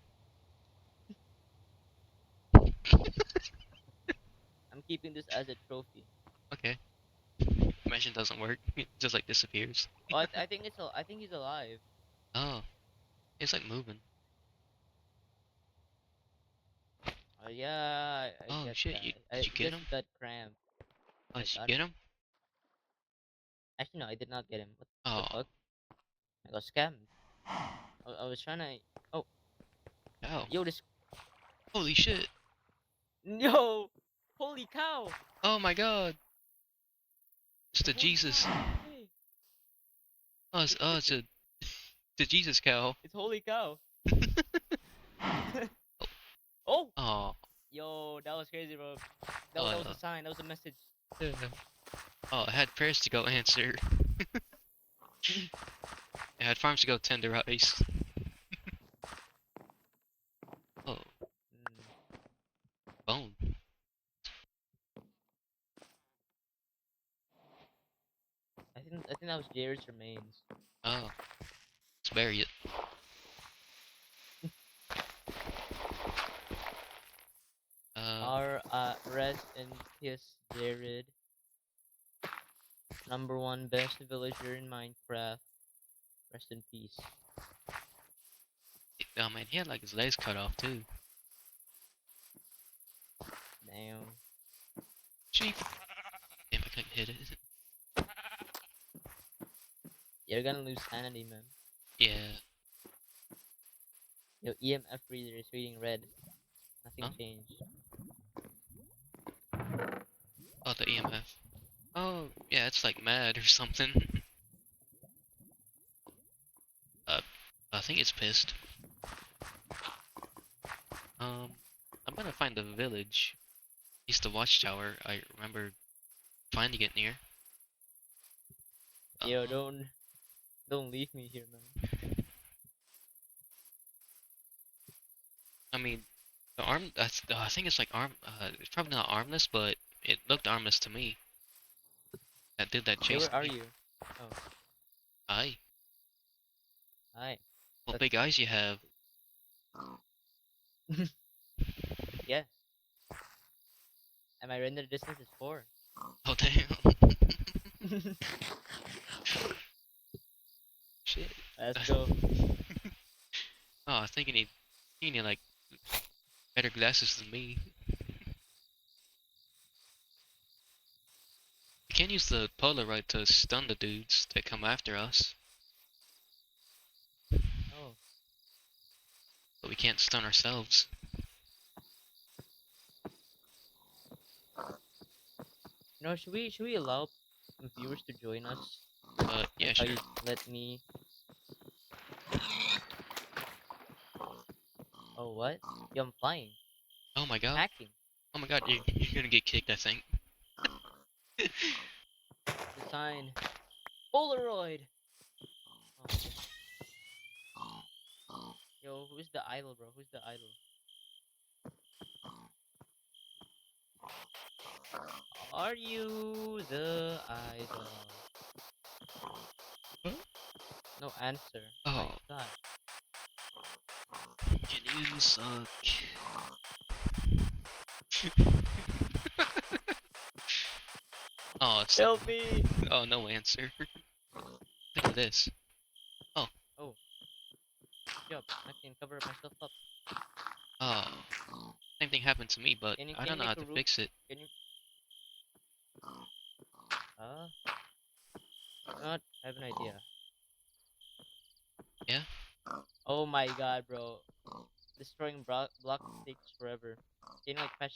Speaker 3: I'm keeping this as a trophy.
Speaker 1: Okay. Imagine doesn't work. It just like disappears.
Speaker 3: Oh, I think I think he's alive.
Speaker 1: Oh, it's like moving.
Speaker 3: Yeah, I
Speaker 1: Oh
Speaker 3: get
Speaker 1: shit,
Speaker 3: that.
Speaker 1: you
Speaker 3: I
Speaker 1: did you get
Speaker 3: just
Speaker 1: him?
Speaker 3: got cramp.
Speaker 1: Oh,
Speaker 3: I
Speaker 1: did you
Speaker 3: got
Speaker 1: get
Speaker 3: him.
Speaker 1: him?
Speaker 3: Actually, no, I did not get him. What the
Speaker 1: Oh,
Speaker 3: fuck? I got scammed. I was trying to. Oh,
Speaker 1: cow.
Speaker 3: yo, this.
Speaker 1: Holy shit.
Speaker 3: Yo! Holy cow!
Speaker 1: Oh my god. It's the
Speaker 3: Holy
Speaker 1: Jesus.
Speaker 3: cow! No way!
Speaker 1: It's the Jesus cow.
Speaker 3: It's holy cow! Oh!
Speaker 1: Oh,
Speaker 3: Yo, that was crazy, bro. That was a
Speaker 1: uh,
Speaker 3: sign. That was a message.
Speaker 1: yeah. Oh, I had prayers to go answer. I had farms to go tenderize. Oh,
Speaker 3: Mm,
Speaker 1: bone.
Speaker 3: I think that was Jared's remains.
Speaker 1: Oh, let's bury it. Uh,
Speaker 3: Rest in peace, Jared. Number one best villager in Minecraft. Rest in peace.
Speaker 1: oh man, he had like his legs cut off too.
Speaker 3: Damn.
Speaker 1: Sheep. Damn, I couldn't hit it.
Speaker 3: You're gonna lose sanity, man.
Speaker 1: Yeah.
Speaker 3: Your EMF reader is reading red. Nothing
Speaker 1: Huh?
Speaker 3: changed.
Speaker 1: Oh, the EMF. Oh, yeah, it's like mad or something. Uh, I think it's pissed. I'm gonna find the village. It's the watchtower. I remember finding it near.
Speaker 3: Yo, don't leave me here, man.
Speaker 1: I mean, the arm. I think it's like arm. It's probably not armless, but it looked armless to me. That dude that
Speaker 3: Hey,
Speaker 1: chased
Speaker 3: where are
Speaker 1: me.
Speaker 3: you? Oh,
Speaker 1: Aye.
Speaker 3: hi.
Speaker 1: What
Speaker 3: That's
Speaker 1: big eyes you have?
Speaker 3: yeah. And my render distance is 4.
Speaker 1: Oh damn. Shit.
Speaker 3: Let's go.
Speaker 1: Oh, I think you need like better glasses than me. We can't use the Polaroid to stun the dudes that come after us,
Speaker 3: Oh,
Speaker 1: but we can't stun ourselves.
Speaker 3: should we allow some viewers to join us?
Speaker 1: But
Speaker 3: Like
Speaker 1: yeah,
Speaker 3: how
Speaker 1: sure.
Speaker 3: you let me. Oh, what? Yo, I'm flying.
Speaker 1: Oh my
Speaker 3: I'm
Speaker 1: god.
Speaker 3: hacking.
Speaker 1: Oh my god, you're gonna get kicked, I think.
Speaker 3: The sign. Polaroid. Oh. Yo, who's the idol, bro? Who's the idol? Are you the idol?
Speaker 1: Huh?
Speaker 3: No answer. My
Speaker 1: Oh,
Speaker 3: god.
Speaker 1: you suck. Oh, it's
Speaker 3: Help me!
Speaker 1: oh no answer. Look at this. Oh,
Speaker 3: Oh, good job. I can cover myself up.
Speaker 1: oh, same thing happened to me, but I
Speaker 3: Can
Speaker 1: don't
Speaker 3: you
Speaker 1: know how
Speaker 3: make a
Speaker 1: to
Speaker 3: roof?
Speaker 1: fix it.
Speaker 3: Can you? Uh, not. I have an idea.
Speaker 1: Yeah.
Speaker 3: Oh my god, bro. Destroying block takes forever. Can you like patch?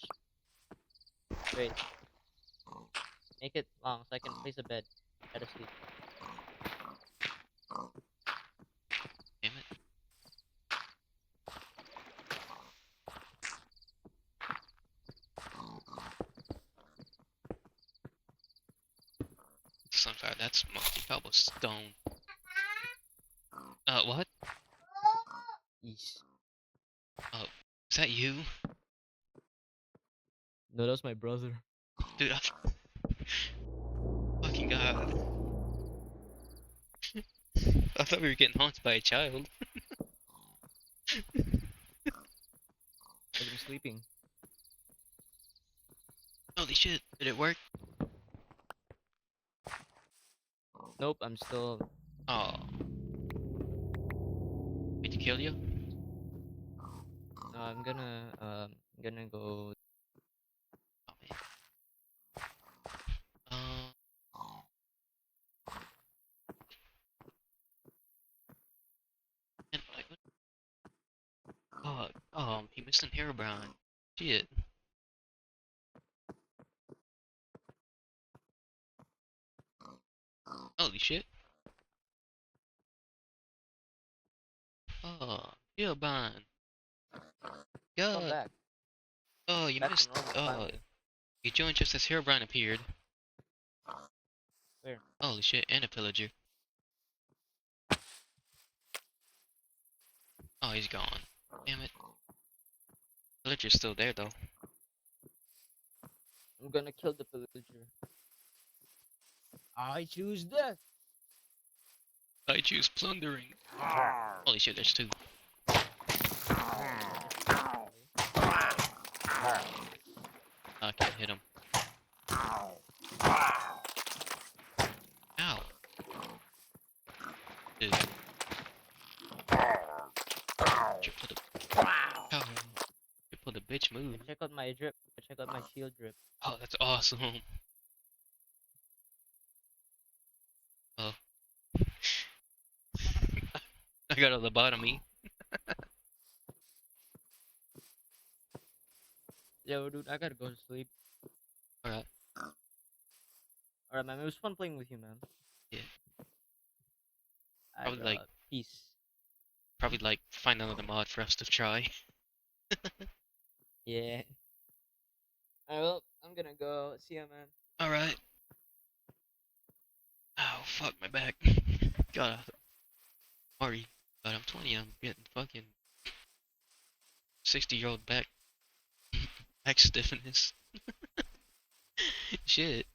Speaker 3: Wait, make it long so I can place a bed. Try to sleep.
Speaker 1: Damn it. Sunfire. That's monkey cobblestone. What?
Speaker 3: Yeesh.
Speaker 1: Oh, is that you,
Speaker 3: No, that's my brother.
Speaker 1: dude? Fucking god. I thought we were getting haunted by a child.
Speaker 3: Cause I'm sleeping.
Speaker 1: Holy shit! Did it work?
Speaker 3: Nope, I'm still.
Speaker 1: Oh, wait to kill you?
Speaker 3: No, I'm gonna go.
Speaker 1: Oh man. Um, and like, he missed an Herobrine. Shit. Holy shit. Oh, Herobrine.
Speaker 3: Come
Speaker 1: God.
Speaker 3: back.
Speaker 1: Oh, you
Speaker 3: Back to
Speaker 1: missed.
Speaker 3: normal
Speaker 1: Oh,
Speaker 3: finally.
Speaker 1: you joined just as Herobrine appeared.
Speaker 3: Where?
Speaker 1: Holy shit, and a pillager. Oh, he's gone. Damn it. Pillager's still there though.
Speaker 3: I'm gonna kill the pillager. I choose death.
Speaker 1: I choose plundering. Holy shit, there's two. I can't hit him. Ow. Dude. Triple the. Oh. Triple the bitch move.
Speaker 3: Check out my drip. Check out my shield drip.
Speaker 1: Oh, that's awesome. Oh. I got a lobotomy.
Speaker 3: Yo, dude, I gotta go to sleep.
Speaker 1: Alright.
Speaker 3: Alright, man. It was fun playing with you, man.
Speaker 1: Yeah.
Speaker 3: I
Speaker 1: Probably like
Speaker 3: got peace.
Speaker 1: find another mod for us to try.
Speaker 3: Yeah. Alright, well, I'm gonna go. See ya, man.
Speaker 1: Alright. Oh fuck my back. God, sorry. But I'm 20, I'm getting fucking 60-year-old back stiffness. Shit.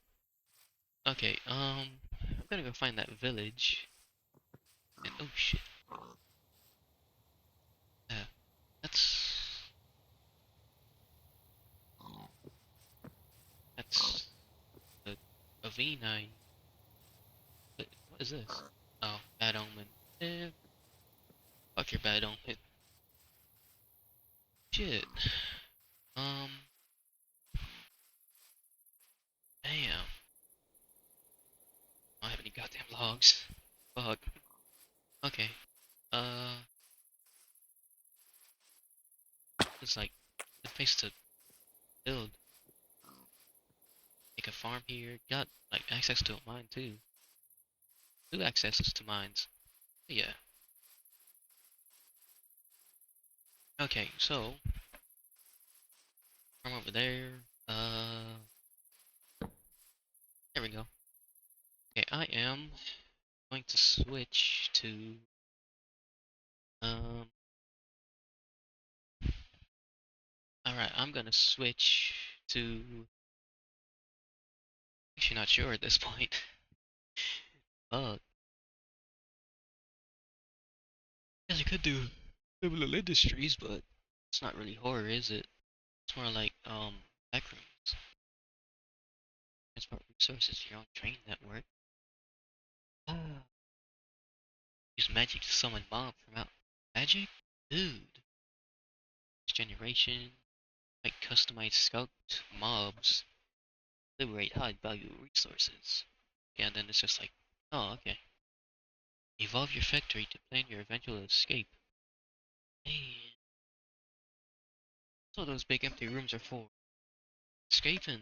Speaker 1: Okay, I'm gonna go find that village. And oh shit. Yeah, that's a V9. What is this? Oh, bad omen. Eh, fuck your bad omen. Shit. Um, damn. I don't have any goddamn logs. Fuck. Okay. Uh, it's like the place to build. Make a farm here. Got like access to a mine too. Two accesses to mines. Yeah. Okay, so from over there. There we go. Okay, I am going to switch to um. All right, I'm gonna switch to. Actually, not sure at this point. Uh, guess I could do criminal industries, but it's not really horror, is it? It's more like backrooms. Transport resources for your own train network. Ah. Use magic to summon mob from out. Magic, dude. Next generation. Like customized scout mobs. Liberate high value resources. Yeah, and then it's just like, oh, okay. Evolve your factory to plan your eventual escape. Hey, that's what those big empty rooms are for. Escaping.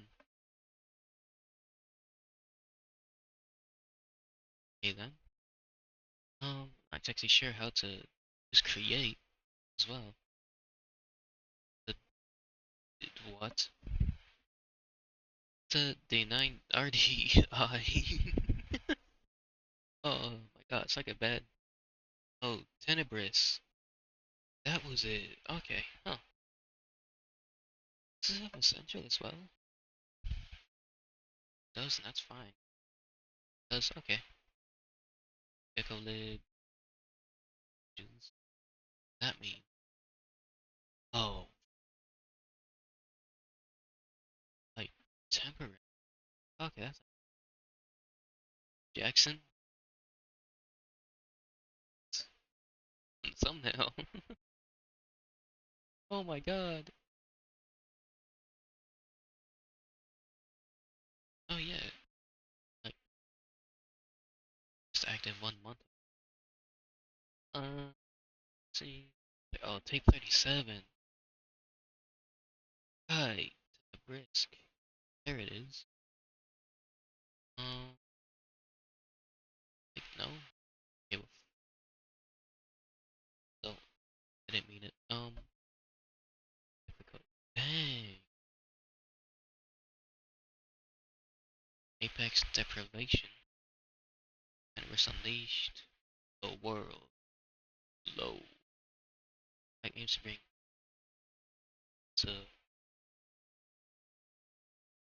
Speaker 1: Okay then. Not actually sure how to just create as well. The what? The D9 RDI. Oh my god, it's like a bad. Oh, Tenebris. That was it. Okay, huh. This is essential as well. Does, and that's fine. Does, okay. Gecko lid. Does that mean? Oh, like temporary. Okay, that's Jackson. Thumbnail. Oh my god. within 1 month. Let's see. Oh, tape 37. Right. The brisk. There it is. Like, no. Okay, well, so, I didn't mean it. Difficult. Dang. Apex deprivation. And we're unleashed. The world. Low. Like aims to bring to.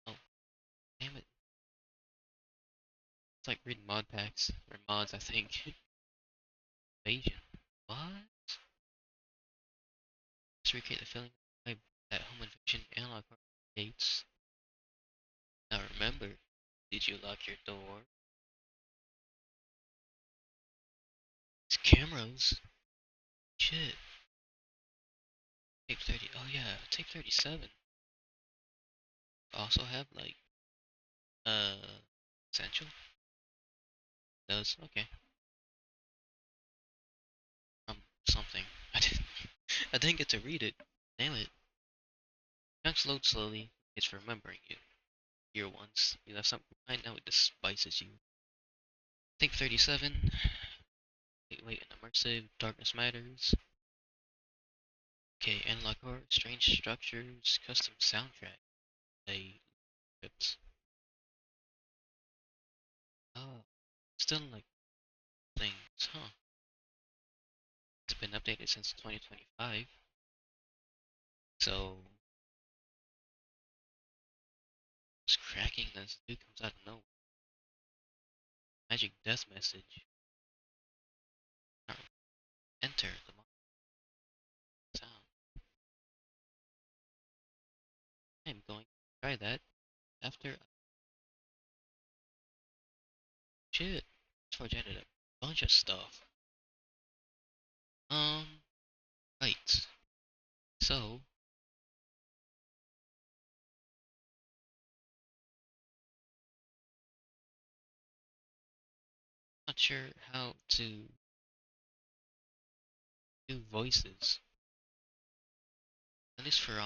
Speaker 1: Oh, damn it. It's like reading mod packs. Or mods, I think. Invasion. What? Just recreate the feeling of that home invasion analog gates. Now remember, did you lock your door? It's cameras. Shit. Tape 30. Oh yeah, tape 37. Also have like essential. Does okay. Something. I didn't. I didn't get to read it. Damn it. Chunks load slowly. It's remembering you. Year once. You left something behind. Now it despises you. Tape 37. Wait, and immersive. Darkness matters. Okay, analog horror. Strange structures. Custom soundtrack. They scripts. Oh, still like things, huh? It's been updated since 2025. So, it's cracking this dude comes out of nowhere. Magic death message. Enter the sound. I'm going to try that after. Shit. Forgetted a bunch of stuff. Um, right. So, not sure how to do voices. At least for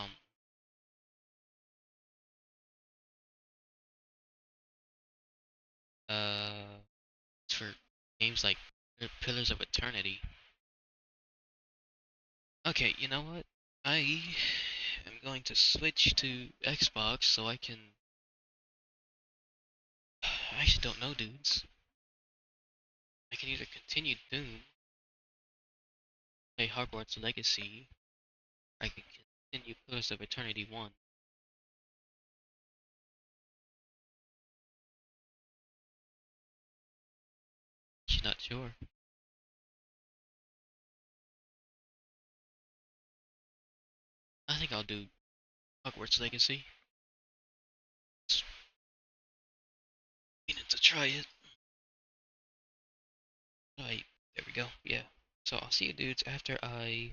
Speaker 1: uh, for games like Pillars of Eternity. Okay, you know what? I am going to switch to Xbox so I can. I actually don't know, dudes. I can either continue Doom, play Hogwarts Legacy, or I can continue Pillars of Eternity 1. She's not sure. I think I'll do Hogwarts Legacy. Just meaning to try it. Alright, there we go. Yeah. So I'll see you dudes after I